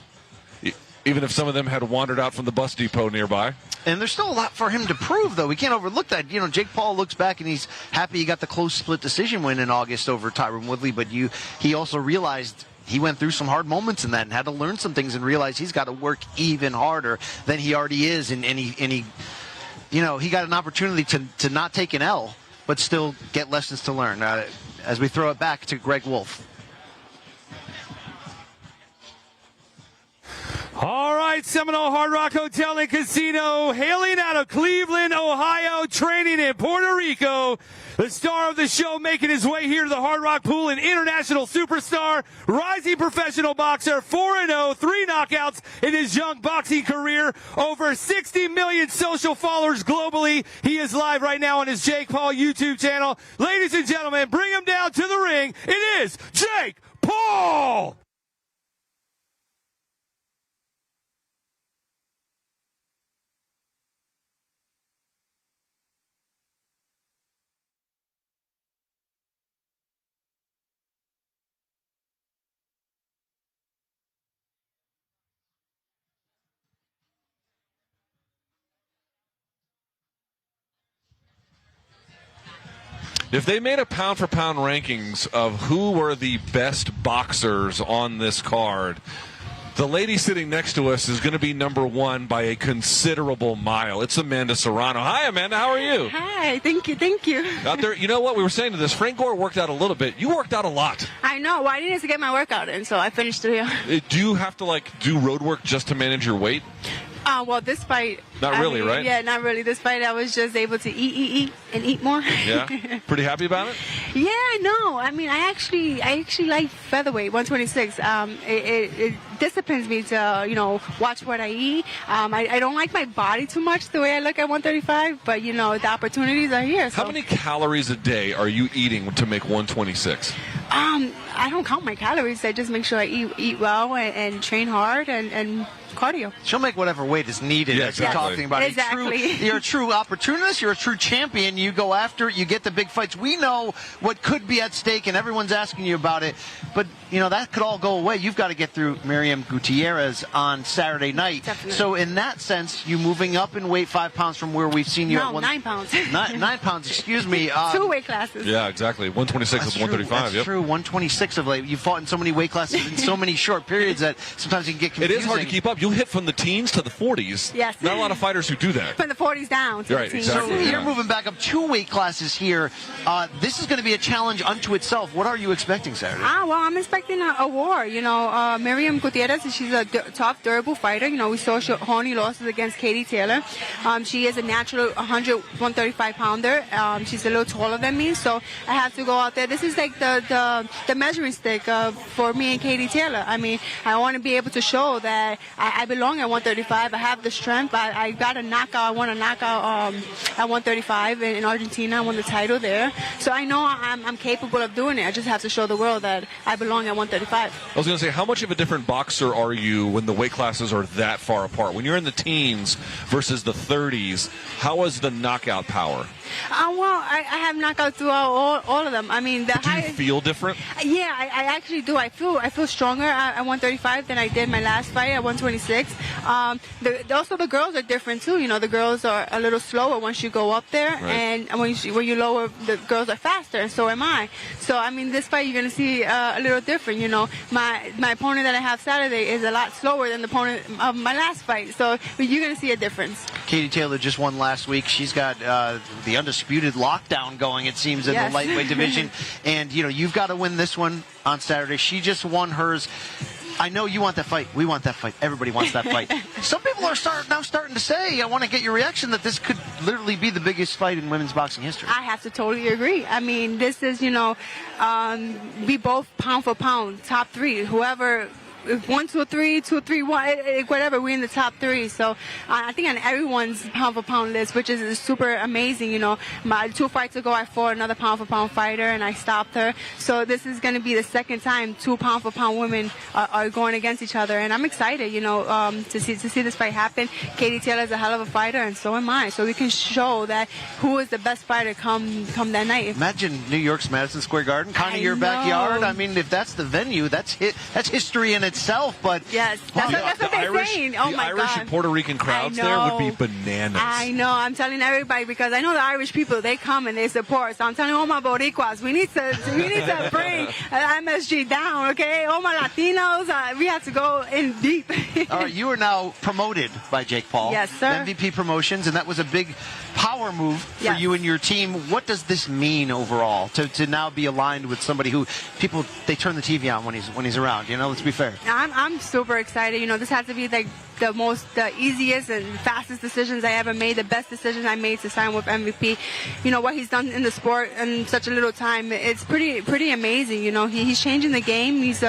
even if some of them had wandered out from the bus depot nearby. And there's still a lot for him to prove, though. We can't overlook that. You know, Jake Paul looks back and he's happy he got the close split decision win in August over Tyron Woodley, but he also realized he went through some hard moments in that and had to learn some things and realize he's got to work even harder than he already is. And he got an opportunity to not take an L, but still get lessons to learn. As we throw it back to Greg Wolf. All right, Seminole Hard Rock Hotel and Casino, hailing out of Cleveland, Ohio, training in Puerto Rico. The star of the show making his way here to the Hard Rock Pool, an international superstar, rising professional boxer, 4-0, 3 knockouts in his young boxing career, over 60 million social followers globally. He is live right now on his Jake Paul YouTube channel. Ladies and gentlemen, bring him down to the ring. It is Jake Paul! If they made a pound-for-pound rankings of who were the best boxers on this card, the lady sitting next to us is going to be number 1 by a considerable mile. It's Amanda Serrano. Hi, Amanda. How are you? Hi. Thank you. Out there, you know what? We were saying to this. Frank Gore worked out a little bit. You worked out a lot. I know. Well, I needed to get my workout in, so I finished it here. Do you have to, do road work just to manage your weight? Well, this fight... Not really, right? Yeah, not really. This fight, I was just able to eat, and eat more. Yeah? Pretty happy about it? Yeah, no. I mean, I actually like featherweight, 126. It disciplines me to, watch what I eat. I don't like my body too much, the way I look at 135, but, the opportunities are here. So. How many calories a day are you eating to make 126? I don't count my calories. I just make sure I eat well and train hard and cardio. She'll make whatever weight is needed. Yeah, as you're talking about. Exactly. You're a true opportunist. You're a true champion. You go after it. You get the big fights. We know what could be at stake, and everyone's asking you about it. But, that could all go away. You've got to get through Miriam Gutierrez on Saturday night. Definitely. So in that sense, you moving up in weight 5 pounds from where we've seen you at 9 pounds. 9 pounds, excuse me. 2 weight classes. Yeah, exactly. 126 is 135. That's yep. true. 126 of late. You've fought in so many weight classes in so many short periods that sometimes you can get confusing. It is hard to keep up. You hit from the teens to the 40s. Yes. Not a lot of fighters who do that. From the 40s down to Right, the teens. exactly. So Yeah. you're moving back up 2 weight classes here. This is going to be a challenge unto itself. What are you expecting Saturday? Well, I'm expecting a war. Miriam Gutierrez, she's a tough, durable fighter. We saw horny losses against Katie Taylor. She is a natural 135 pounder. She's a little taller than me, so I have to go out there. This is like the measuring stick for me and Katie Taylor. I mean, I want to be able to show that I belong at 135. I have the strength. I got a knockout. I won a knockout at 135 in Argentina. I won the title there. So I know I'm capable of doing it. I just have to show the world that I belong at 135. I was going to say, how much of a different boxer are you when the weight classes are that far apart? When you're in the teens versus the 30s, how is the knockout power? Well, I have knockouts throughout all of them. I mean, the Do you feel different? Yeah, I actually do. I feel stronger at 135 than I did my last fight at 126. Also, the girls are different too. You know, the girls are a little slower once you go up there, Right. and when you lower, the girls are faster, and so am I. So, I mean, this fight you're gonna see a little different. You know, my opponent that I have Saturday is a lot slower than the opponent of my last fight. So you're gonna see a difference. Katie Taylor just won last week. She's got the undisputed lockdown going, it seems, in Yes. the lightweight division. And, you know, you've got to win this one on Saturday. She just won hers. I know you want that fight. We want that fight. Everybody wants that fight. Some people are starting to say, I want to get your reaction, that this could literally be the biggest fight in women's boxing history. I have to totally agree. I mean, this is, you know, we both pound for pound, top three. Whoever, 1, 2, 3, 2, 3, 1, whatever, we're in the top three. So I think on everyone's pound for pound list, which is super amazing. You know, my 2 fights ago, I fought another pound for pound fighter and I stopped her. So this is going to be the second time 2 pound for pound women are going against each other, and I'm excited. You know, to see this fight happen. Katie Taylor is a hell of a fighter, and so am I. So we can show that who is the best fighter come that night. Imagine New York's Madison Square Garden, kind of I your know. backyard. I mean, if that's the venue, that's history in itself. But yes, that's what they're saying. Oh the my Irish God. and Puerto Rican crowds I there would be know. bananas. I know. I'm telling everybody because I know the Irish people. They come and they support. So I'm telling all my Boricuas, we need to bring MSG down. Okay, all my Latinos, we have to go in deep. all right, you are now promoted by Jake Paul. Yes, sir. MVP Promotions, and that was a big power move for Yes. you and your team. What does this mean overall to now be aligned with somebody who people they turn the TV on when he's around? You know, let's be fair. I'm super excited. You know, this has to be like the easiest and fastest decisions I ever made, the best decision I made to sign with MVP. You know, what he's done in the sport in such a little time, it's pretty amazing. You know, he's changing the game. He's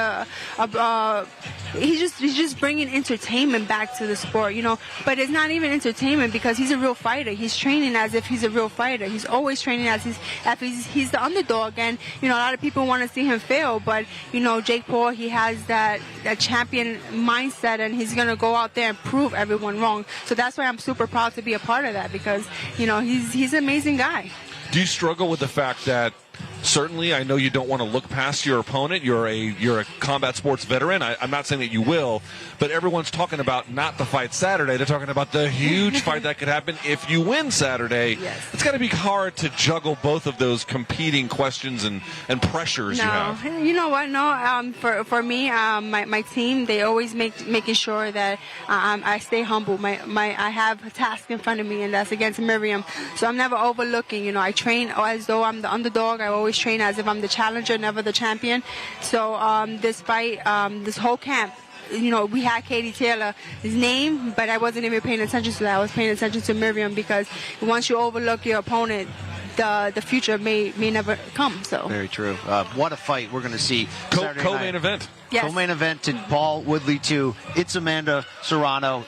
he's just bringing entertainment back to the sport, you know, but it's not even entertainment because he's a real fighter. He's training as if he's a real fighter. He's always training as he's the underdog, and, you know, a lot of people want to see him fail, but, you know, Jake Paul, he has that champion mindset, and he's going to go out there and prove everyone wrong. So that's why I'm super proud to be a part of that because, you know, he's an amazing guy. Do you struggle with the fact that certainly I know you don't want to look past your opponent? You're a combat sports veteran. I'm not saying that you will, but everyone's talking about not the fight Saturday. They're talking about the huge fight that could happen if you win Saturday. Yes. It's got to be hard to juggle both of those competing questions and pressures you have. You know what? No, for me, my team, they always making sure that I stay humble. I have a task in front of me, and that's against Miriam. So I'm never overlooking. You know, I train as though I'm the underdog. I always train as if I'm the challenger, never the champion. So this fight, this whole camp, you know, we had Katie Taylor's name, but I wasn't even paying attention to that. I was paying attention to Miriam because once you overlook your opponent, the future may never come. So Very true. What a fight we're going to see Saturday Co-main night. event. Yes. Co-main event to Paul Woodley 2. It's Amanda Serrano,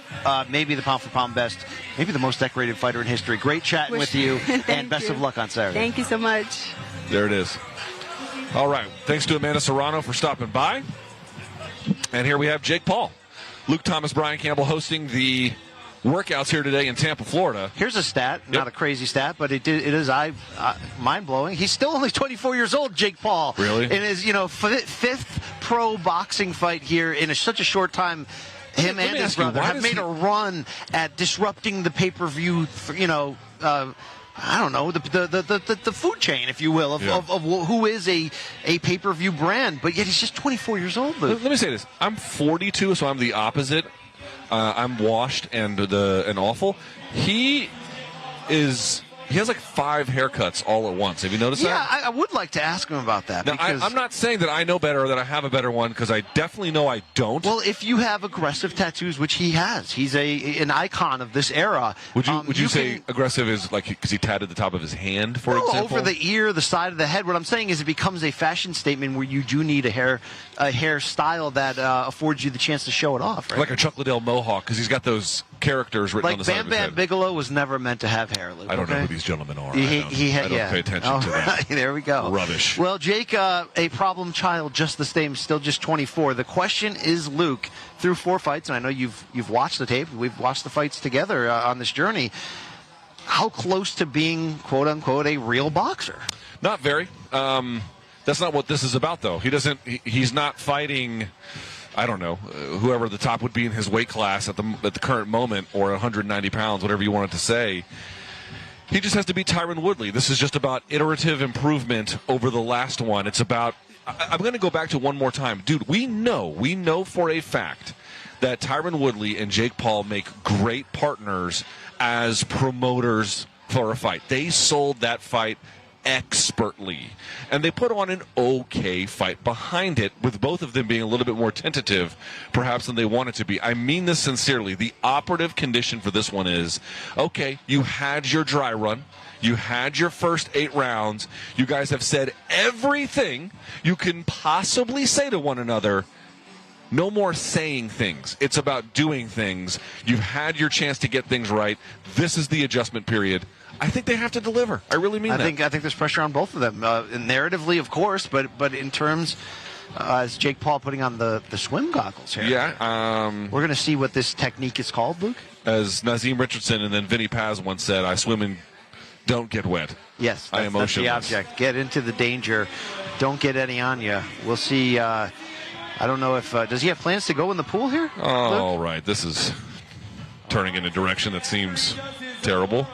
maybe the pound-for-pound best, maybe the most decorated fighter in history. Great chatting with you, and best of luck on Saturday. Thank you so much. There it is. All right. Thanks to Amanda Serrano for stopping by. And here we have Jake Paul. Luke Thomas, Brian Campbell hosting the workouts here today in Tampa, Florida. Here's a stat, not a crazy stat, but it is mind-blowing. He's still only 24 years old, Jake Paul. Really? In his, fifth pro boxing fight here in such a short time. Him and his brother have made a run at disrupting the pay-per-view, I don't know, the food chain, if you will, of who is a pay-per-view brand. But yet he's just 24 years old, Luke. Let me say this. I'm 42, so I'm the opposite. I'm washed and awful. He He has like 5 haircuts all at once. Have you noticed that? Yeah, I would like to ask him about that. Now, because I'm not saying that I know better or that I have a better one, because I definitely know I don't. Well, if you have aggressive tattoos, which he has, he's an icon of this era. Would you say aggressive is like because he tatted the top of his hand, for No, example? over the ear, the side of the head. What I'm saying is it becomes a fashion statement where you do need a hairstyle that affords you the chance to show it off, right? Like a Chuck Liddell mohawk, because he's got those characters written on the side Bam of his Bam head. Bigelow was never meant to have hair, Luke. I don't know okay? who these gentlemen are. I don't pay attention to that. There we go. Rubbish. Well, Jake, a problem child, just the same, still just 24. The question is, Luke, through 4 fights, and I know you've watched the tape, we've watched the fights together on this journey, how close to being, quote unquote, a real boxer? Not very. That's not what this is about, though. He's not fighting, I don't know, whoever the top would be in his weight class at the current moment, or 190 pounds, whatever you wanted to say. He just has to beat Tyron Woodley. This is just about iterative improvement over the last one. It's about, I'm going to go back to one more time. Dude, we know for a fact that Tyron Woodley and Jake Paul make great partners as promoters for a fight. They sold that fight expertly, and they put on an okay fight behind it, with both of them being a little bit more tentative perhaps than they wanted to be. I mean this sincerely. The operative condition for this one is, okay, you had your dry run, you had your first 8 rounds, you guys have said everything you can possibly say to one another. No more saying things. It's about doing things. You've had your chance to get things right. This is the adjustment period. I think they have to deliver. I really mean that. I think there's pressure on both of them. Narratively, of course, but in terms, as Jake Paul putting on the swim goggles here. Yeah. We're going to see what this technique is called, Luke. As Nazim Richardson and then Vinny Paz once said, I swim and don't get wet. Yes, I am that's the motionless. object. Get into the danger. Don't get any on you. We'll see. I don't know if does he have plans to go in the pool here? Oh, all right. This is turning in a direction that seems terrible.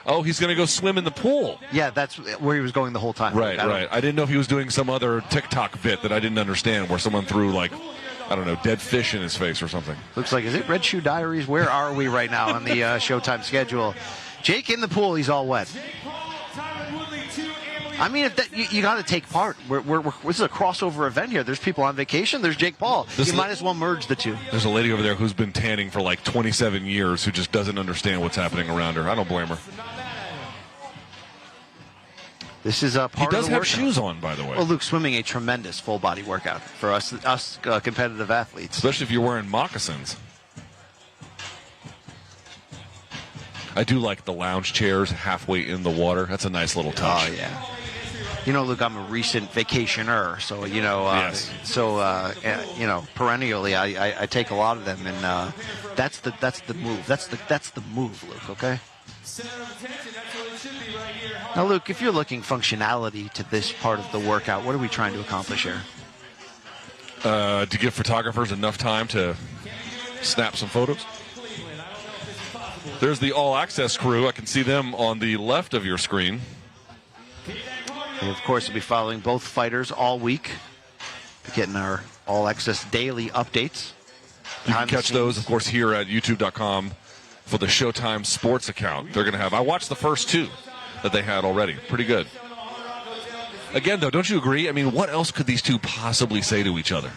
Oh, he's going to go swim in the pool. Yeah, that's where he was going the whole time. Right. I didn't know if he was doing some other TikTok bit that I didn't understand, where someone threw, like, I don't know, dead fish in his face or something. Looks like, is it Red Shoe Diaries? Where are we right now on the Showtime schedule? Jake in the pool, he's all wet. I mean, if you got to take part. This is a crossover event here. There's people on vacation. There's Jake Paul. You might as well merge the two. There's a lady over there who's been tanning for like 27 years who just doesn't understand what's happening around her. I don't blame her. This is a part of the He does have workout. shoes on, by the way. Well, Luke, swimming a tremendous full body workout for us competitive athletes. Especially if you're wearing moccasins. I do like the lounge chairs halfway in the water. That's a nice little touch. Oh, yeah. You know, Luke, I'm a recent vacationer, so, Yes. perennially I take a lot of them, and that's the move. That's the move, Luke, okay? Now, Luke, if you're looking functionality to this part of the workout, what are we trying to accomplish here? To give photographers enough time to snap some photos. There's the All Access crew. I can see them on the left of your screen. And, of course, we'll be following both fighters all week, getting our All Access daily updates. You can catch those, of course, here at youtube.com for the Showtime Sports account. They're going to have, I watched the first 2 that they had already. Pretty good. Again, though, don't you agree? I mean, what else could these two possibly say to each other?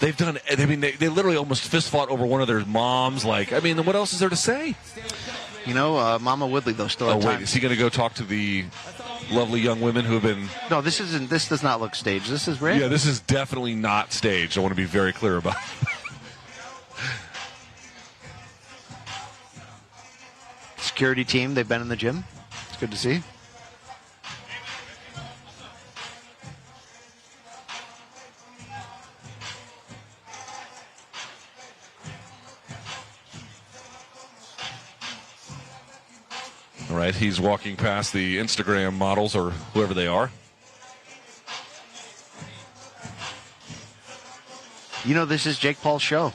They've done, I mean, they literally almost fist fought over one of their moms. Like, I mean, what else is there to say? Mama Woodley, though, still wait, is he going to go talk to the lovely young women who have been... No, this does not look staged. This is real. Yeah, this is definitely not staged. I want to be very clear about it. Security team, they've been in the gym. It's good to see. All right, he's walking past the Instagram models or whoever they are. This is Jake Paul's show,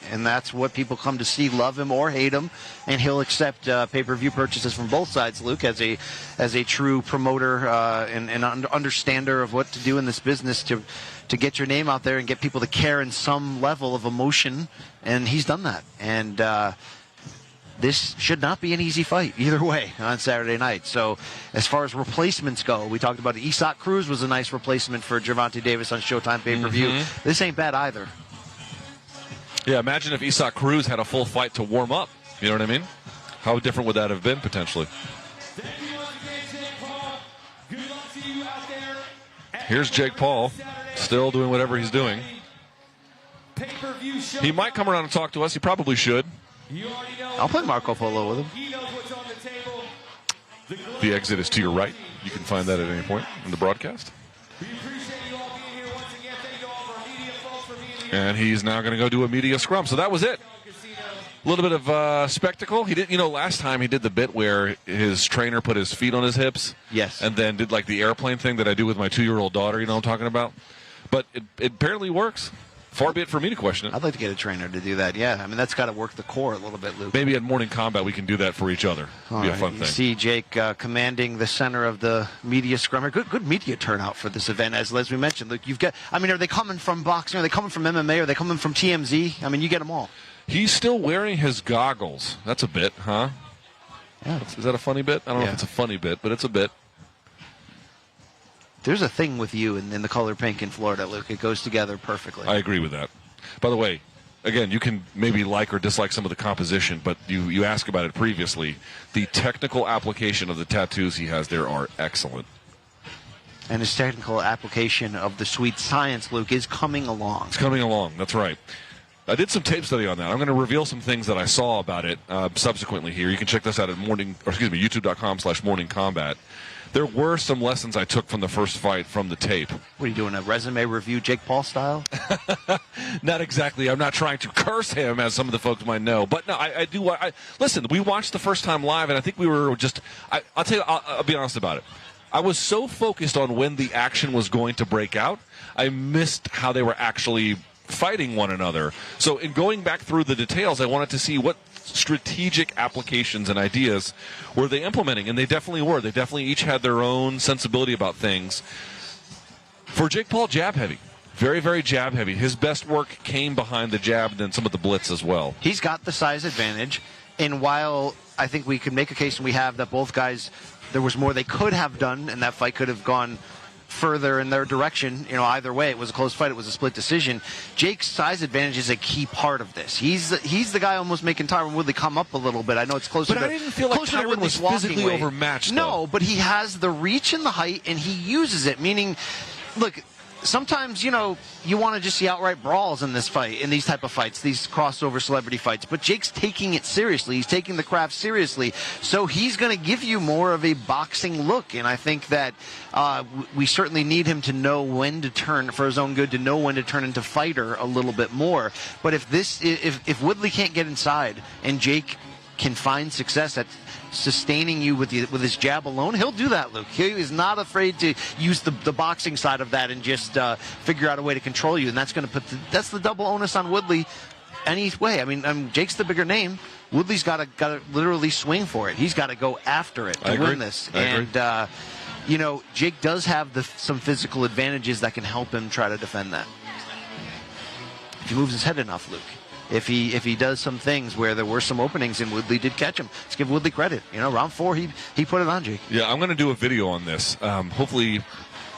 and that's what people come to see, love him or hate him, and he'll accept pay-per-view purchases from both sides, Luke, as a true promoter and understander of what to do in this business to get your name out there and get people to care in some level of emotion, and he's done that. And this should not be an easy fight either way on Saturday night. So as far as replacements go, we talked about it. Isak Cruz was a nice replacement for Gervonta Davis on Showtime pay-per-view. This ain't bad either. Yeah, imagine if Isak Cruz had a full fight to warm up. You know what I mean? How different would that have been potentially? Here's Jake Paul, still doing whatever he's doing. He might come around and talk to us. He probably should. I'll play Marco Polo with him. The exit is to your right. You can find that at any point in the broadcast. And he's now going to go do a media scrum. So that was it. A little bit of spectacle. He did, last time he did the bit where his trainer put his feet on his hips. Yes. And then did like the airplane thing that I do with my 2-year-old daughter. You know what I'm talking about? But it apparently works. Far be it for me to question it. I'd like to get a trainer to do that. Yeah, I mean that's got to work the core a little bit, Luke. Maybe at Morning Combat we can do that for each other. It'd be a fun you thing. See Jake commanding the center of the media scrum. Good media turnout for this event, as we mentioned. Luke, you've got. I mean, are they coming from boxing? Are they coming from MMA? Are they coming from TMZ? I mean, you get them all. He's still wearing his goggles. That's a bit, huh? Yeah. Is that a funny bit? I don't know if it's a funny bit, but it's a bit. There's a thing with you in the color pink in Florida, Luke. It goes together perfectly. I agree with that. By the way, again, you can maybe like or dislike some of the composition, but you asked about it previously. The technical application of the tattoos he has there are excellent. And his technical application of the sweet science, Luke, is coming along. It's coming along. That's right. I did some tape study on that. I'm going to reveal some things that I saw about it subsequently here. You can check this out at youtube.com/Morning Combat. There were some lessons I took from the first fight from the tape. What are you doing, a resume review Jake Paul style? Not exactly. I'm not trying to curse him, as some of the folks might know. But no, I do. Listen, we watched the first time live, and I think we were just... I'll tell you, I'll be honest about it. I was so focused on when the action was going to break out, I missed how they were actually fighting one another. So in going back through the details, I wanted to see what strategic applications and ideas were they implementing, and they definitely were. They definitely each had their own sensibility about things. For Jake Paul, jab heavy. Very, very jab heavy. His best work came behind the jab and then some of the blitz as well. He's got the size advantage, and while I think we could make a case, and we have, that both guys, there was more they could have done, and that fight could have gone further in their direction, either way. It was a close fight. It was a split decision. Jake's size advantage is a key part of this. He's the guy almost making Tyron Woodley come up a little bit. I know it's closer. But I didn't feel like Tyron was physically overmatched. No, but he has the reach and the height, and he uses it. Meaning, look, sometimes, you want to just see outright brawls in this fight, in these type of fights, these crossover celebrity fights. But Jake's taking it seriously. He's taking the craft seriously. So he's going to give you more of a boxing look. And I think that we certainly need him to know when to turn, for his own good, to know when to turn into fighter a little bit more. But if Woodley can't get inside and Jake can find success at sustaining you with his jab alone, he'll do that, Luke. He is not afraid to use the boxing side of that and just figure out a way to control you, and that's going to that's the double onus on Woodley any way. I mean, Jake's the bigger name. Woodley's got to literally swing for it. He's got to go after it to win this. And Jake does have some physical advantages that can help him try to defend that if he moves his head enough, Luke. If he does some things where there were some openings and Woodley did catch him, let's give Woodley credit. Round 4, he put it on Jake. Yeah, I'm going to do a video on this. Hopefully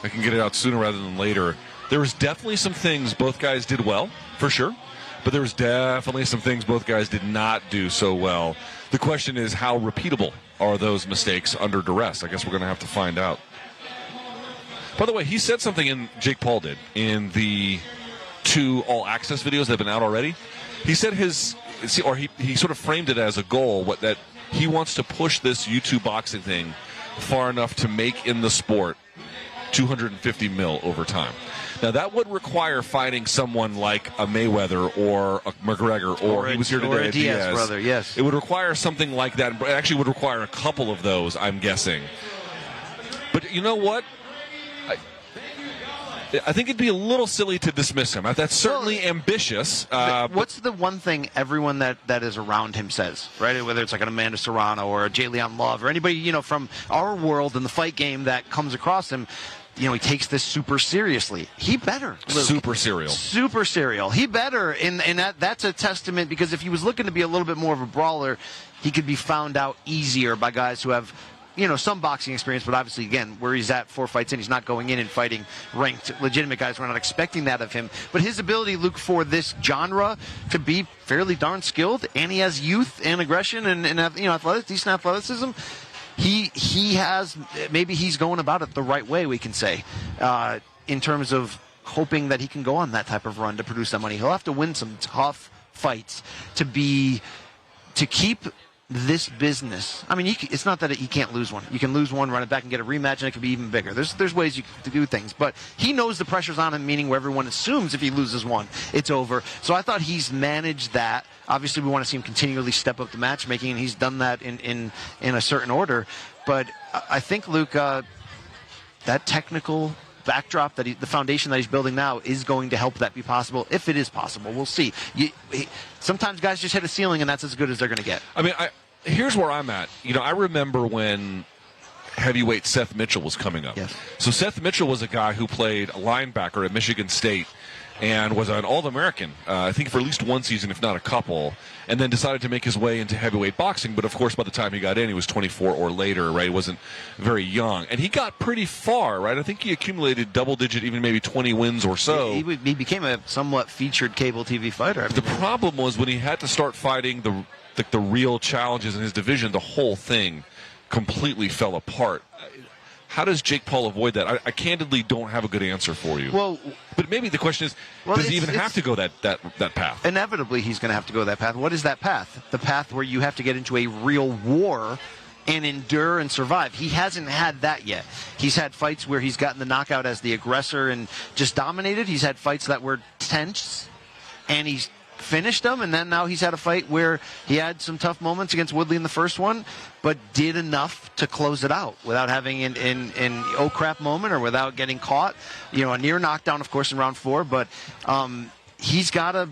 I can get it out sooner rather than later. There was definitely some things both guys did well, for sure. But there was definitely some things both guys did not do so well. The question is, how repeatable are those mistakes under duress? I guess we're going to have to find out. By the way, he said something Jake Paul did in the 2 all-access videos that have been out already. He said he sort of framed it as a goal, that he wants to push this YouTube boxing thing far enough to make in the sport $250 million over time. Now, that would require fighting someone like a Mayweather or a McGregor, or he was here today, a Diaz brother, yes. It would require something like that. It actually would require a couple of those, I'm guessing. But you know what? I think it'd be a little silly to dismiss him. That's certainly ambitious. What's the one thing everyone that is around him says, right? Whether it's like an Amanda Serrano or a Jay Leon Love or anybody, from our world in the fight game that comes across him, he takes this super seriously. He better. Luke. Super serial. Super serial. He better. And that's a testament, because if he was looking to be a little bit more of a brawler, he could be found out easier by guys who have, some boxing experience, but obviously, again, where he's at 4 fights in, he's not going in and fighting ranked, legitimate guys. We're not expecting that of him. But his ability, Luke, for this genre to be fairly darn skilled, and he has youth and aggression and decent athleticism. He has, maybe he's going about it the right way, we can say, in terms of hoping that he can go on that type of run to produce that money. He'll have to win some tough fights to keep this business. I mean, it's not that he can't lose one. You can lose one, run it back, and get a rematch, and it could be even bigger. There's ways to do things, but he knows the pressure's on him, meaning where everyone assumes if he loses one, it's over. So I thought he's managed that. Obviously, we want to see him continually step up the matchmaking, and he's done that in a certain order. But I think, Luke, that technical backdrop, the foundation that he's building now, is going to help that be possible, if it is possible. We'll see. Sometimes guys just hit a ceiling, and that's as good as they're going to get. I mean, here's where I'm at. I remember when heavyweight Seth Mitchell was coming up. Yes. So Seth Mitchell was a guy who played a linebacker at Michigan State and was an All-American, I think, for at least one season, if not a couple, and then decided to make his way into heavyweight boxing. But, of course, by the time he got in, he was 24 or later, right? He wasn't very young. And he got pretty far, right? I think he accumulated double-digit, even maybe 20 wins or so. He became a somewhat featured cable TV fighter. The problem was when he had to start fighting the real challenges in his division, the whole thing completely fell apart. How does Jake Paul avoid that? I candidly don't have a good answer for you. Well, but maybe the question is, does he even have to go that path? Inevitably, he's going to have to go that path. What is that path? The path where you have to get into a real war and endure and survive. He hasn't had that yet. He's had fights where he's gotten the knockout as the aggressor and just dominated. He's had fights that were tense, and he's finished them, and then now he's had a fight where he had some tough moments against Woodley in the first one, but did enough to close it out without having an oh crap moment or without getting caught. A near knockdown, of course, in round 4, but he's got to.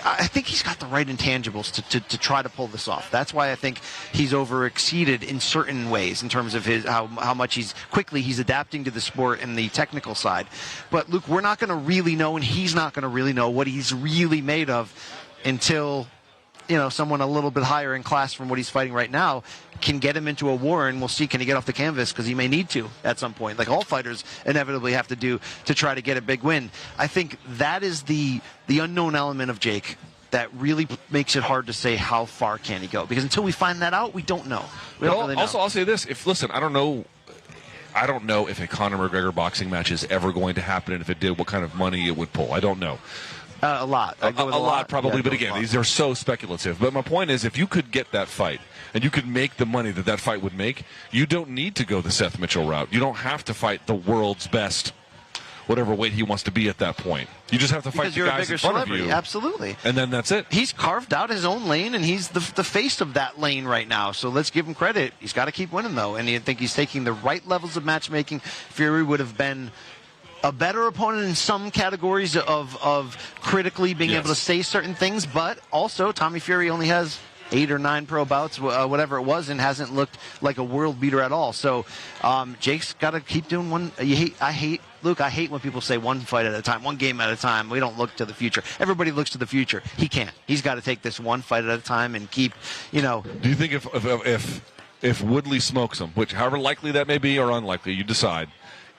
I think he's got the right intangibles to try to pull this off. That's why I think he's overexceeded in certain ways in terms of how much he's adapting to the sport and the technical side. But Luke, we're not going to really know, and he's not going to really know what he's really made of until someone a little bit higher in class from what he's fighting right now can get him into a war, and we'll see, can he get off the canvas, because he may need to at some point, like all fighters inevitably have to do to try to get a big win. I think that is the unknown element of Jake that really makes it hard to say how far can he go, because until we find that out, we don't know. We don't really know. Also, I'll say this: I don't know if a Conor McGregor boxing match is ever going to happen, and if it did, what kind of money it would pull. I don't know. A lot. A lot, probably, yeah, but again, these are so speculative. But my point is, if you could get that fight, and you could make the money that fight would make, you don't need to go the Seth Mitchell route. You don't have to fight the world's best, whatever weight he wants to be at that point. You just have to fight the guys in front of you. Absolutely. And then that's it. He's carved out his own lane, and he's the face of that lane right now. So let's give him credit. He's got to keep winning, though. And I think he's taking the right levels of matchmaking. Fury would have been a better opponent in some categories of critically being able to say certain things, but also Tommy Fury only has 8 or 9 pro bouts, whatever it was, and hasn't looked like a world beater at all. So Jake's got to keep doing one. Luke, I hate when people say one fight at a time, one game at a time. We don't look to the future. Everybody looks to the future. He can't. He's got to take this one fight at a time and keep, Do you think if Woodley smokes him, which however likely that may be or unlikely, you decide,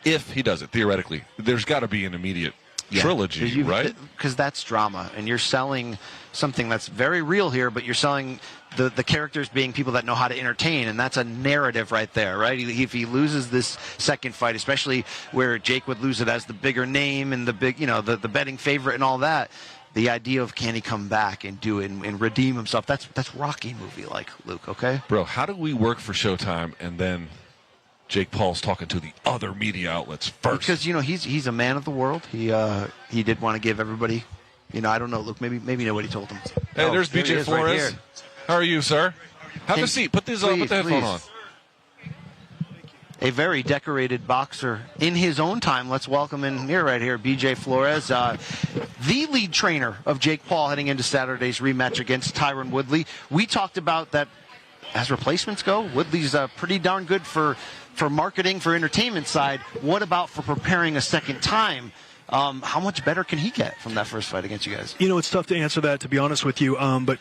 if he does it, theoretically, there's got to be an immediate trilogy, right? Because that's drama, and you're selling something that's very real here, but you're selling the characters being people that know how to entertain, and that's a narrative right there, right? If he loses this second fight, especially where Jake would lose it as the bigger name and the big, the betting favorite and all that, the idea of can he come back and do it and redeem himself, that's Rocky movie like, Luke, okay? Bro, how do we work for Showtime and then Jake Paul's talking to the other media outlets first? Because he's a man of the world. He did want to give everybody, I don't know, Luke, maybe nobody told him. Hey, there's BJ Flores. Right, how are you, sir? Have a seat. Put the headphone on. A very decorated boxer in his own time. Let's welcome in here, right here, BJ Flores, the lead trainer of Jake Paul heading into Saturday's rematch against Tyron Woodley. We talked about that as replacements go, Woodley's pretty darn good for marketing, for entertainment side. What about for preparing a second time? How much better can he get from that first fight against you guys? It's tough to answer that, to be honest with you. But,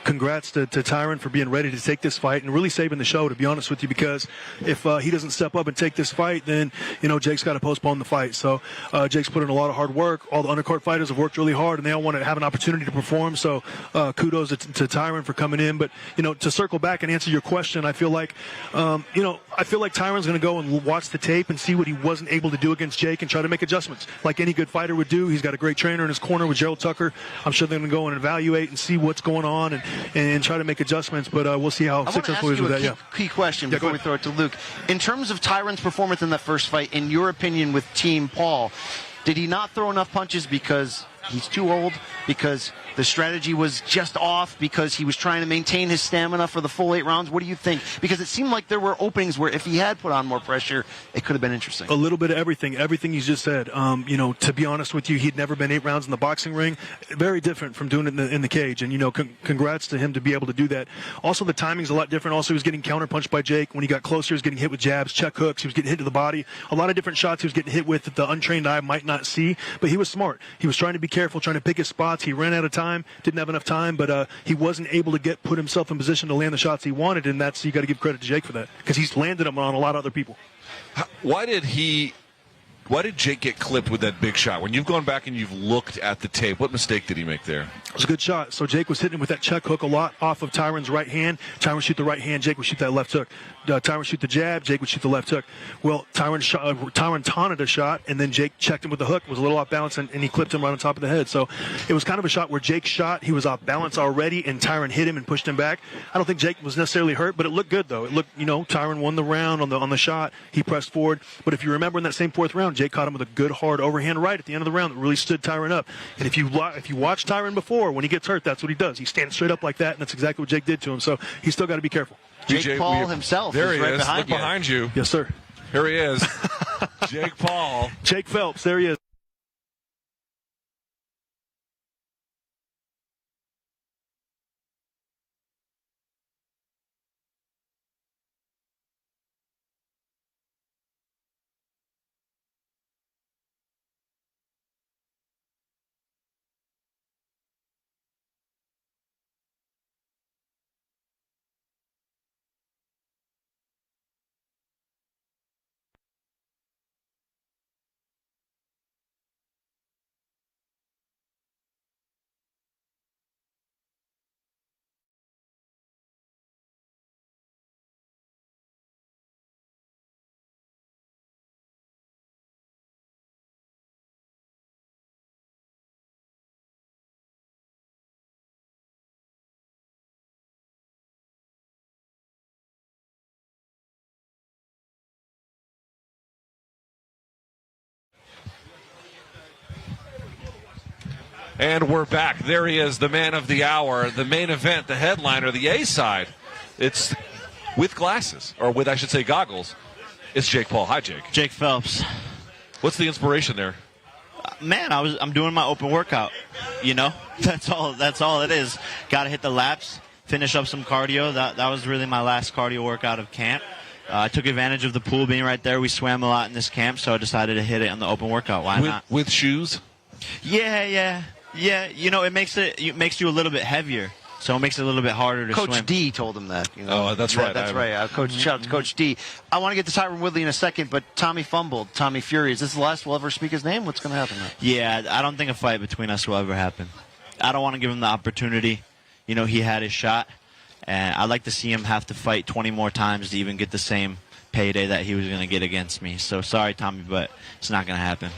congrats to Tyron for being ready to take this fight and really saving the show, to be honest with you, because if he doesn't step up and take this fight, then, Jake's got to postpone the fight. So Jake's put in a lot of hard work. All the undercard fighters have worked really hard, and they all want to have an opportunity to perform. So kudos to Tyron for coming in. But, to circle back and answer your question, I feel like, Tyron's going to go and watch the tape and see what he wasn't able to do against Jake and try to make adjustments. Like any good fighter would do. He's got a great trainer in his corner with Gerald Tucker. I'm sure they're going to go and evaluate and see what's going on and try to make adjustments. But we'll see how successful he is with that. Key question before we throw it to Luke. In terms of Tyron's performance in that first fight, in your opinion, with Team Paul, did he not throw enough punches because he's too old, because the strategy was just off, because he was trying to maintain his stamina for the full 8 rounds? What do you think? Because it seemed like there were openings where if he had put on more pressure, it could have been interesting. A little bit of everything you just said. To be honest with you, he'd never been 8 rounds in the boxing ring. Very different from doing it in the cage. And, congrats to him to be able to do that. Also, the timing's a lot different. Also, he was getting counterpunched by Jake. When he got closer, he was getting hit with jabs, check hooks. He was getting hit to the body. A lot of different shots he was getting hit with that the untrained eye might not see. But he was smart. He was trying to be careful, trying to pick his spots. He ran out of time, didn't have enough time, but he wasn't able to put himself in position to land the shots he wanted, and you got to give credit to Jake for that, because he's landed them on a lot of other people. Why did Jake get clipped with that big shot? When you've gone back and you've looked at the tape, what mistake did he make there? It was a good shot. So Jake was hitting him with that check hook a lot off of Tyron's right hand. Tyron would shoot the right hand, Jake would shoot that left hook. Tyron would shoot the jab, Jake would shoot the left hook. Well, Tyron taunted a shot, and then Jake checked him with the hook, was a little off balance, and he clipped him right on top of the head. So it was kind of a shot where Jake shot, he was off balance already, and Tyron hit him and pushed him back. I don't think Jake was necessarily hurt, but it looked good, though. It looked, Tyron won the round on the shot. He pressed forward. But if you remember in that same 4th round, Jake caught him with a good hard overhand right at the end of the round that really stood Tyron up. And if you watch Tyron before, when he gets hurt, that's what he does. He stands straight up like that, and that's exactly what Jake did to him. So he's still got to be careful. Jake Paul himself there is right behind you. Behind you. Yes, sir. Here he is. Jake Paul. Jake Phelps. There he is. And we're back. There he is, the man of the hour, the main event, the headliner, the A side. It's with glasses, or with, I should say, goggles. It's Jake Paul. Hi, Jake. Jake Phelps. What's the inspiration there? Man, I'm doing my open workout. That's all it is. Got to hit the laps, finish up some cardio. That was really my last cardio workout of camp. I took advantage of the pool being right there. We swam a lot in this camp, so I decided to hit it on the open workout. Why not? With shoes? Yeah. It makes you a little bit heavier, so it makes it a little bit harder to swim. Coach D told him that. Oh, that's right. That's right. Shout out to Coach D. I want to get to Tyron Woodley in a second, but Tommy fumbled. Tommy Fury. Is this the last we'll ever speak his name? What's going to happen now? Yeah, I don't think a fight between us will ever happen. I don't want to give him the opportunity. He had his shot, and I'd like to see him have to fight 20 more times to even get the same payday that he was going to get against me. So sorry, Tommy, but it's not going to happen.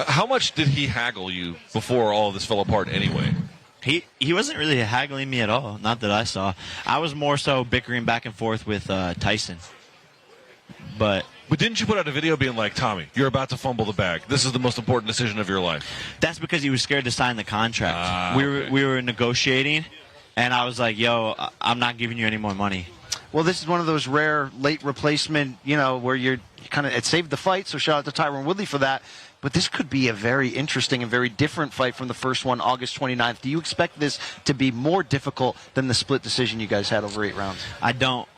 How much did he haggle you before all of this fell apart anyway? He wasn't really haggling me at all, not that I saw. I was more so bickering back and forth with Tyson. But didn't you put out a video being like, Tommy, you're about to fumble the bag. This is the most important decision of your life? That's because he was scared to sign the contract. We were negotiating, and I was like, yo, I'm not giving you any more money. Well, this is one of those rare late replacement, where you're it saved the fight, so shout out to Tyron Woodley for that. but this could be a very interesting and very different fight from the first one, August 29th. Do you expect this to be more difficult than the split decision you guys had over 8 rounds?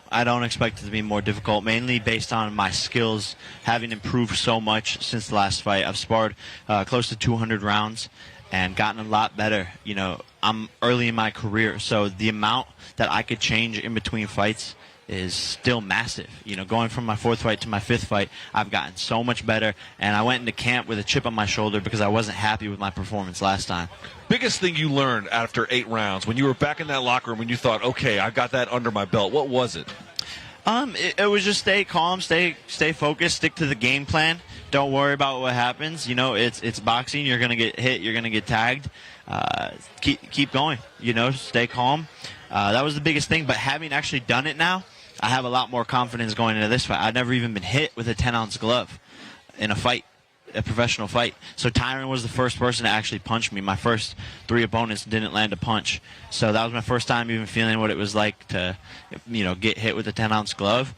I don't expect it to be more difficult, mainly based on my skills having improved so much since the last fight. I've sparred close to 200 rounds and gotten a lot better. You know, I'm early in my career, so the amount that I could change in between fights is still massive. You know, going from my 4th fight to my 5th fight, I've gotten so much better, and I went into camp with a chip on my shoulder because I wasn't happy with my performance last time. Biggest thing you learned after 8 rounds, when you were back in that locker room and you thought, okay, I got that under my belt, what was it? It was just stay calm, stay focused, stick to the game plan. Don't worry about what happens. You know, it's boxing. You're gonna get hit. You're gonna get tagged. Keep going. You know, stay calm. That was the biggest thing. But having actually done it now, I have a lot more confidence going into this fight. I've never even been hit with a 10-ounce glove in a fight, a professional fight. So Tyron was the first person to actually punch me. My first 3 opponents didn't land a punch. So that was my first time even feeling what it was like to, you know, get hit with a 10-ounce glove.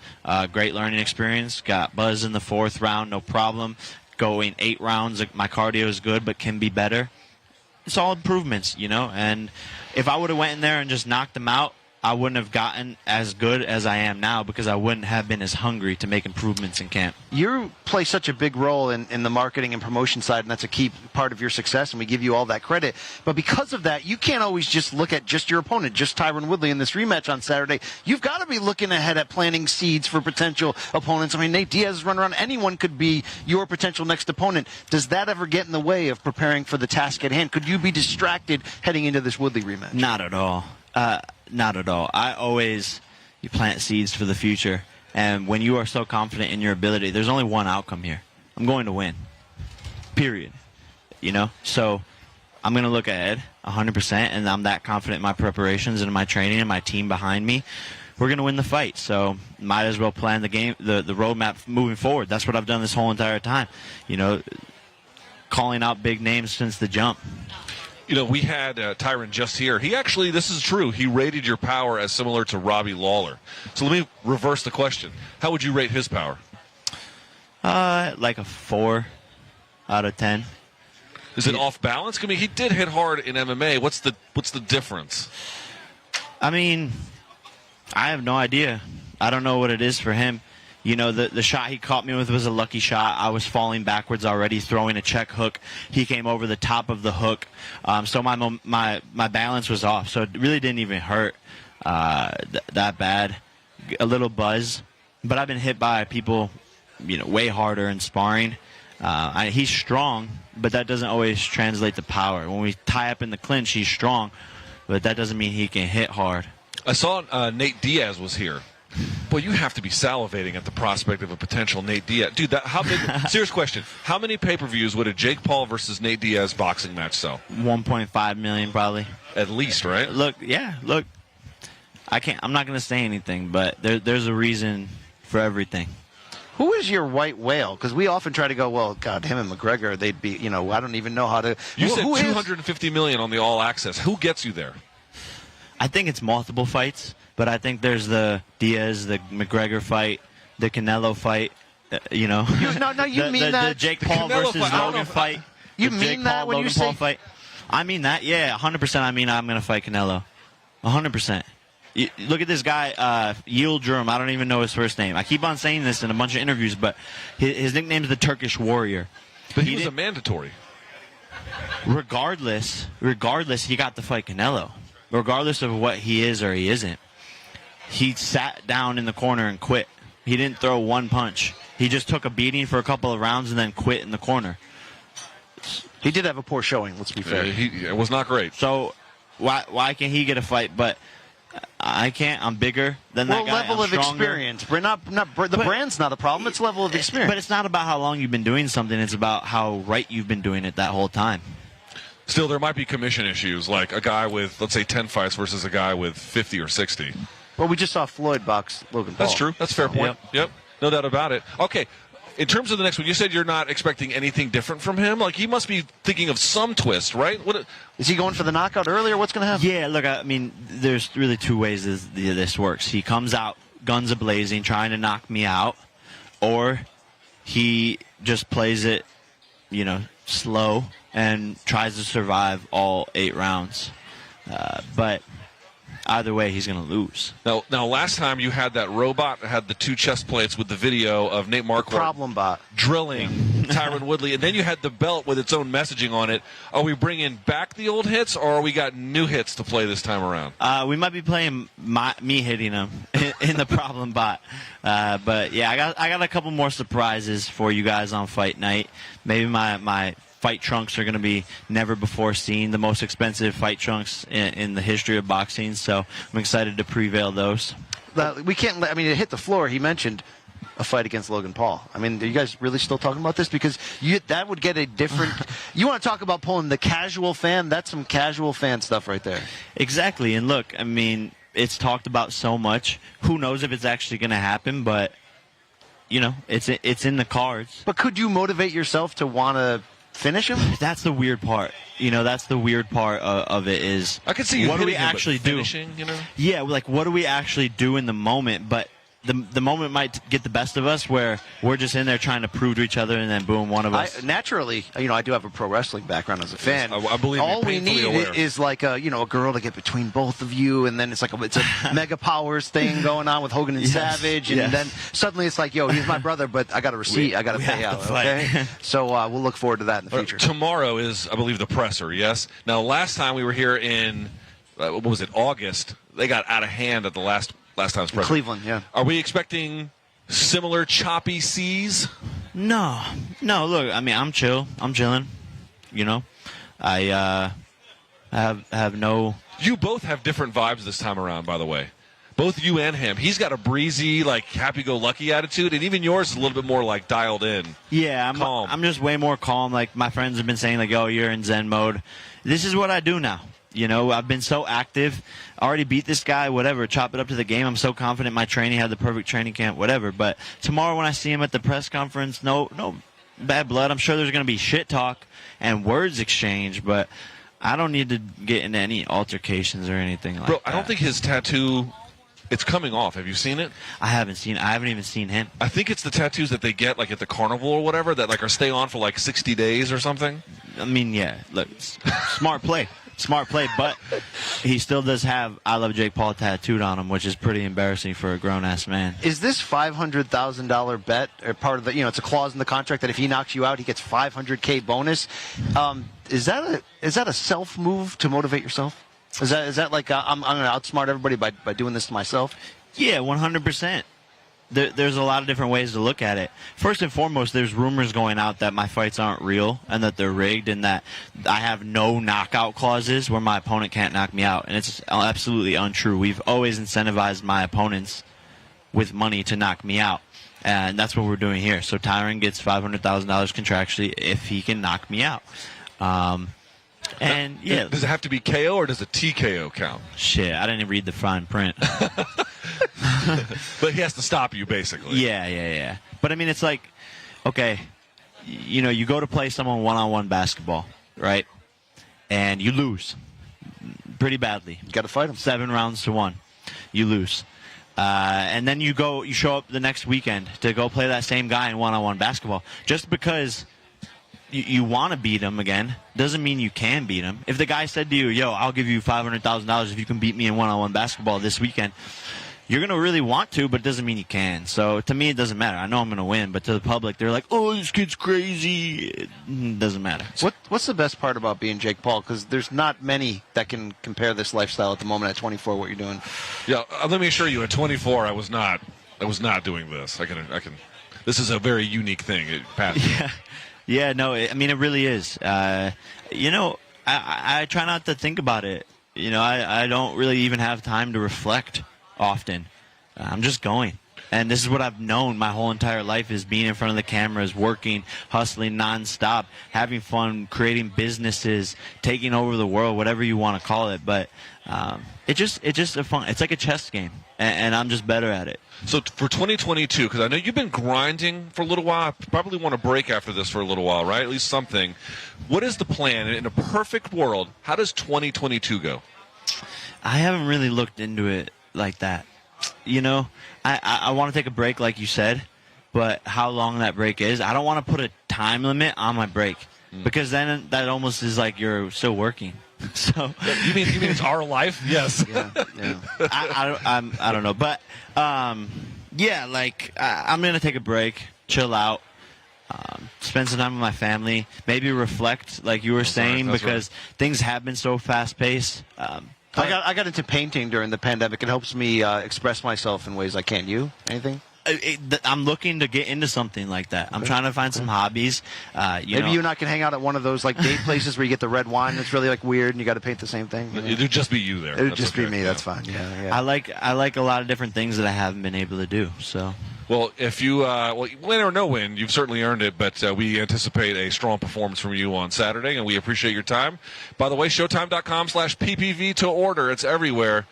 Great learning experience. Got buzz in the 4th round, no problem. Going 8 rounds, my cardio is good but can be better. It's all improvements, you know. And if I would have went in there and just knocked them out, I wouldn't have gotten as good as I am now because I wouldn't have been as hungry to make improvements in camp. You play such a big role in the marketing and promotion side, and that's a key part of your success, and we give you all that credit. But because of that, you can't always just look at just your opponent, just Tyron Woodley in this rematch on Saturday. You've got to be looking ahead at planting seeds for potential opponents. I mean, Nate Diaz is running around. Anyone could be your potential next opponent. Does that ever get in the way of preparing for the task at hand? Could you be distracted heading into this Woodley rematch? Not at all. Not at all. You plant seeds for the future. And when you are so confident in your ability, there's only one outcome here. I'm going to win. Period. You know? So I'm going to look ahead 100%, and I'm that confident in my preparations and in my training and my team behind me. We're going to win the fight. So might as well plan the game, the roadmap moving forward. That's what I've done this whole entire time. You know, calling out big names since the jump. You know, we had Tyron just here. He actually, this is true, he rated your power as similar to Robbie Lawler. So let me reverse the question. How would you rate his power? Like a 4 out of 10. Is it off balance? I mean, he did hit hard in MMA. What's the difference? I mean, I have no idea. I don't know what it is for him. You know, the shot he caught me with was a lucky shot. I was falling backwards already, throwing a check hook. He came over the top of the hook. So my balance was off. So it really didn't even hurt that bad. A little buzz. But I've been hit by people, you know, way harder in sparring. He's strong, but that doesn't always translate to power. When we tie up in the clinch, he's strong, but that doesn't mean he can hit hard. I saw Nate Diaz was here. Boy, you have to be salivating at the prospect of a potential Nate Diaz. Dude, how big? Serious question. How many pay-per-views would a Jake Paul versus Nate Diaz boxing match sell? 1.5 million probably. At least, right? Look. I'm not going to say anything, but there's a reason for everything. Who is your white whale? Because we often try to go, well, God, him and McGregor, they'd be, you know, I don't even know how to. You said $250 million on the All Access. Who gets you there? I think it's multiple fights. But I think there's the Diaz, the McGregor fight, the Canelo fight, you know. No, you mean that? The Jake Paul versus Logan fight. You mean that when you say? Logan Paul fight. I mean that, yeah, 100%. I mean I'm going to fight Canelo. 100%. Look at this guy, Yildirim. I don't even know his first name. I keep on saying this in a bunch of interviews, but his nickname is the Turkish Warrior. But he was a mandatory. Regardless, he got to fight Canelo. Regardless of what he is or he isn't. He sat down in the corner and quit. He didn't throw one punch. He just took a beating for a couple of rounds and then quit in the corner. He did have a poor showing, let's be fair. It was not great. So why can't he get a fight? But I can't. I'm bigger than that guy. Level I'm of experience. The brand's not a problem. It's level of experience. But it's not about how long you've been doing something. It's about how right you've been doing it that whole time. Still, there might be commission issues, like a guy with, let's say, 10 fights versus a guy with 50 or 60. Well, we just saw Floyd box Logan Paul. That's true. That's a fair point. Yep. No doubt about it. Okay. In terms of the next one, you said you're not expecting anything different from him. Like, he must be thinking of some twist, right? Is he going for the knockout early, or what's going to happen? Yeah, look, I mean, there's really 2 ways this works. He comes out, guns a-blazing, trying to knock me out, or he just plays it slow and tries to survive all 8 rounds. But either way, he's going to lose. Now, last time you had that robot that had the 2 chest plates with the video of Nate Marquardt problem bot drilling Tyron Woodley, and then you had the belt with its own messaging on it. Are we bringing back the old hits, or are we got new hits to play this time around? We might be playing me hitting him in the problem bot. But yeah, I got a couple more surprises for you guys on fight night. Maybe my fight trunks are going to be never before seen, the most expensive fight trunks in the history of boxing. So I'm excited to prevail those. We can't. It hit the floor. He mentioned a fight against Logan Paul. Are you guys really still talking about this? Because that would get a different. You want to talk about pulling the casual fan? That's some casual fan stuff right there. Exactly. And look, it's talked about so much. Who knows if it's actually going to happen? But it's in the cards. But could you motivate yourself to want to finish him? That's the weird part. That's the weird part of it is. I can see you what do we hitting him, actually but do? Finishing, Yeah, what do we actually do in the moment? But the moment might get the best of us, where we're just in there trying to prove to each other, and then boom, one of us. Naturally, I do have a pro wrestling background as a fan. I believe all we need is like a girl to get between both of you, and then it's a Mega Powers thing going on with Hogan and Savage, and then suddenly it's like, he's my brother, but I got a receipt, I got to pay out. Okay, so we'll look forward to that in the future. Tomorrow is, I believe, the presser. Yes. Now, last time we were here in what was it, August? They got out of hand at the last time's presser. Cleveland, yeah. Are we expecting similar choppy seas? No. Look, I'm chill. I'm chilling. I have no. You both have different vibes this time around, by the way. Both you and him. He's got a breezy, happy-go-lucky attitude, and even yours is a little bit more dialed in. Yeah, calm. I'm just way more calm. Like my friends have been saying, you're in Zen mode. This is what I do now. I've been so active. I already beat this guy, whatever, chop it up to the game. I'm so confident my training had the perfect training camp, whatever. But tomorrow when I see him at the press conference, no bad blood. I'm sure there's going to be shit talk and words exchanged, but I don't need to get into any altercations or anything like that. Bro, I don't think his tattoo, it's coming off. Have you seen it? I haven't even seen him. I think it's the tattoos that they get at the carnival or whatever that stay on for 60 days or something. Yeah. Look, smart play. Smart play, but he still does have "I Love Jake Paul" tattooed on him, which is pretty embarrassing for a grown-ass man. Is this $500,000 bet or part of the? It's a clause in the contract that if he knocks you out, he gets $500K bonus. Is that a self move to motivate yourself? Is that like I'm going to outsmart everybody by doing this to myself? Yeah, 100%. There's a lot of different ways to look at it. First and foremost, there's rumors going out that my fights aren't real and that they're rigged and that I have no knockout clauses where my opponent can't knock me out. And it's absolutely untrue. We've always incentivized my opponents with money to knock me out. And that's what we're doing here. So Tyron gets $500,000 contractually if he can knock me out. And yeah, does it have to be KO or does a TKO count? Shit, I didn't read the fine print. But he has to stop you, basically. Yeah. But it's like, okay, you go to play someone one-on-one basketball, right? And you lose pretty badly. You got to fight them 7 rounds to 1. You lose. And then you show up the next weekend to go play that same guy in one-on-one basketball. Just because you want to beat him again doesn't mean you can beat him. If the guy said to you, yo, I'll give you $500,000 if you can beat me in one-on-one basketball this weekend, you're going to really want to, but it doesn't mean you can. So to me, it doesn't matter. I know I'm going to win, but to the public, they're like, oh, this kid's crazy. It doesn't matter. What's the best part about being Jake Paul? Because there's not many that can compare this lifestyle at the moment at 24, what you're doing. Yeah, let me assure you, at 24, I was not doing this. I can. This is a very unique thing, Pat. Yeah, no, it really is. I try not to think about it. I don't really even have time to reflect often. I'm just going. And this is what I've known my whole entire life, is being in front of the cameras, working, hustling nonstop, having fun, creating businesses, taking over the world, whatever you want to call it. But it's just a fun. It's like a chess game, and I'm just better at it. So for 2022, because I know you've been grinding for a little while, I probably want to break after this for a little while, right? At least something. What is the plan? In a perfect world, how does 2022 go? I haven't really looked into it like that. I want to take a break, like you said, but how long that break is, I don't want to put a time limit on my break because then that almost is like you're still working. So you mean it's our life? Yes. Yeah. I don't know, but yeah, like I'm gonna take a break, chill out, spend some time with my family, maybe reflect, like you were saying, because things have been so fast paced. I got into painting during the pandemic. It helps me express myself in ways I can't. You? Anything? I'm looking to get into something like that. I'm trying to find some hobbies. Maybe you and I can hang out at one of those like date places where you get the red wine. That's really like weird, and you got to paint the same thing. It would just be you there. It would just be me. That's fine. Yeah. I like a lot of different things that I haven't been able to do. So. Well, if you win or no win, you've certainly earned it. But we anticipate a strong performance from you on Saturday, and we appreciate your time. By the way, Showtime.com/PPV to order. It's everywhere.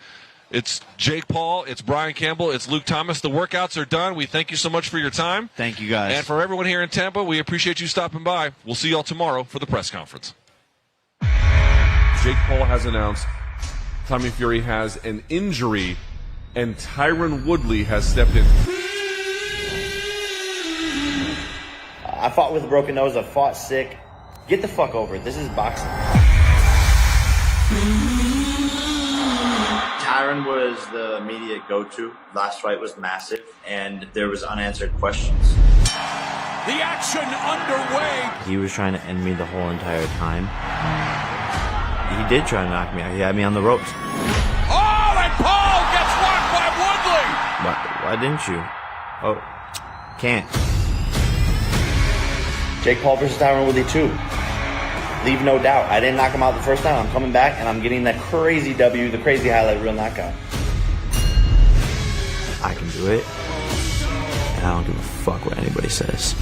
It's Jake Paul, it's Brian Campbell, it's Luke Thomas. The workouts are done. We thank you so much for your time. Thank you, guys. And for everyone here in Tampa, we appreciate you stopping by. We'll see y'all tomorrow for the press conference. Jake Paul has announced Tommy Fury has an injury, and Tyron Woodley has stepped in. I fought with a broken nose. I fought sick. Get the fuck over it. This is boxing. Tyron was the immediate go-to. Last fight was massive, and there was unanswered questions. The action underway. He was trying to end me the whole entire time. He did try to knock me out. He had me on the ropes. Oh, and Paul gets rocked by Woodley. Why didn't you? Oh, can't. Jake Paul versus Tyron Woodley 2. Leave no doubt. I didn't knock him out the first time. I'm coming back, and I'm getting that crazy W, the crazy highlight reel knockout. I can do it, and I don't give a fuck what anybody says.